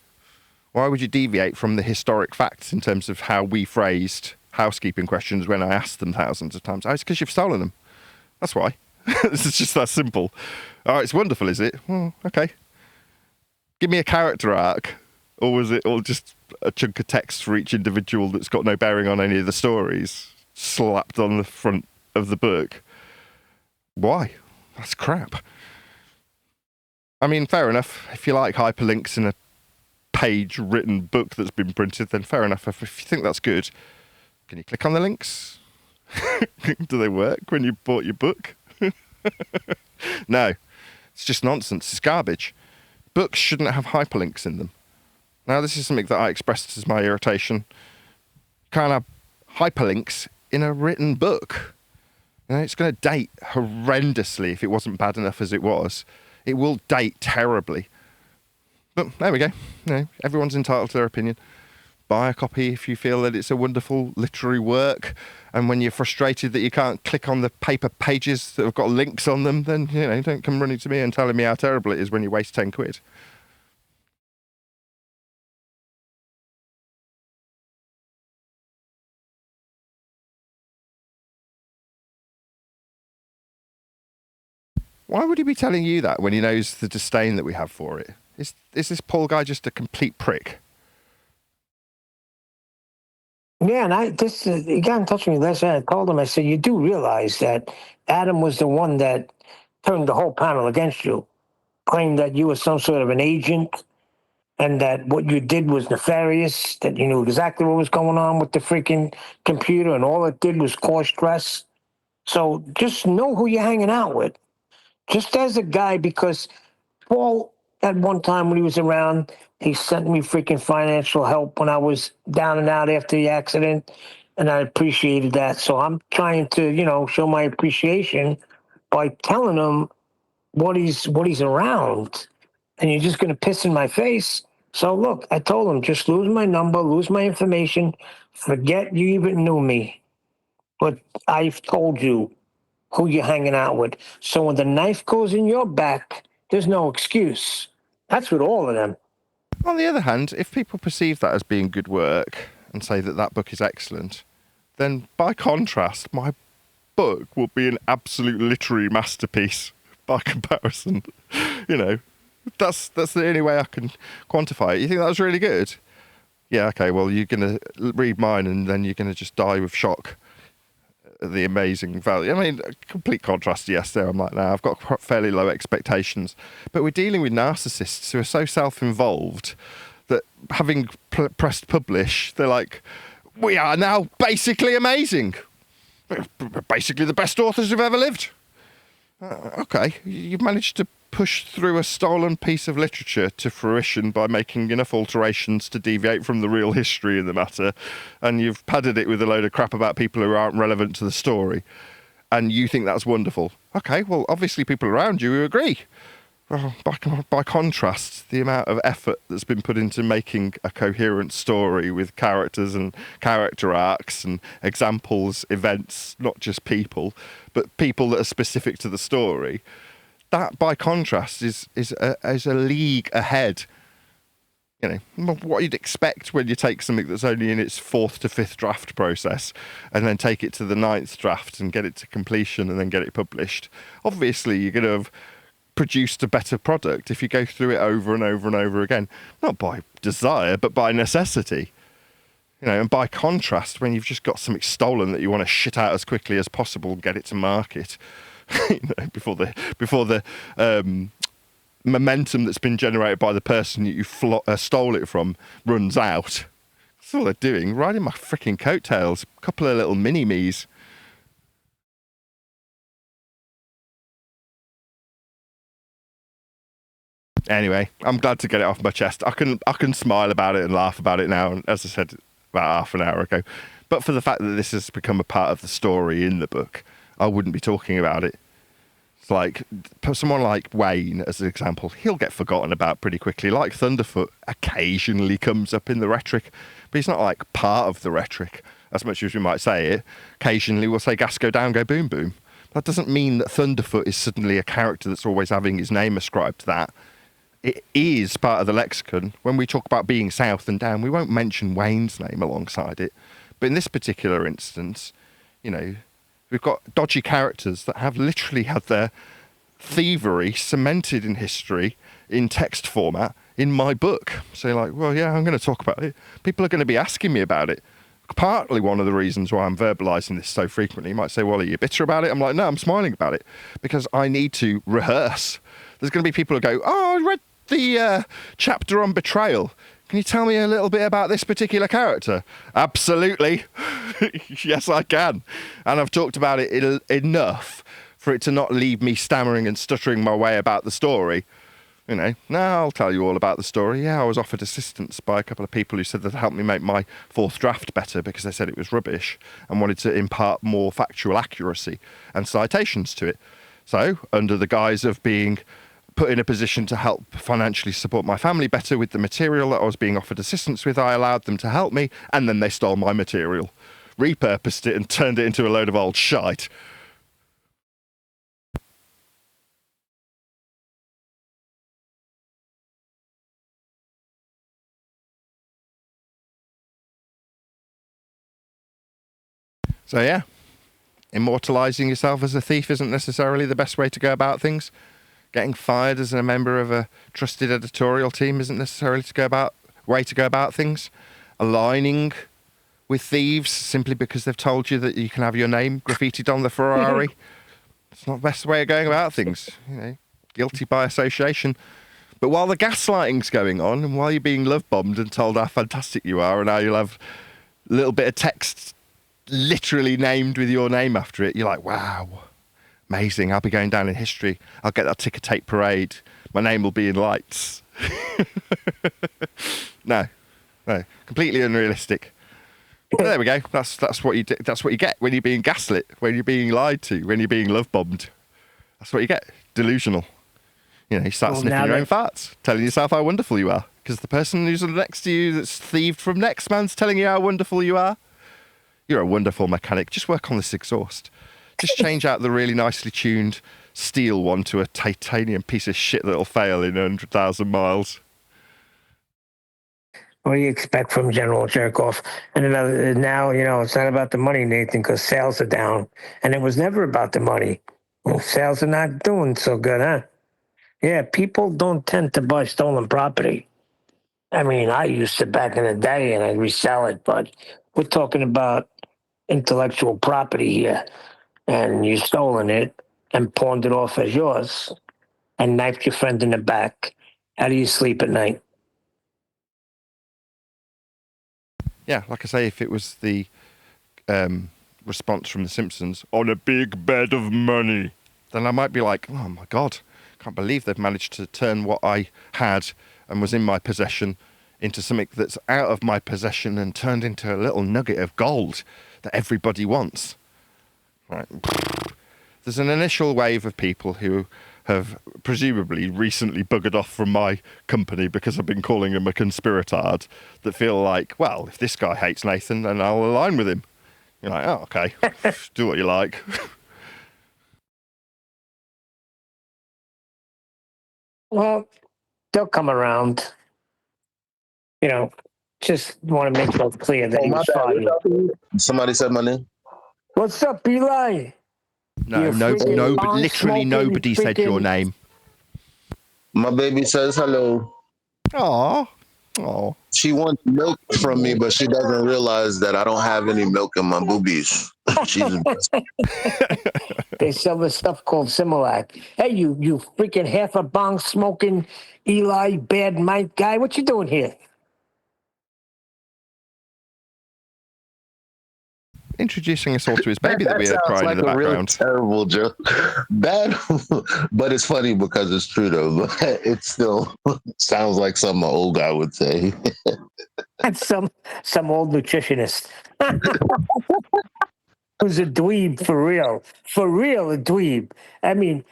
Why would you deviate from the historic facts in terms of how we phrased housekeeping questions when I asked them thousands of times? Oh, it's because you've stolen them. That's why. It's just that simple. Oh, it's wonderful, is it? Well, okay. Give me a character arc. Or was it all just a chunk of text for each individual that's got no bearing on any of the stories slapped on the front of the book? Why? That's crap. I mean, fair enough. If you like hyperlinks in a page-written book that's been printed, then fair enough. If you think that's good, can you click on the links? Do they work when you bought your book? No. It's just nonsense. It's garbage. Books shouldn't have hyperlinks in them. Now, this is something that I expressed as my irritation. Can't have hyperlinks in a written book. You know, it's going to date horrendously if it wasn't bad enough as it was. It will date terribly. But there we go. You know, everyone's entitled to their opinion. Buy a copy if you feel that it's a wonderful literary work. And when you're frustrated that you can't click on the paper pages that have got links on them, then, you know, don't come running to me and telling me how terrible it is when you waste 10 quid. Why would he be telling you that when he knows the disdain that we have for it? Is this Paul guy just a complete prick? Yeah, and he got in touch with me last night. I told him, I said, you do realize that Adam was the one that turned the whole panel against you, claimed that you were some sort of an agent and that what you did was nefarious, that you knew exactly what was going on with the freaking computer and all it did was cause stress. So just know who you're hanging out with. Just as a guy, because Paul, at one time when he was around, he sent me freaking financial help when I was down and out after the accident, and I appreciated that. So I'm trying to, show my appreciation by telling him what he's around, and you're just going to piss in my face. So look, I told him, just lose my number, lose my information, forget you even knew me. But I've told you who you're hanging out with. So when the knife goes in your back, there's no excuse. That's with all of them. On the other hand, if people perceive that as being good work and say that that book is excellent, then by contrast, my book will be an absolute literary masterpiece by comparison. You know, that's the only way I can quantify it. You think that was really good? Yeah, okay, well, you're going to read mine and then you're going to just die with shock at the amazing value. I mean, complete contrast to yesterday. I'm like, nah, I've got fairly low expectations. But we're dealing with narcissists who are so self-involved that having pressed publish, they're like, we are now basically amazing. We're basically the best authors who've ever lived. Okay, you've managed to push through a stolen piece of literature to fruition by making enough alterations to deviate from the real history in the matter, and you've padded it with a load of crap about people who aren't relevant to the story, and you think that's wonderful. Okay, well, obviously people around you who agree. Well, by contrast, the amount of effort that's been put into making a coherent story with characters and character arcs and examples, events, not just people, but people that are specific to the story, that, by contrast, is a league ahead. You know, what you'd expect when you take something that's only in its 4th to 5th draft process and then take it to the 9th draft and get it to completion and then get it published. Obviously, you're going to have produced a better product if you go through it over and over and over again, not by desire, but by necessity. You know, and by contrast, when you've just got something stolen that you want to shit out as quickly as possible and get it to market, you know, before the momentum that's been generated by the person that you stole it from runs out. That's all they're doing, riding my freaking coattails. A couple of little mini-me's. Anyway, I'm glad to get it off my chest. I can smile about it and laugh about it now, and as I said about half an hour ago. But for the fact that this has become a part of the story in the book, I wouldn't be talking about it. It's like, someone like Wayne, as an example, he'll get forgotten about pretty quickly. Like Thunderfoot occasionally comes up in the rhetoric, but he's not like part of the rhetoric, as much as we might say it. Occasionally we'll say gas go down, go boom boom. That doesn't mean that Thunderfoot is suddenly a character that's always having his name ascribed to that. It is part of the lexicon. When we talk about being south and down, we won't mention Wayne's name alongside it. But in this particular instance, you know, we've got dodgy characters that have literally had their thievery cemented in history in text format in my book. So you're like, well, yeah, I'm going to talk about it. People are going to be asking me about it. Partly one of the reasons why I'm verbalising this so frequently. You might say, well, are you bitter about it? I'm like, no, I'm smiling about it because I need to rehearse. There's going to be people who go, oh, I read the chapter on betrayal. Can you tell me a little bit about this particular character? Absolutely. Yes, I can. And I've talked about it enough for it to not leave me stammering and stuttering my way about the story. You know, now I'll tell you all about the story. Yeah, I was offered assistance by a couple of people who said they'd help me make my 4th draft better because they said it was rubbish and wanted to impart more factual accuracy and citations to it. So, under the guise of being put in a position to help financially support my family better with the material that I was being offered assistance with. I allowed them to help me, and then they stole my material, repurposed it, and turned it into a load of old shite. So yeah, immortalizing yourself as a thief isn't necessarily the best way to go about things. Getting fired as a member of a trusted editorial team isn't necessarily way to go about things. Aligning with thieves simply because they've told you that you can have your name graffitied on the Ferrari. It's not the best way of going about things. You know, guilty by association. But while the gaslighting's going on, and while you're being love bombed and told how fantastic you are, and how you'll have a little bit of text literally named with your name after it, you're like, wow, amazing. I'll be going down in history. I'll get that ticker tape parade. My name will be in lights. No, completely unrealistic. But there we go. That's what you do. That's what you get when you're being gaslit, when you're being lied to, when you're being love bombed. That's what you get. Delusional. You know, you start sniffing your own farts, telling yourself how wonderful you are, because the person who's next to you that's thieved from next man's telling you how wonderful you are. You're a wonderful mechanic. Just work on this exhaust. Just change out the really nicely tuned steel one to a titanium piece of shit that'll fail in 100,000 miles. What do you expect from General Jerkoff? And now, you know, it's not about the money, Nathan, because sales are down. And it was never about the money. Well, sales are not doing so good, huh? Yeah, people don't tend to buy stolen property. I mean, I used to back in the day and I'd resell it, but we're talking about intellectual property here. And you stolen it and pawned it off as yours and knifed your friend in the back. How do you sleep at night? Yeah, like I say, if it was the response from The Simpsons, on a big bed of money, then I might be like, oh my God, can't believe they've managed to turn what I had and was in my possession into something that's out of my possession and turned into a little nugget of gold that everybody wants. Right. There's an initial wave of people who have presumably recently buggered off from my company because I've been calling him a conspiratard, that feel like, well, if this guy hates Nathan, then I'll align with him. You're like, oh, okay, do what you like. Well, they'll come around. You know, just want to make it clear that he was fired. Somebody said my name. What's up, Eli? No, literally nobody said your name. My baby says hello. Aww. She wants milk from me, but she doesn't realize that I don't have any milk in my boobies. They sell this stuff called Similac. Hey, you freaking half a bong smoking Eli bad Mike guy. What you doing here? Introducing us all to his baby that we heard crying like in the background. Real terrible joke. Bad, but it's funny because it's true though. But it still sounds like something an old guy would say. That's some old nutritionist. Who's a dweeb for real. For real, a dweeb. I mean,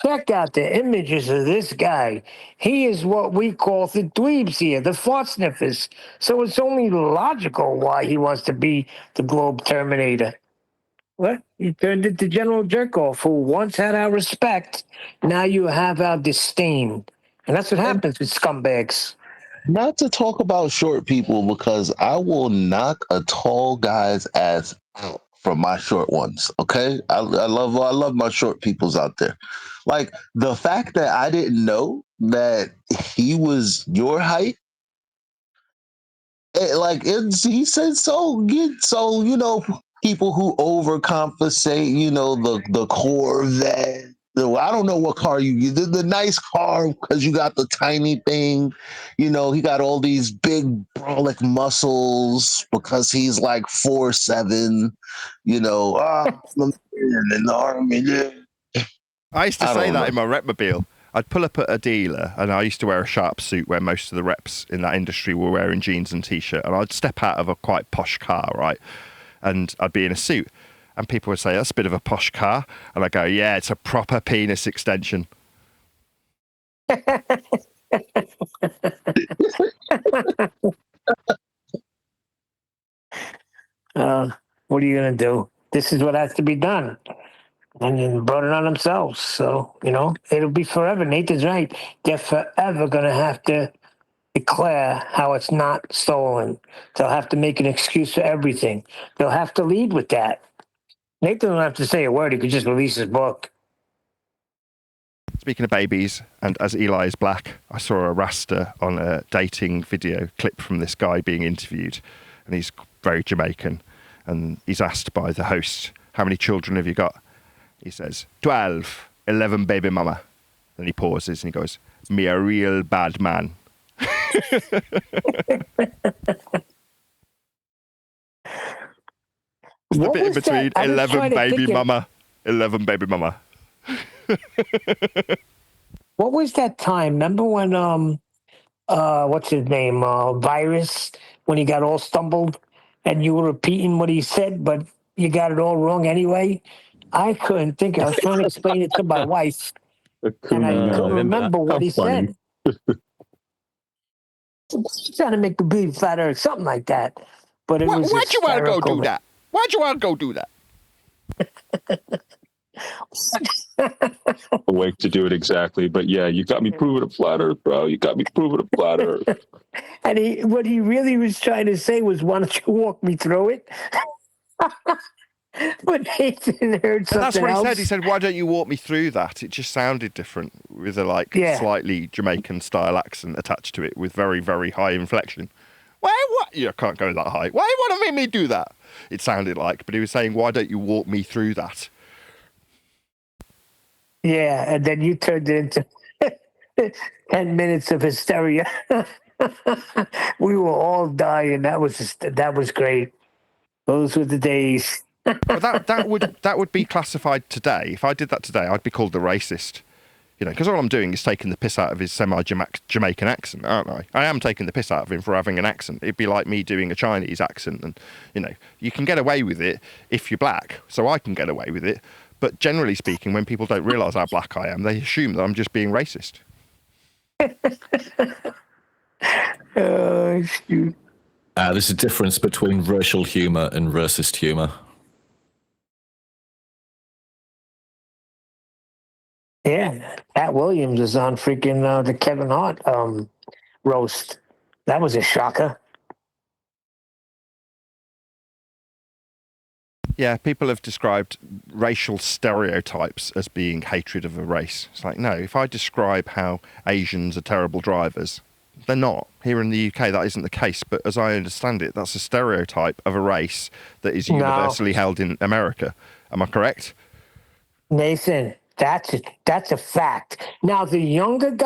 check out the images of this guy. He is what we call the dweebs here, the fart sniffers. So it's only logical why he wants to be the Globe Terminator. What? You turned into General Jerkoff, who once had our respect. Now you have our disdain. And that's what happens with scumbags. Not to talk about short people, because I will knock a tall guy's ass out from my short ones. Okay, I love my short peoples out there. Like the fact that I didn't know that he was your height. He said so. So you know, people who overcompensate. You know, the Corvette. I don't know what car you use. The nice car because you got the tiny thing. You know, he got all these big brolic muscles because he's like 4'7". You know, in the army. Yeah. I used to say that in my repmobile. I'd pull up at a dealer, and I used to wear a sharp suit where most of the reps in that industry were wearing jeans and T-shirt, and I'd step out of a quite posh car, right? And I'd be in a suit, and people would say, that's a bit of a posh car. And I go, yeah, it's a proper penis extension. What are you gonna do? This is what has to be done. And you brought it on themselves. So, it'll be forever. Nathan's right. They're forever gonna have to declare how it's not stolen. They'll have to make an excuse for everything. They'll have to lead with that. Nathan don't have to say a word. He could just release his book. Speaking of babies, and as Eli is black, I saw a Rasta on a dating video clip from this guy being interviewed, and he's very Jamaican, and he's asked by the host, how many children have you got? He says, 12, 11 baby mama. Then he pauses and he goes, me a real bad man. The What bit in was between, that? 11 baby mama, 11 baby mama. What was that time? Remember when what's his name? Virus, when he got all stumbled and you were repeating what he said, but you got it all wrong anyway? I couldn't think. I was trying to explain it to my wife, and I couldn't remember what he said. Trying to make the beat flat earth, something like that. But it was Why'd you want to go hysterical. do that? Why'd you want to go do that? A way to do it exactly. But yeah, you got me proving a flat earth, bro. You got me proving a flat earth. And what he really was trying to say was, why don't you walk me through it? But Nathan heard something That's what else. he said. He said, why don't you walk me through that? It just sounded different with a slightly Jamaican style accent attached to it with very, very high inflection. Why? What? Yeah, I can't go that high. Why you want to make me do that? It sounded like, but he was saying, why don't you walk me through that? Yeah, and then you turned it into 10 minutes of hysteria. We were all dying. That was great. Those were the days. But that would be classified today. If I did that today, I'd be called the racist. Because all I'm doing is taking the piss out of his semi-Jamaican accent, aren't I? I am taking the piss out of him for having an accent. It'd be like me doing a Chinese accent. And, you can get away with it if you're black, so I can get away with it. But generally speaking, when people don't realise how black I am, they assume that I'm just being racist. Oh, shoot. There's a difference between racial humour and racist humour. Yeah, Pat Williams is on freaking the Kevin Hart roast. That was a shocker. Yeah, people have described racial stereotypes as being hatred of a race. It's like, no, if I describe how Asians are terrible drivers, they're not. Here in the UK, that isn't the case. But as I understand it, that's a stereotype of a race that is universally held in America. Am I correct? Nathan, that's a fact. Now, the younger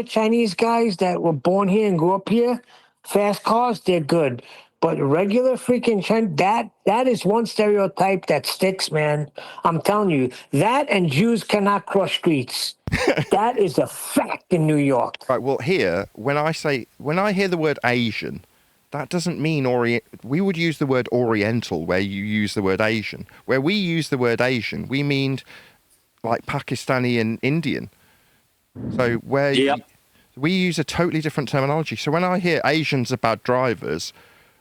Chinese guys that were born here and grew up here, fast cars, they're good. But regular freaking China, that is one stereotype that sticks, man. I'm telling you, that and Jews cannot cross streets. That is a fact in New York. Right, well, here, when I hear the word Asian, that doesn't mean Orient. We would use the word Oriental where you use the word Asian. Where we use the word Asian, we mean like Pakistani and Indian. So we use a totally different terminology. So when I hear Asians are bad drivers,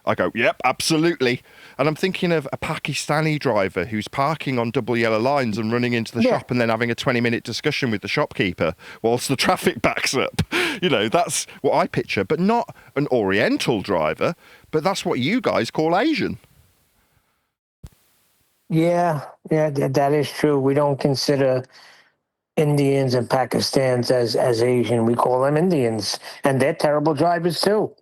I go, yep, absolutely. And I'm thinking of a Pakistani driver who's parking on double yellow lines and running into the shop and then having a 20-minute discussion with the shopkeeper whilst the traffic backs up. That's what I picture, but not an Oriental driver, but that's what you guys call Asian. Yeah, that is true. We don't consider Indians and Pakistans as Asian. We call them Indians, and they're terrible drivers too.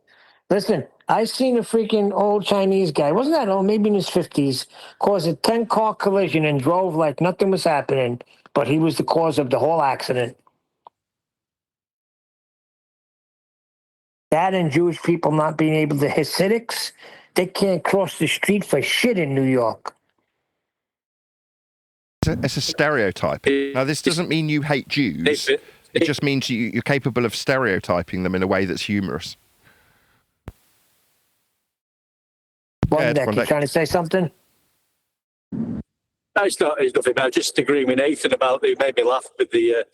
Listen, I seen a freaking old Chinese guy, wasn't that old, maybe in his 50s, cause a 10-car collision and drove like nothing was happening, but he was the cause of the whole accident. That and Jewish people not being able to Hasidics, they can't cross the street for shit in New York. It's a stereotype. Now, this doesn't mean you hate Jews. It just means you're capable of stereotyping them in a way that's humorous. Deck, you trying to say something? No, it's nothing. I just agree with Nathan about it. Made me laugh with the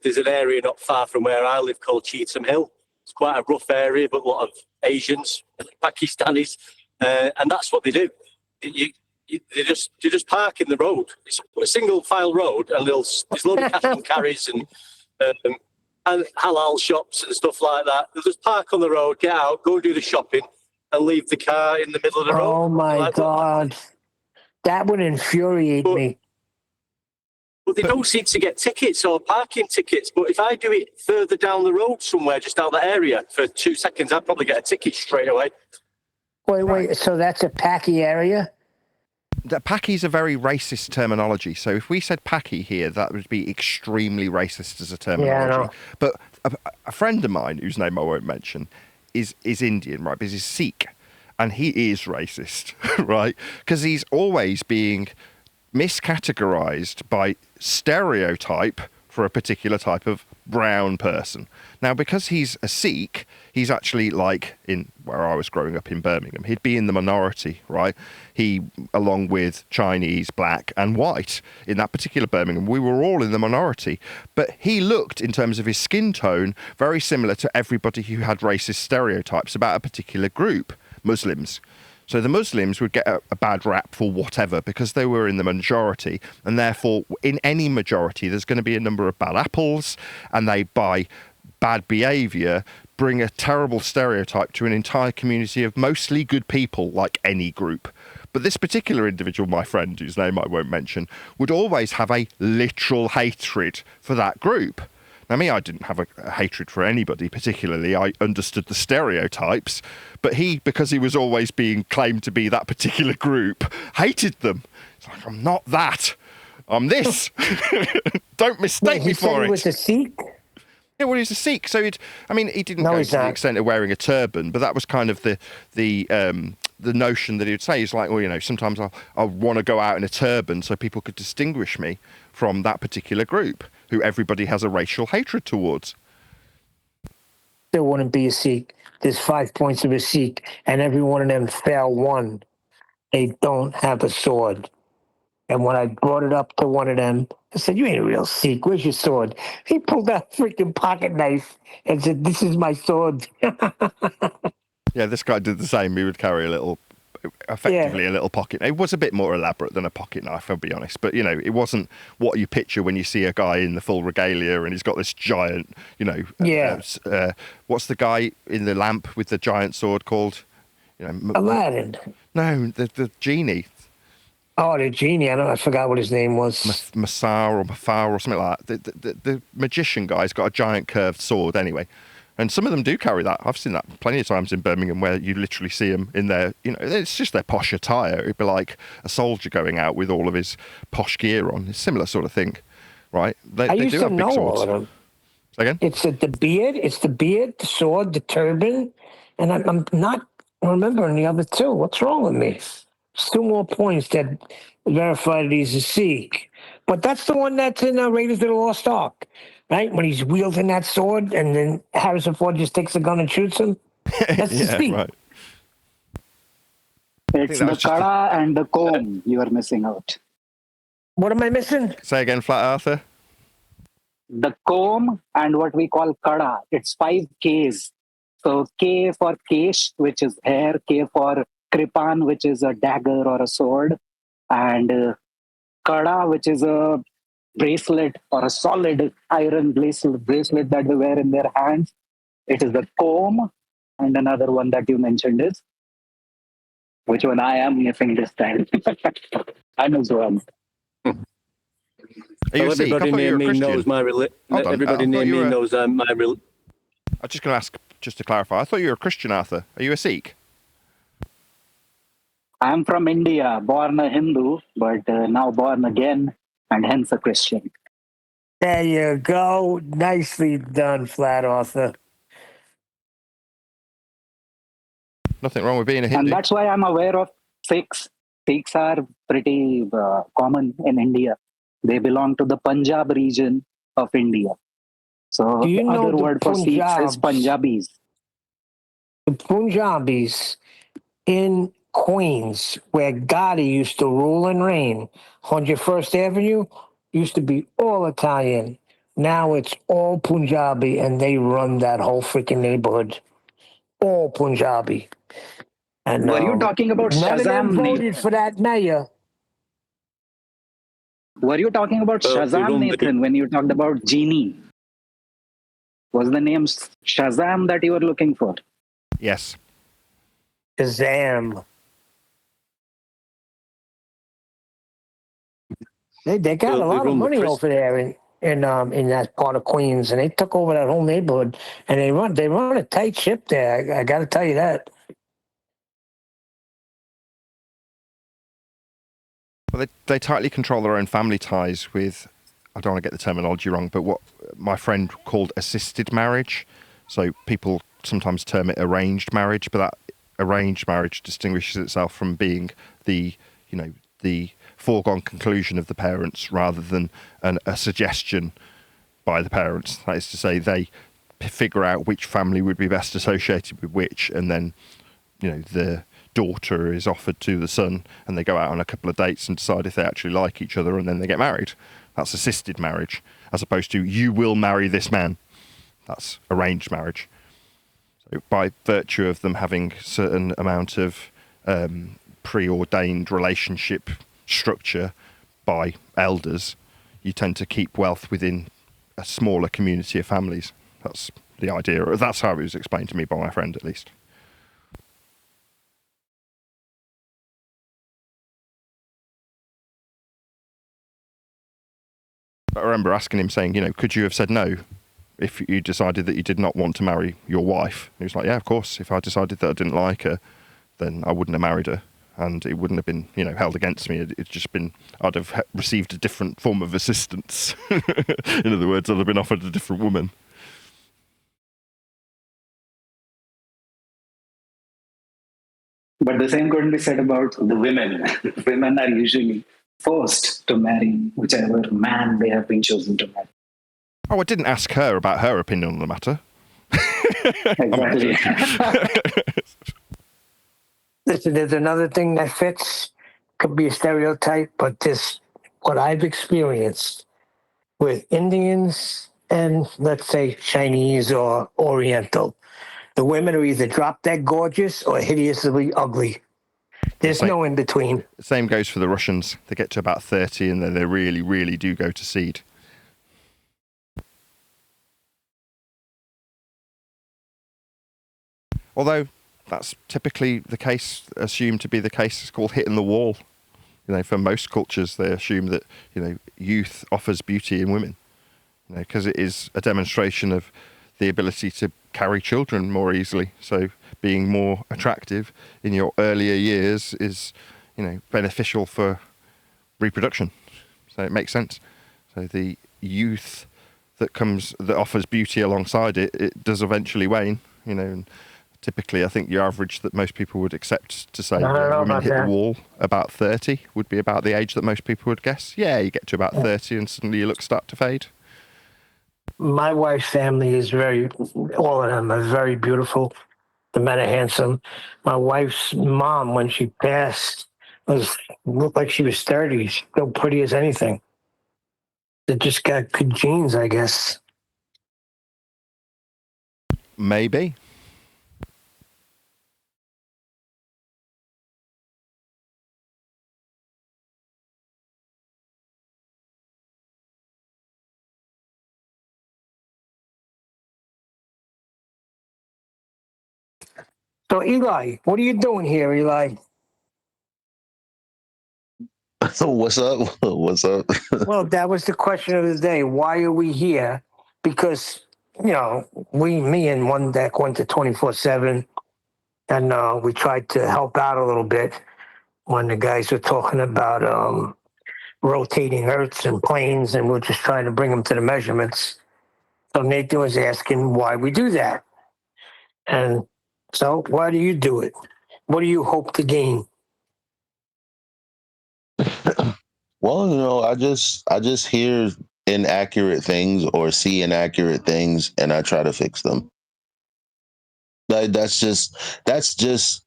there's an area not far from where I live called Cheetham Hill. It's quite a rough area, but a lot of Asians, Pakistanis, and that's what they do. They just park in the road. It's a single file road, and there's a load of cash and carries and halal shops and stuff like that. They'll just park on the road, get out, go do the shopping, and leave the car in the middle of the road. Oh my God. That would infuriate me. But they don't seem to get tickets or parking tickets. But if I do it further down the road somewhere, just out the area for 2 seconds, I'd probably get a ticket straight away. Wait. So that's a Paki area? Paki is a very racist terminology. So if we said Paki here, that would be extremely racist as a terminology. Yeah, I know. But a friend of mine, whose name I won't mention, is Indian, right? Because he's Sikh, and he is racist, right? Because he's always being miscategorized by stereotype for a particular type of brown person. Now, because he's a Sikh, he's actually like in where I was growing up in Birmingham, he'd be in the minority, right? He, along with Chinese, black and white in that particular Birmingham, we were all in the minority. But he looked, in terms of his skin tone, very similar to everybody who had racist stereotypes about a particular group, Muslims. So the Muslims would get a bad rap for whatever because they were in the majority, and therefore in any majority there's going to be a number of bad apples, and they, by bad behaviour, bring a terrible stereotype to an entire community of mostly good people, like any group. But this particular individual, my friend, whose name I won't mention, would always have a literal hatred for that group. Now, me, I didn't have a hatred for anybody particularly. I understood the stereotypes, but he, because he was always being claimed to be that particular group, hated them. It's like, I'm not that. I'm this. Don't mistake me for it. He was a Sikh? Yeah, well, he's a Sikh. So he didn't go to the extent of wearing a turban, but that was kind of the notion that he would say. He's like, well, sometimes I want to go out in a turban so people could distinguish me from that particular group who everybody has a racial hatred towards. There wouldn't be a Sikh. There's 5 points of a Sikh, and every one of them fail one. They don't have a sword. And when I brought it up to one of them, I said, you ain't a real Sikh. Where's your sword? He pulled out a freaking pocket knife and said, this is my sword. Yeah, this guy did the same. He would carry a little pocket. It was a bit more elaborate than a pocket knife, I'll be honest. But, it wasn't what you picture when you see a guy in the full regalia and he's got this giant, what's the guy in the lamp with the giant sword called? Aladdin. No, the genie. Oh, the genie. I forgot what his name was. Masar or Mafar or something like that. The magician guy's got a giant curved sword anyway. And some of them do carry that. I've seen that plenty of times in Birmingham where you literally see them in their, it's just their posh attire. It'd be like a soldier going out with all of his posh gear on. It's a similar sort of thing, right? I used to know all of them. Again? It's the beard, the sword, the turban, and I'm not remembering the other two. What's wrong with me? It's 2 more points that verify that he's a Sikh. But that's the one that's in Raiders of the Lost Ark. Right? When he's wielding that sword and then Harrison Ford just takes a gun and shoots him. That's the Sikh. Right. It's the kada and the comb you are missing out. What am I missing? Say again, Flat Arthur. The comb and what we call kada. It's 5 Ks. So K for kesh, which is hair. K for kripan, which is a dagger or a sword. And kada, which is a bracelet or a solid iron bracelet that they wear in their hands. It is the comb, and another one that you mentioned is which one I am missing this time. I know one. Everybody near me knows my religion. Everybody near me knows my religion. I'm just going to ask, just to clarify. I thought you were a Christian, Arthur. Are you a Sikh? I'm from India, born a Hindu, but now born again. And hence a Christian. There you go. Nicely done, Flat Arthur. Nothing wrong with being a Hindu. And that's why I'm aware of Sikhs. Sikhs are pretty common in India. They belong to the Punjab region of India. So the other word for Sikhs is Punjabis. The Punjabis in Queens, where Gotti used to rule and reign, 101st Avenue used to be all Italian. Now it's all Punjabi, and they run that whole freaking neighborhood. All Punjabi. And Were you talking about none of them Shazam, voted Nathan? for that mayor. Were you talking about Shazam, Nathan, when you talked about Genie? Was the name Shazam that you were looking for? Yes. Shazam. They got a lot of money over there in that part of Queens, and they took over that whole neighborhood, and they run a tight ship there. I got to tell you that. Well, they tightly control their own family ties with, I don't want to get the terminology wrong, but what my friend called assisted marriage. So people sometimes term it arranged marriage, but that arranged marriage distinguishes itself from being the foregone conclusion of the parents rather than a suggestion by the parents. That is to say, they figure out which family would be best associated with which, and then, the daughter is offered to the son, and they go out on a couple of dates and decide if they actually like each other, and then they get married. That's assisted marriage, as opposed to you will marry this man. That's arranged marriage. So by virtue of them having a certain amount of preordained relationship structure by elders, you tend to keep wealth within a smaller community of families. That's the idea. That's how it was explained to me by my friend, at least. But I remember asking him, saying, could you have said no if you decided that you did not want to marry your wife? And he was like, yeah, of course. If I decided that I didn't like her, then I wouldn't have married her. And it wouldn't have been, held against me. It'd just been, I'd have received a different form of assistance. In other words, I'd have been offered a different woman. But the same couldn't be said about the women. Women are usually forced to marry whichever man they have been chosen to marry. Oh, I didn't ask her about her opinion on the matter. Exactly. Listen, there's another thing that fits. Could be a stereotype, but this, what I've experienced with Indians and, let's say, Chinese or Oriental, the women are either drop dead gorgeous or hideously ugly. There's no in between. The same goes for the Russians. They get to about 30 and then they really, really do go to seed. Although that's typically the case, assumed to be the case. It's called hitting the wall. For most cultures, they assume that, youth offers beauty in women, because it is a demonstration of the ability to carry children more easily. So being more attractive in your earlier years is, beneficial for reproduction. So it makes sense. So the youth that offers beauty alongside it, it does eventually wane, and typically, I think your average that most people would accept to say women hit the wall about 30 would be about the age that most people would guess. Yeah, you get to about 30 and suddenly your looks start to fade. My wife's family is all of them are very beautiful. The men are handsome. My wife's mom, when she passed, looked like she was 30. She's still pretty as anything. They just got good genes, I guess. Maybe. So, Eli, what are you doing here, Eli? So what's up? What's up? Well, that was the question of the day. Why are we here? Because, me and One Deck went to 24/7, and we tried to help out a little bit when the guys were talking about rotating Earths and planes, and we're just trying to bring them to the measurements. So Nathan was asking why we do that. And so why do you do it? What do you hope to gain? Well, I just hear inaccurate things or see inaccurate things, and I try to fix them. That's just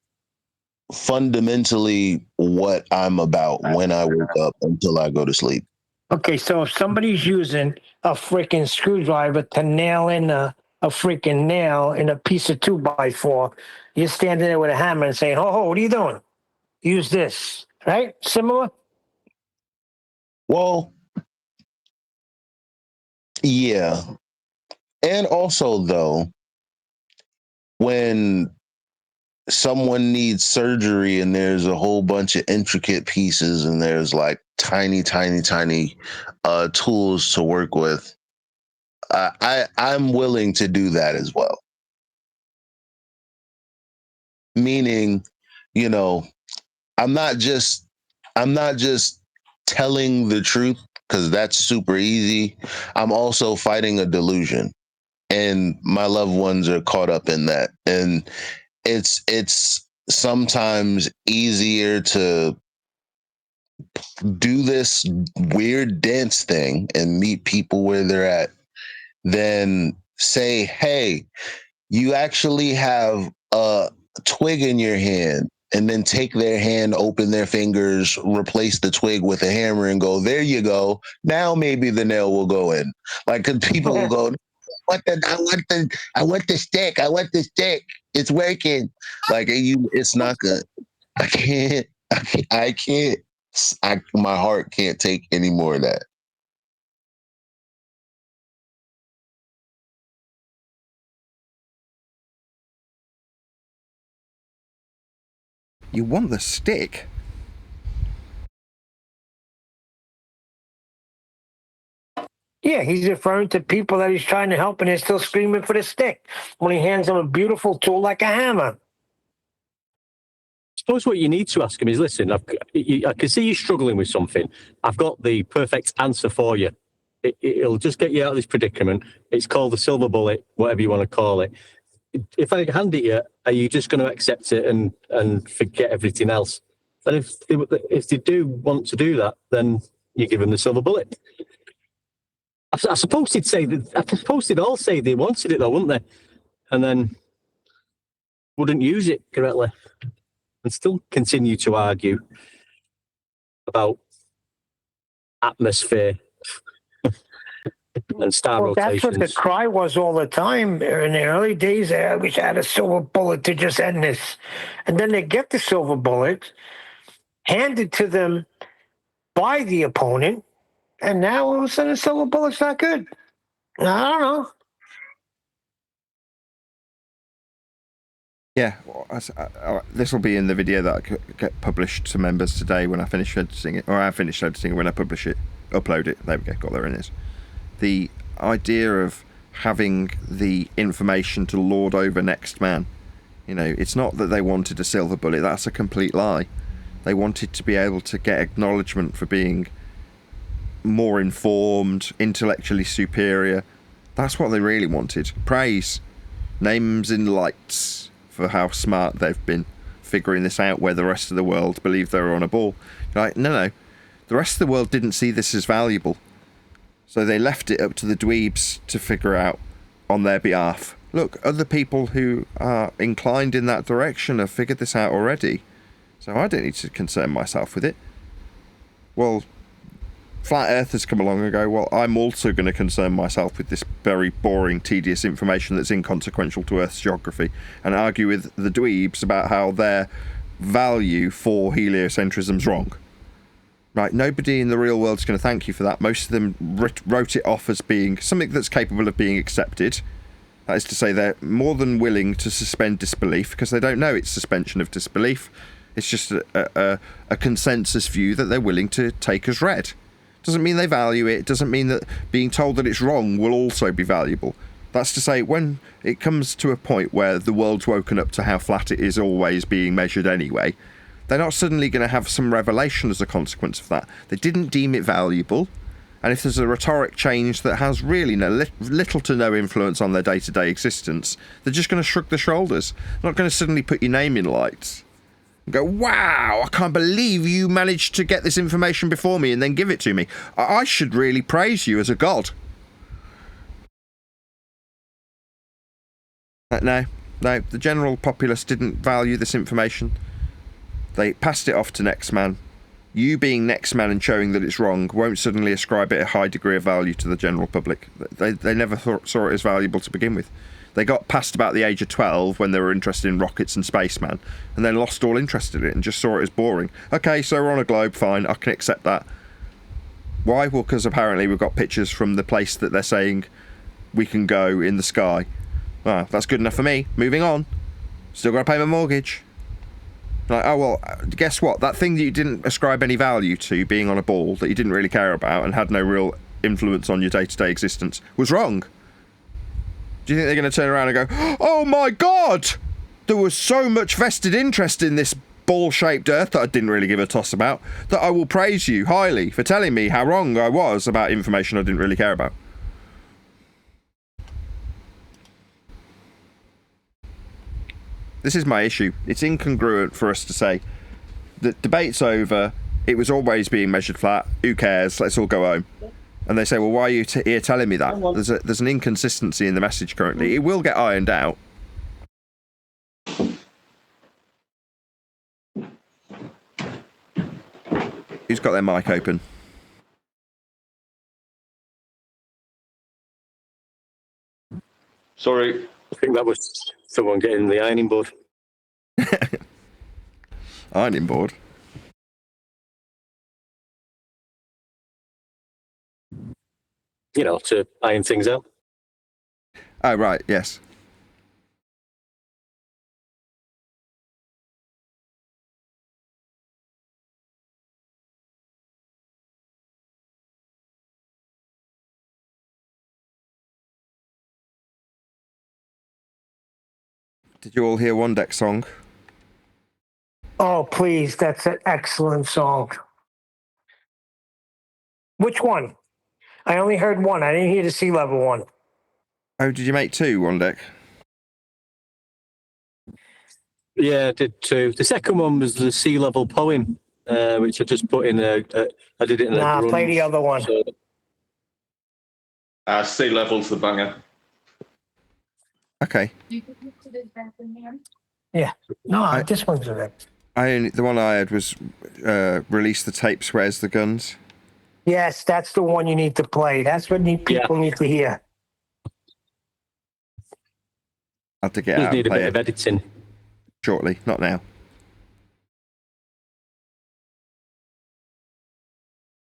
fundamentally what I'm about when I wake up until I go to sleep. Okay, so if somebody's using a freaking screwdriver to nail in a freaking nail in a piece of 2x4, you're standing there with a hammer and saying, "Oh, what are you doing? Use this." Right? Similar? Well, yeah. And also, though, when someone needs surgery and there's a whole bunch of intricate pieces and there's like tiny tools to work with, I'm willing to do that as well. Meaning, you know, I'm not just telling the truth because that's super easy. I'm also fighting a delusion, and my loved ones are caught up in that. And it's sometimes easier to do this weird dance thing and meet people where they're at than say, hey, you actually have a twig in your hand, and then take their hand, open their fingers, replace the twig with a hammer and go, there you go. Now maybe the nail will go in. Like, 'cause people will go, I want the stick. I want the stick. It's working. Like, it's not good. I can't. I can't. My heart can't take any more of that. You want the stick? Yeah, he's referring to people that he's trying to help and they're still screaming for the stick when he hands them a beautiful tool like a hammer. I suppose what you need to ask him is, listen, I can see you struggling with something. I've got the perfect answer for you. It'll just get you out of this predicament. It's called the silver bullet, whatever you want to call it. If I hand it you, are you just going to accept it and forget everything else? And if they do want to do that, then you give them the silver bullet. I suppose they'd say that. I suppose they'd all say they wanted it, though, wouldn't they? And then wouldn't use it correctly, and still continue to argue about atmosphere and star rotations. That's what the cry was all the time in the early days. I wish I had a silver bullet to just end this. And then they get the silver bullet handed to them by the opponent, and now all of a sudden the silver bullet's not good. I don't know. Yeah, this will be in the video that I get published to members today when I finish editing it, or I finish editing it when I publish it, upload it. There we go, got there it is. The idea of having the information to lord over next man. You know, it's not that they wanted a silver bullet, that's a complete lie. They wanted to be able to get acknowledgement for being more informed, intellectually superior. That's what they really wanted. Praise. Names in lights for how smart they've been figuring this out, where the rest of the world believed they were on a ball. You're like, no. The rest of the world didn't see this as valuable. So they left it up to the dweebs to figure out on their behalf. Look, other people who are inclined in that direction have figured this out already. So I don't need to concern myself with it. Well, flat earthers come along and go, well, I'm also going to concern myself with this very boring, tedious information that's inconsequential to Earth's geography, and argue with the dweebs about how their value for heliocentrism's wrong. Right, nobody in the real world is going to thank you for that. Most of them wrote it off as being something that's capable of being accepted. That is to say, they're more than willing to suspend disbelief because they don't know it's suspension of disbelief. It's just a consensus view that they're willing to take as read. Doesn't mean they value it. Doesn't mean that being told that it's wrong will also be valuable. That's to say, when it comes to a point where the world's woken up to how flat it is always being measured anyway, they're not suddenly going to have some revelation as a consequence of that. They didn't deem it valuable. And if there's a rhetoric change that has really little to no influence on their day-to-day existence, they're just going to shrug their shoulders. They're not going to suddenly put your name in lights and go, wow, I can't believe you managed to get this information before me and then give it to me. I should really praise you as a god. No, the general populace didn't value this information. They passed it off to next man. you being next man and showing that it's wrong won't suddenly ascribe it a high degree of value to the general public. They never saw it as valuable to begin with. They got past about the age of 12 when they were interested in rockets and spaceman, and then lost all interest in it and just saw it as boring. Okay, so we're on a globe, fine, I can accept that. Why? Well, because apparently we've got pictures from the place that they're saying we can go in the sky. Well, that's good enough for me. Moving on. Still got to pay my mortgage. Like, oh, well, guess what? That thing that you didn't ascribe any value to, being on a ball, that you didn't really care about and had no real influence on your day-to-day existence, was wrong. Do you think they're going to turn around and go, oh my God! There was so much vested interest in this ball-shaped Earth that I didn't really give a toss about, that I will praise you highly for telling me how wrong I was about information I didn't really care about. This is my issue. It's incongruent for us to say the debate's over, it was always being measured flat, who cares, let's all go home. And they say, well, why are you here telling me that? There's an inconsistency in the message currently. It will get ironed out. Who's got their mic open? Sorry. I think that was someone getting the ironing board. Ironing board? You know, to iron things out. Oh, right, yes. Did you all hear One Deck song? Oh, please. That's an excellent song. Which one? I only heard one. I didn't hear the sea level one. Oh, did you make two, One Deck? Yeah, I did too. The second one was the sea level poem, which I just put in I did it in Nah, a play the other one. So, Sea level's the banger. Okay. Yeah. No, this one's a The one I had was Release the Tapes, Where's the Guns? Yes, that's the one you need to play. That's what people need to hear. I have to get just out need and a play bit it of editing. shortly, not now.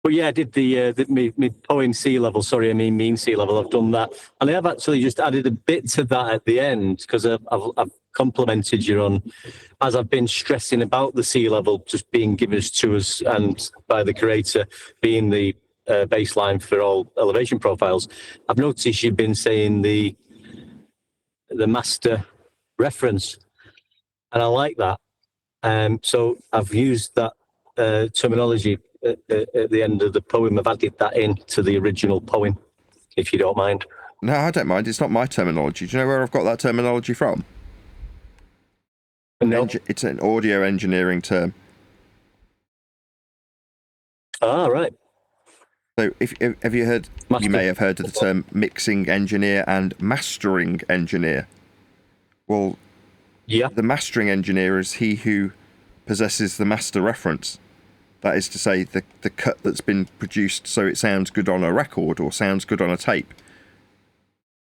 But yeah, I did the poem sea level. Sorry, I mean mean sea level. I've done that, and I have actually just added a bit to that at the end because I've complimented you on, as I've been stressing about the sea level just being given to us and by the creator being the baseline for all elevation profiles. I've noticed you've been saying the master reference, and I like that. So I've used that terminology at the end of the poem. I've added that into the original poem, if you don't mind. No, I don't mind. It's not my terminology. Do you know where I've got that terminology from? No. It's an audio engineering term. Ah, right. So have you heard, you may have heard of the term mixing engineer and mastering engineer. Well, yeah. The mastering engineer is he who possesses the master reference. That is to say, the cut that's been produced so it sounds good on a record or sounds good on a tape.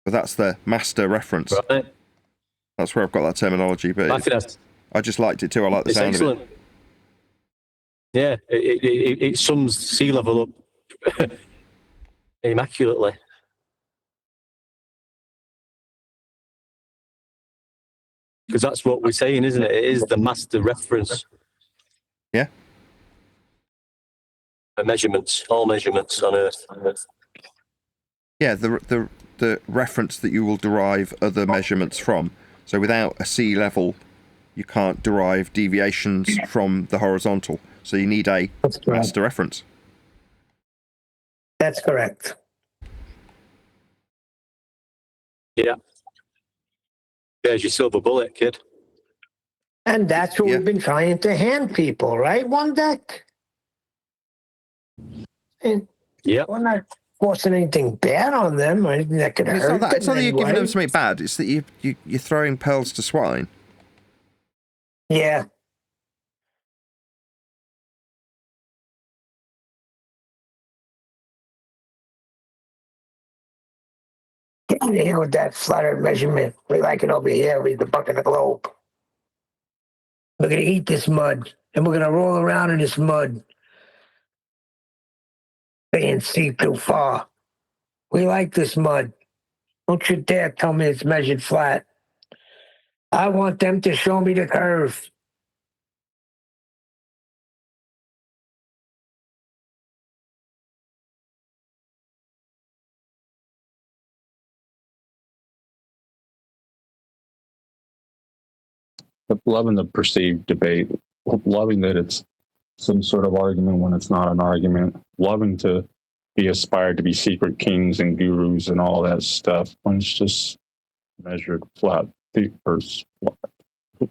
But that's the master reference. Right. That's where I've got that terminology. But I just liked it too. I like the sound of it. Yeah, it sums sea level up immaculately. Because that's what we're saying, isn't it? It is the master reference. Yeah. Measurements, all measurements on Earth. Yeah, the reference that you will derive other measurements from. So without a sea level, you can't derive deviations from the horizontal. So you need a master reference. That's correct. Yeah. There's your silver bullet, kid. And that's what we've been trying to hand people, right? One deck. And we're not forcing anything bad on them or anything that could hurt them. It's not that you're giving them something bad. It's that you're throwing pearls to swine. Yeah. Get out of here with that flat earth measurement. We like it over here. Read the buck of the globe. We're going to eat this mud, and we're going to roll around in this mud. Can't see too far. We like this mud. Don't you dare tell me it's measured flat. I want them to show me the curve. But loving the perceived debate, loving that it's some sort of argument when it's not an argument, loving to be aspired to be secret kings and gurus and all that stuff when it's just measured flat. The Earth's flat.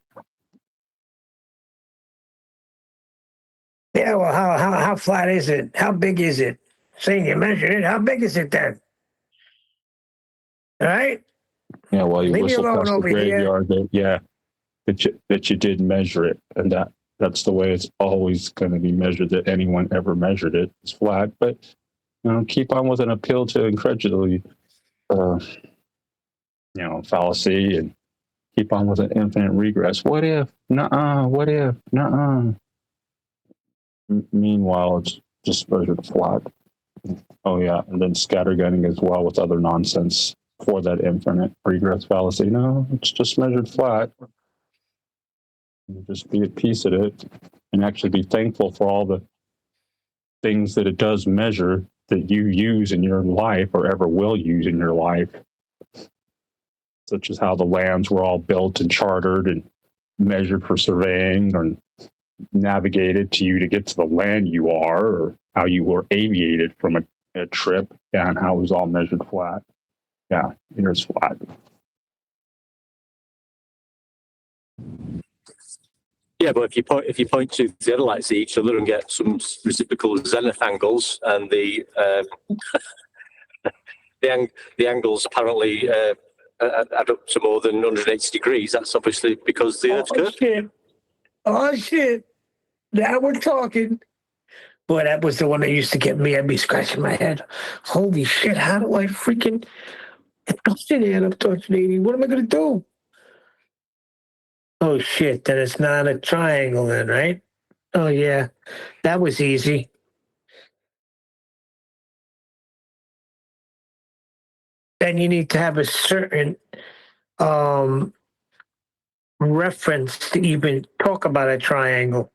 Yeah, well, how flat is it? How big is it? Saying you measured it, how big is it then? All right? Yeah, well, you Leave me whistle alone past the over here. graveyard that you did measure it, and that's the way it's always going to be measured. That anyone ever measured it, it's flat. But keep on with an appeal to incredulity, fallacy, and keep on with an infinite regress. What if? Nuh-uh. What if? Nuh-uh. Meanwhile, it's just measured flat. Oh yeah, and then scattergunning as well with other nonsense for that infinite regress fallacy. No, it's just measured flat. Just be at peace at it and actually be thankful for all the things that it does measure that you use in your life or ever will use in your life, such as how the lands were all built and chartered and measured for surveying or navigated to you to get to the land you are, or how you were aviated from a trip, and how it was all measured flat. Yeah, here's flat. Yeah, but if you point to the other lights, each other and get some reciprocal zenith angles, and the angles apparently add up to more than 180 degrees, that's obviously because the Earth's curved. Shit. Oh shit! Now we're talking. Boy, that was the one that used to get me. I'd be scratching my head. Holy shit! How do I freaking? I'm sitting here. I'm touching 80. What am I gonna do? Oh shit! Then it's not a triangle, then, right? Oh yeah, that was easy. Then you need to have a certain reference to even talk about a triangle,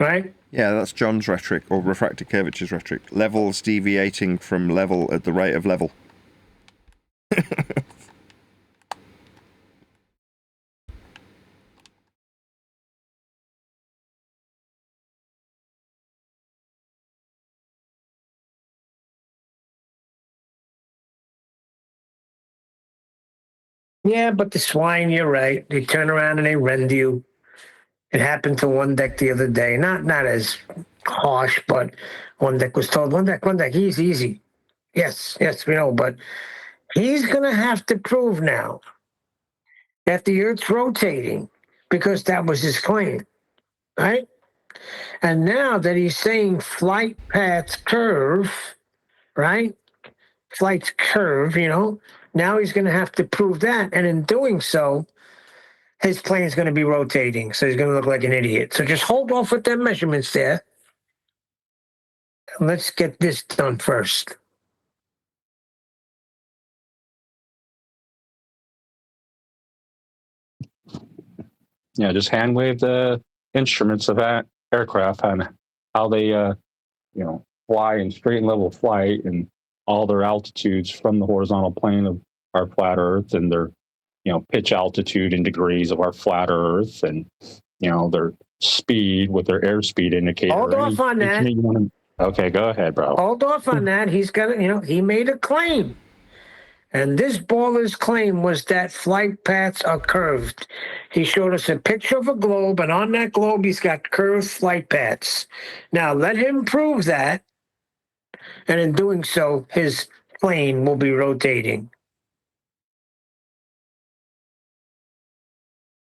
right? Yeah, that's John's rhetoric, or refracted curvature's rhetoric. Levels deviating from level at the rate of level. Yeah, but the swine, you're right. They turn around and they rend you. It happened to one deck the other day. Not as harsh, but one deck was told, one deck, he's easy. Yes, we know, but he's going to have to prove now that the Earth's rotating, because that was his claim, right? And now that he's saying flight paths curve, right? Flight's curve, now he's going to have to prove that. And in doing so, his plane's going to be rotating. So he's going to look like an idiot. So just hold off with them measurements there. Let's get this done first. Yeah, just hand wave the instruments of that aircraft and how they, fly in straight and level flight, and all their altitudes from the horizontal plane of our flat Earth, and their, pitch altitude in degrees of our flat Earth, and their speed with their airspeed indicator. Hold off on that. Okay, go ahead, bro. Hold off on that. He's got he made a claim. And this baller's claim was that flight paths are curved. He showed us a picture of a globe, and on that globe, he's got curved flight paths. Now, let him prove that, and in doing so, his plane will be rotating.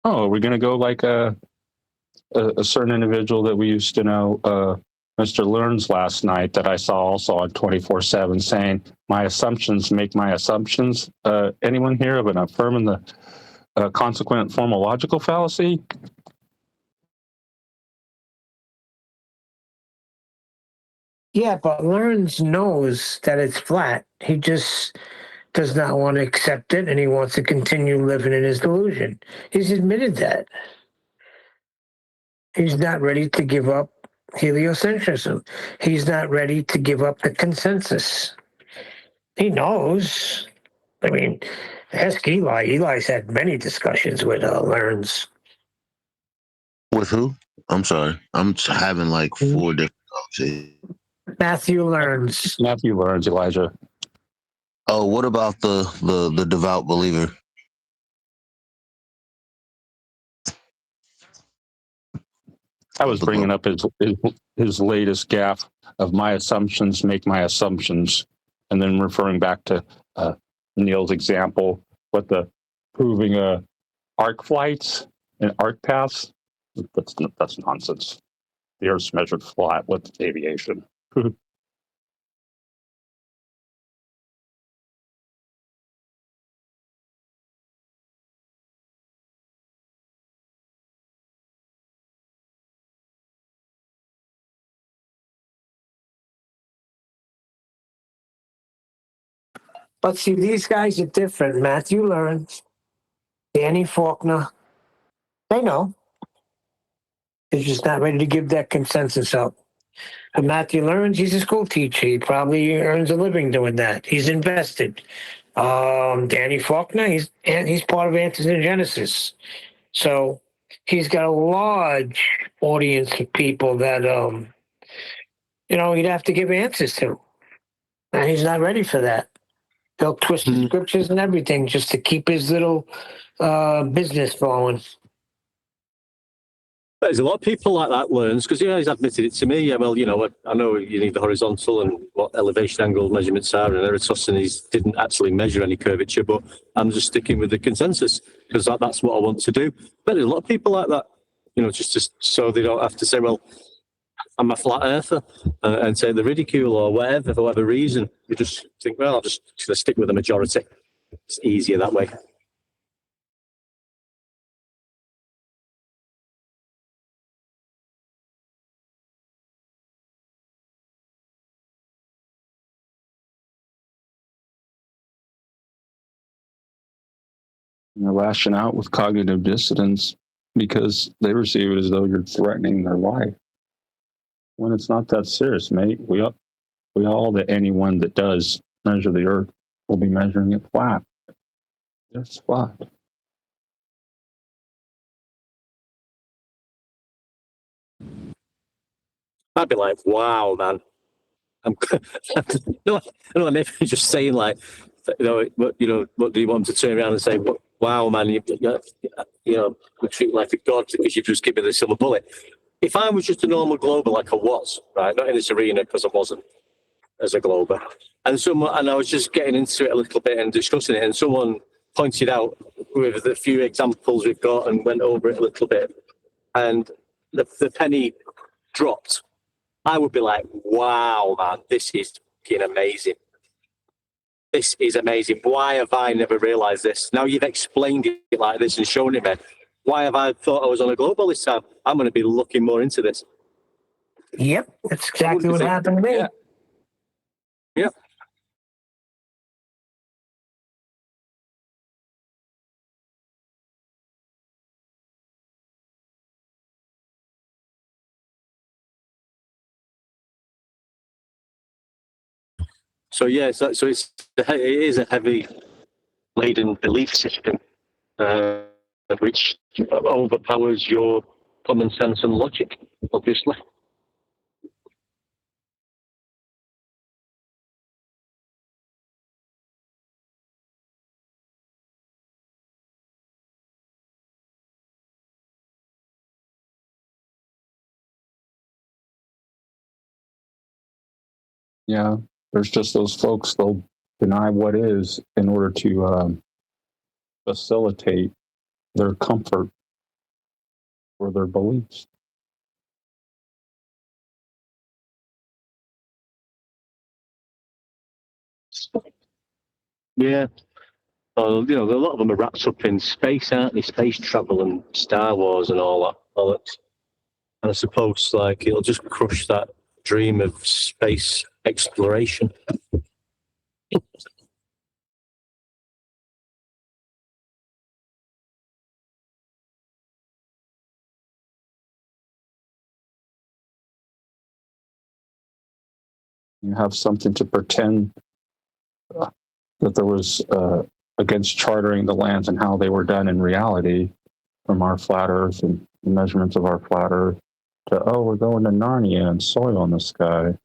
Oh, are we going to go like a certain individual that we used to know, Mr. Learns last night that I saw also on 24/7 saying, my assumptions make my assumptions. Anyone here of an affirming the consequent formal logical fallacy? Yeah, but Learns knows that it's flat. He just does not want to accept it, and he wants to continue living in his delusion. He's admitted that. He's not ready to give up heliocentrism. He's not ready to give up the consensus. He knows. I mean, ask Eli. Eli's had many discussions with Learns. With who? I'm sorry. I'm having like 4 different conversations. Matthew Learns. Matthew Learns, Elijah. Oh, what about the devout believer? I was bringing up his latest gaffe of my assumptions make my assumptions, and then referring back to Neil's example, what the proving arc flights and arc paths. That's nonsense. The Earth's measured flat with aviation. But see, these guys are different. Matthew Learns, Danny Faulkner, they know. They're just not ready to give that consensus up. And Matthew Learns, he's a school teacher. He probably earns a living doing that. He's invested. Danny Faulkner, he's part of Antigenesis. So he's got a large audience of people that he'd have to give answers to. And he's not ready for that. He'll twist the scriptures and everything just to keep his little business going. There's a lot of people like that Learns, because he's admitted it to me. Yeah, well, I know you need the horizontal and what elevation angle measurements are, and Eratosthenes didn't actually measure any curvature, but I'm just sticking with the consensus because that's what I want to do. But there's a lot of people like that, just so they don't have to say, well, I'm a flat earther, and say the ridicule or whatever for whatever reason. You just think, well, I'll just stick with the majority. It's easier that way. They're lashing out with cognitive dissonance because they receive it as though you're threatening their life. When it's not that serious, mate. We all that anyone that does measure the Earth will be measuring it flat. It's flat. I'd be like, wow, man. Maybe just saying like, what do you want to turn around and say, wow, man, we treat you like a god because you've just given me the silver bullet. If I was just a normal glober like I was, right, not in this arena because I wasn't as a glober, and I was just getting into it a little bit and discussing it, and someone pointed out with the few examples we've got and went over it a little bit, and the penny dropped, I would be like, wow, man, this is fucking amazing. This is amazing. Why have I never realised this? Now you've explained it like this and shown it me. Why have I thought I was on a global this time? I'm going to be looking more into this. Yep, that's exactly what happened to me. Yeah. Yep. So yeah, so it is a heavy laden belief system, which overpowers your common sense and logic, obviously. Yeah, there's just those folks, they'll deny what is in order to facilitate their comfort or their beliefs. Yeah. Well, a lot of them are wrapped up in space, aren't they? Space travel and Star Wars and all that bollocks. And I suppose, like, it'll just crush that dream of space exploration. You have something to pretend that there was against chartering the lands and how they were done in reality from our flat Earth and the measurements of our flat Earth to, oh, we're going to Narnia and soil in the sky. It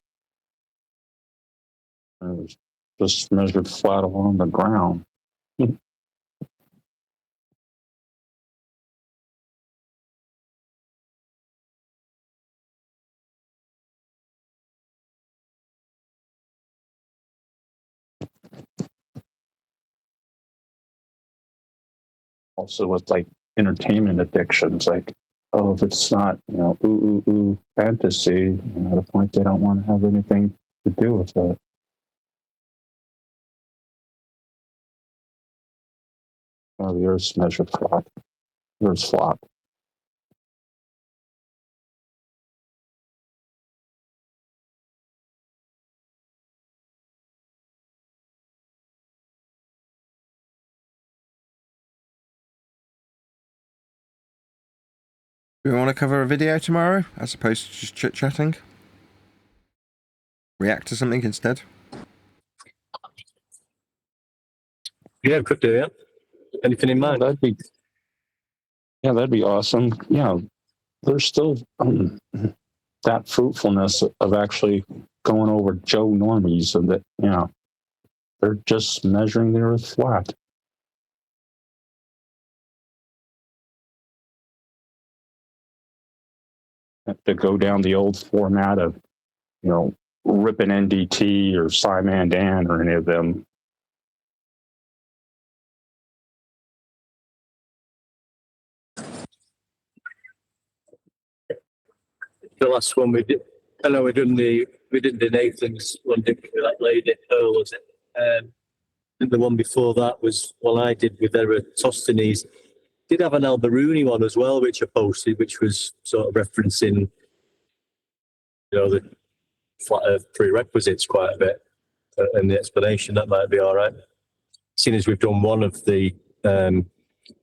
was just measured flat along the ground. Also with like entertainment addictions, like, oh, if it's not, fantasy, at a point they don't want to have anything to do with it. Oh, the Earth's measured flat. The Earth's flat. Do we want to cover a video tomorrow as opposed to just chit-chatting? React to something instead? Yeah, could do, yeah. Anything in mind? That'd be awesome. Yeah, there's still that fruitfulness of actually going over Joe normies and that, they're just measuring the Earth flat. Have to go down the old format of, Ripon NDT or Simon Dan or any of them. The last one we did, I know we did the Nathan's one, didn't we, that lady, Pearl, was it? And the one before that was one I did with Eratosthenes. Did have an Alberuni one as well, which I posted, which was sort of referencing, the flat Earth prerequisites quite a bit, and the explanation. That might be all right. Seeing as we've done one of the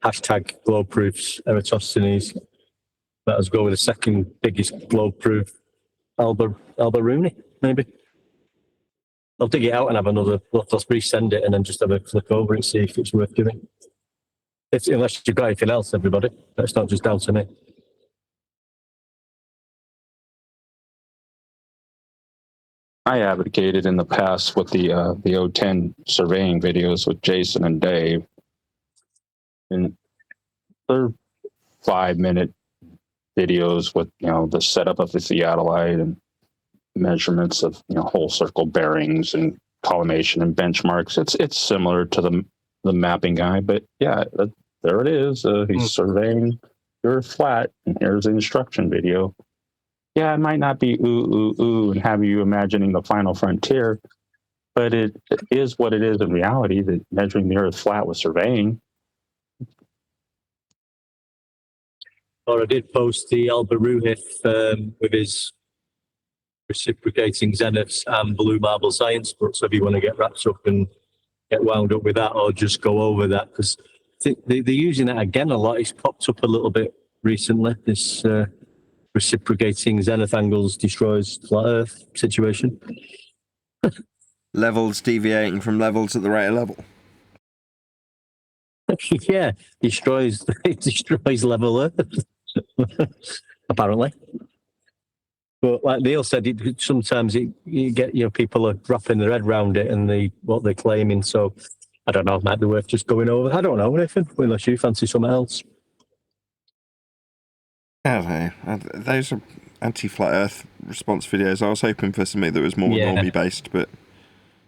hashtag globe proofs, Eratosthenes, let us go with the second biggest globe proof, Alberuni, maybe. I'll dig it out and have another look. Let's resend it and then just have a click over and see if it's worth doing. Unless you've got anything else, everybody. That's not just down to me. I advocated in the past with the O10 surveying videos with Jason and Dave, and they're 5-minute videos with the setup of the theodolite and measurements of whole circle bearings and collimation and benchmarks. It's similar to the mapping guy, but yeah, there it is. He's surveying your flat, and here's the instruction video. Yeah, it might not be ooh and have you imagining the final frontier, but it is what it is in reality. That measuring the Earth flat with surveying. Or I did post the Alberunith with his reciprocating zeniths and blue marble science books. So if you want to get wrapped up and get wound up with that, or just go over that, because they're using that again a lot. It's popped up a little bit recently. This reciprocating zenith angles destroys flat Earth situation. Levels deviating from levels at the rate of level. Yeah, destroys level Earth. Apparently. But like Neil said, sometimes you get people are wrapping their head around it and what they're claiming. So I don't know, it might be worth just going over. I don't know, Nathan, unless you fancy something else. I don't know. Those are anti-flat Earth response videos. I was hoping for something that was more normie based, but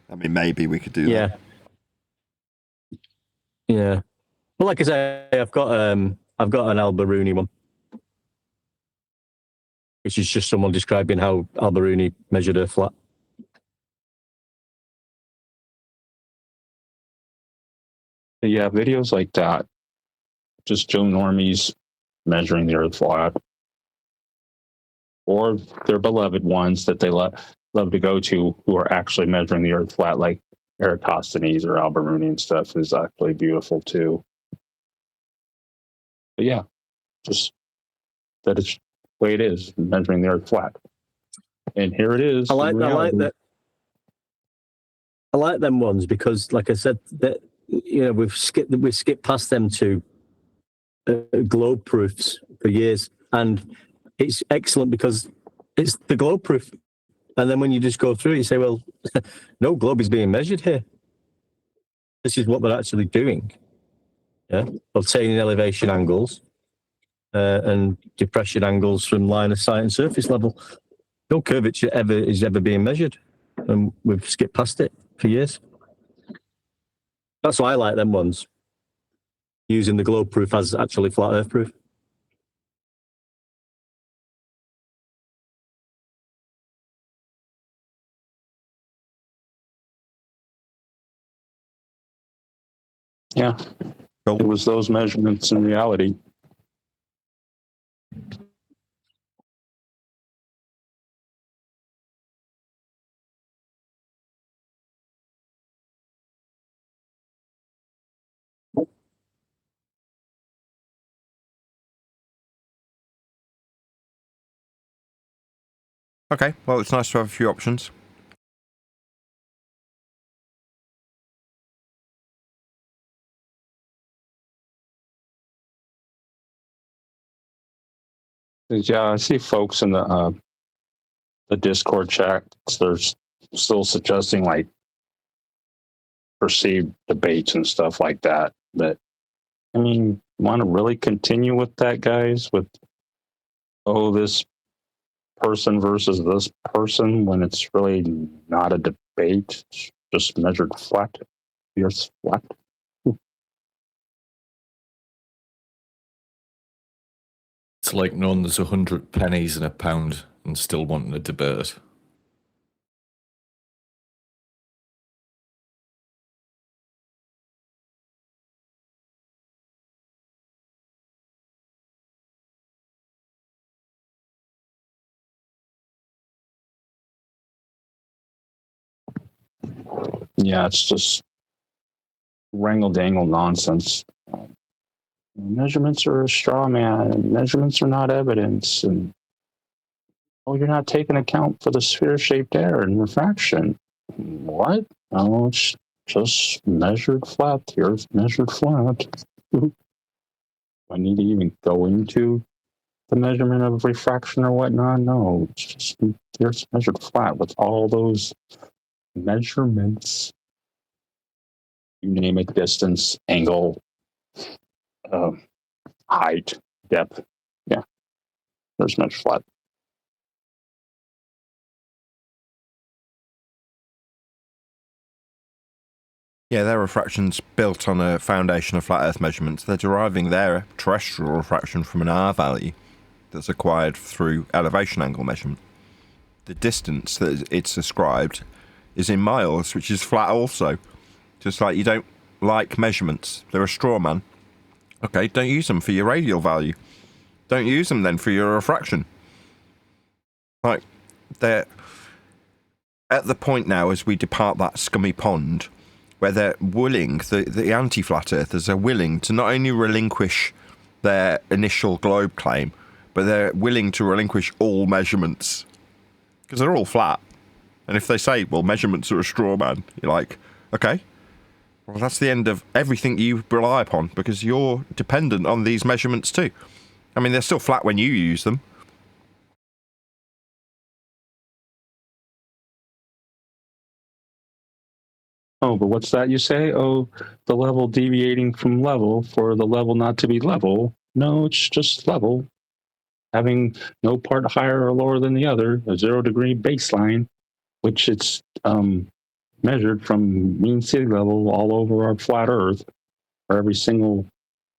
I mean, maybe we could do that. Yeah. Well, like I say, I've got an Alberuni one, which is just someone describing how Alberuni measured her flat. But yeah, videos like that, just Joe Normies measuring the Earth flat, or their beloved ones that they love to go to who are actually measuring the Earth flat, like Eratosthenes or Alberuni and stuff, is actually beautiful too. But yeah, just that is the way it is, measuring the Earth flat. And here it is. I like that. I like them ones because, like I said, that we've skipped past them to globe proofs for years, and it's excellent because it's the globe proof. And then when you just go through it, you say, well, no globe is being measured here. This is what they're actually doing. Yeah, obtaining elevation angles and depression angles from line of sight and surface level. No curvature is ever being measured, and we've skipped past it for years. That's why I like them ones. Using the globe proof as actually flat Earth proof. Yeah, it was those measurements in reality. Okay, well, it's nice to have a few options. Yeah, I see folks in the Discord chat. They're still suggesting like perceived debates and stuff like that. But I mean, want to really continue with that, guys? With this person versus this person when it's really not a debate, it's just measured flat. The Earth's flat. It's like knowing there's 100 pennies in a pound and still wanting to debate it. Yeah, it's just wrangle dangle nonsense. Measurements are a straw man. Measurements are not evidence, and you're not taking account for the sphere-shaped air and refraction. What? Oh, it's just measured flat. The Earth measured flat. I need to even go into the measurement of refraction or whatnot. No, it's just the Earth's measured flat with all those measurements. You name it: distance, angle, height, depth. Yeah, there's measured flat. Yeah, their refraction's built on a foundation of flat Earth measurements. They're deriving their terrestrial refraction from an R value that's acquired through elevation angle measurement. The distance that it's ascribed is in miles, which is flat also. Just like you don't like measurements. They're a straw man. Okay, don't use them for your radial value. Don't use them then for your refraction. Like, they're at the point now as we depart that scummy pond where they're willing, the anti-flat earthers are willing to not only relinquish their initial globe claim, but they're willing to relinquish all measurements. Because they're all flat. And if they say, well, measurements are a straw man, you're like, okay, well, that's the end of everything you rely upon, because you're dependent on these measurements too. I mean, they're still flat when you use them. Oh, but what's that you say? Oh, the level deviating from level for the level not to be level. No, it's just level. Having no part higher or lower than the other, a 0-degree baseline, which it's measured from mean sea level all over our flat Earth, for every single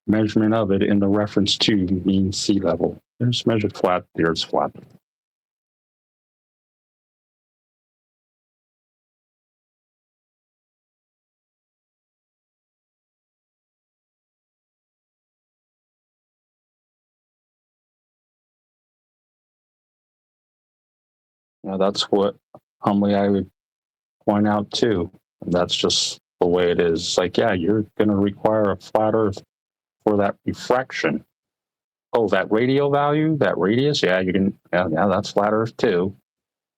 measurement of it in the reference to mean sea level. It's measured flat, the Earth's flat. That's what humbly I would point out too. And that's just the way it is. It's like, yeah, you're going to require a flat Earth for that refraction. Oh, that radial value, that radius, yeah, you can, yeah, that's flat Earth too.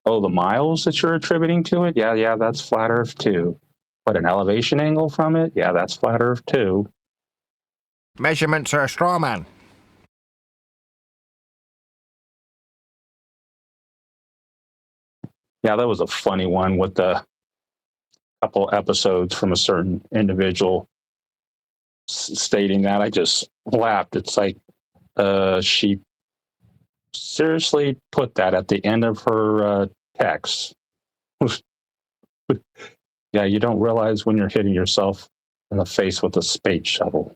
Oh, the miles that you're attributing to it, yeah, that's flat Earth too. But an elevation angle from it, yeah, that's flat Earth too. Measurements are a straw man. Yeah, that was a funny one with the couple episodes from a certain individual stating that. I just laughed. It's like she seriously put that at the end of her text. Yeah, you don't realize when you're hitting yourself in the face with a space shuttle.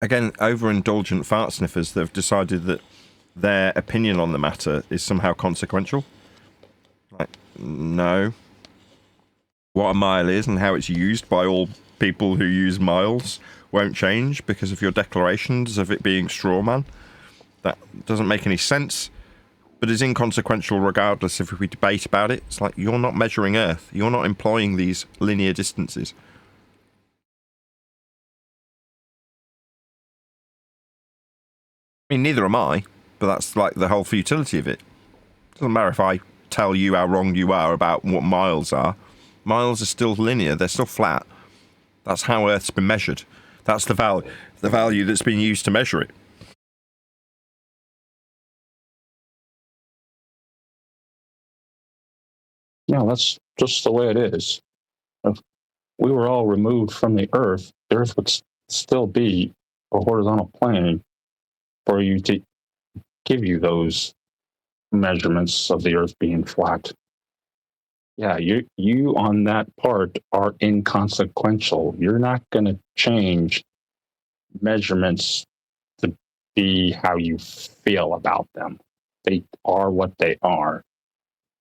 Again, overindulgent fart sniffers that have decided that their opinion on the matter is somehow consequential. Like, no. What a mile is and how it's used by all people who use miles won't change because of your declarations of it being straw man. That doesn't make any sense, but is inconsequential regardless if we debate about it. It's like, you're not measuring Earth. You're not employing these linear distances. I mean, neither am I, but that's like the whole futility of it. Doesn't matter if I tell you how wrong you are about what miles are. Miles are still linear. They're still flat. That's how Earth's been measured. That's the value that's been used to measure it. Yeah, that's just the way it is. If we were all removed from the Earth would still be a horizontal plane for you to give you those measurements of the Earth being flat. Yeah, you on that part are inconsequential. You're not going to change measurements to be how you feel about them. They are what they are.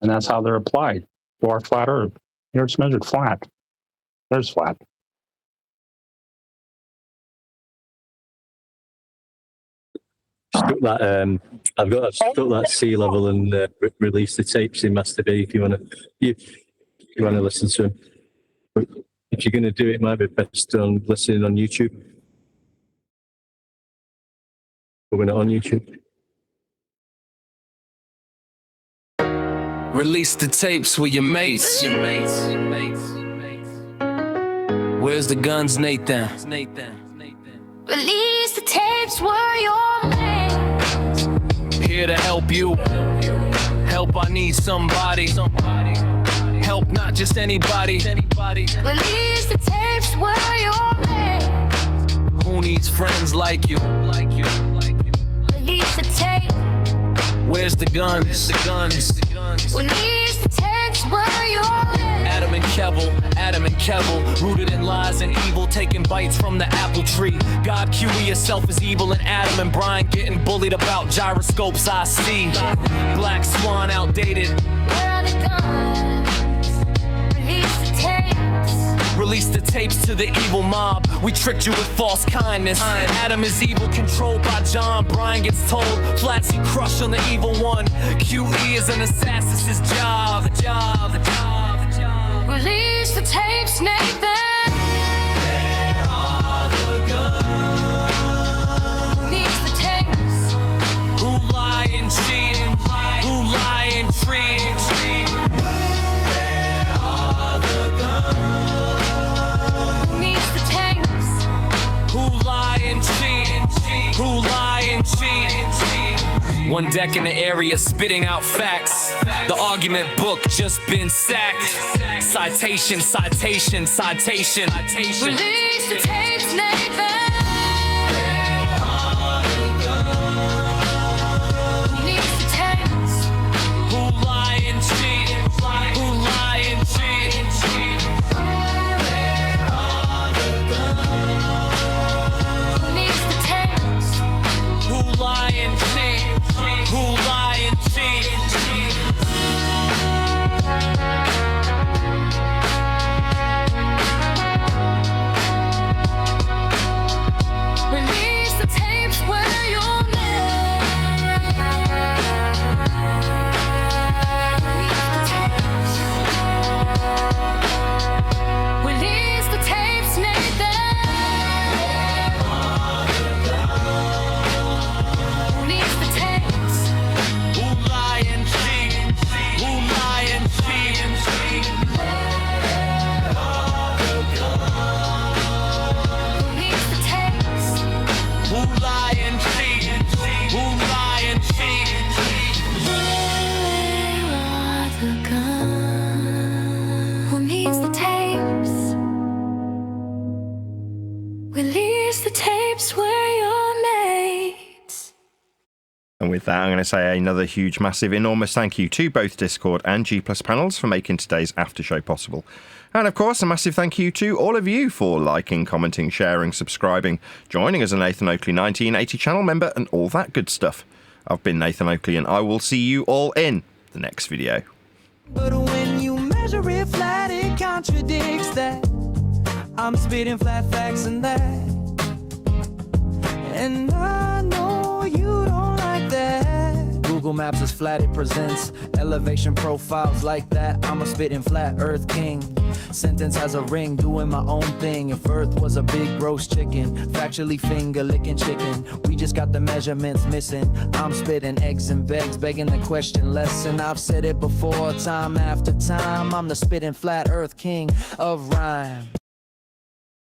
And that's how they're applied to our flat Earth. Here it's measured flat. There's flat. Stuck that I've stuck that sea level and released the tapes in Master B if you want to listen to them. But if you're going to do it, it might be best on listening on YouTube. But we're not on YouTube. Release the tapes with your mates. Where's the guns, Nathan? Release the tapes, were your mates. Here to help you. Help, I need somebody. Help, not just anybody. Release the tapes, were your mates. Who needs friends like you? Release the tape. Where's the guns? Release the tapes, were your mates. Adam and Kevel, rooted in lies and evil, taking bites from the apple tree. God, QE yourself is evil, and Adam and Brian getting bullied about gyroscopes I see. Black Swan outdated. Where are the guns? Release the tapes. Release the tapes to the evil mob. We tricked you with false kindness. Adam is evil, controlled by John. Brian gets told, flats he crushed on the evil one. QE is an assassin's his job. The job. Release the tapes, Nathan. Where are the guns? Release the tapes. Who lie and cheat? Who lie and treat? Where are the guns? Release the tapes. Who lie and cheat? Who lie and cheat? One deck in the area spitting out facts. The argument book just been sacked. Citation. Release the tapes, Nathan. Release the tapes. Who lie and cheat? Who lie and cheat? Release the tapes. Who lie and cheat? universe where you're mates. And with that, I'm going to say another huge, massive, enormous thank you to both Discord and G Plus panels for making today's after show possible. And of course, a massive thank you to all of you for liking, commenting, sharing, subscribing, joining as a Nathan Oakley 1980 channel member, and all that good stuff. I've been Nathan Oakley, and I will see you all in the next video. But when you measure it flat, it contradicts that. I'm spitting flat facts and that. And I know you don't like that. Google Maps is flat, it presents elevation profiles like that. I'm a spitting flat earth king. Sentence has a ring, doing my own thing. If earth was a big roast chicken, factually finger licking chicken, we just got the measurements missing. I'm spitting eggs and begs, begging the question lesson. I've said it before, time after time. I'm the spitting flat earth king of rhyme.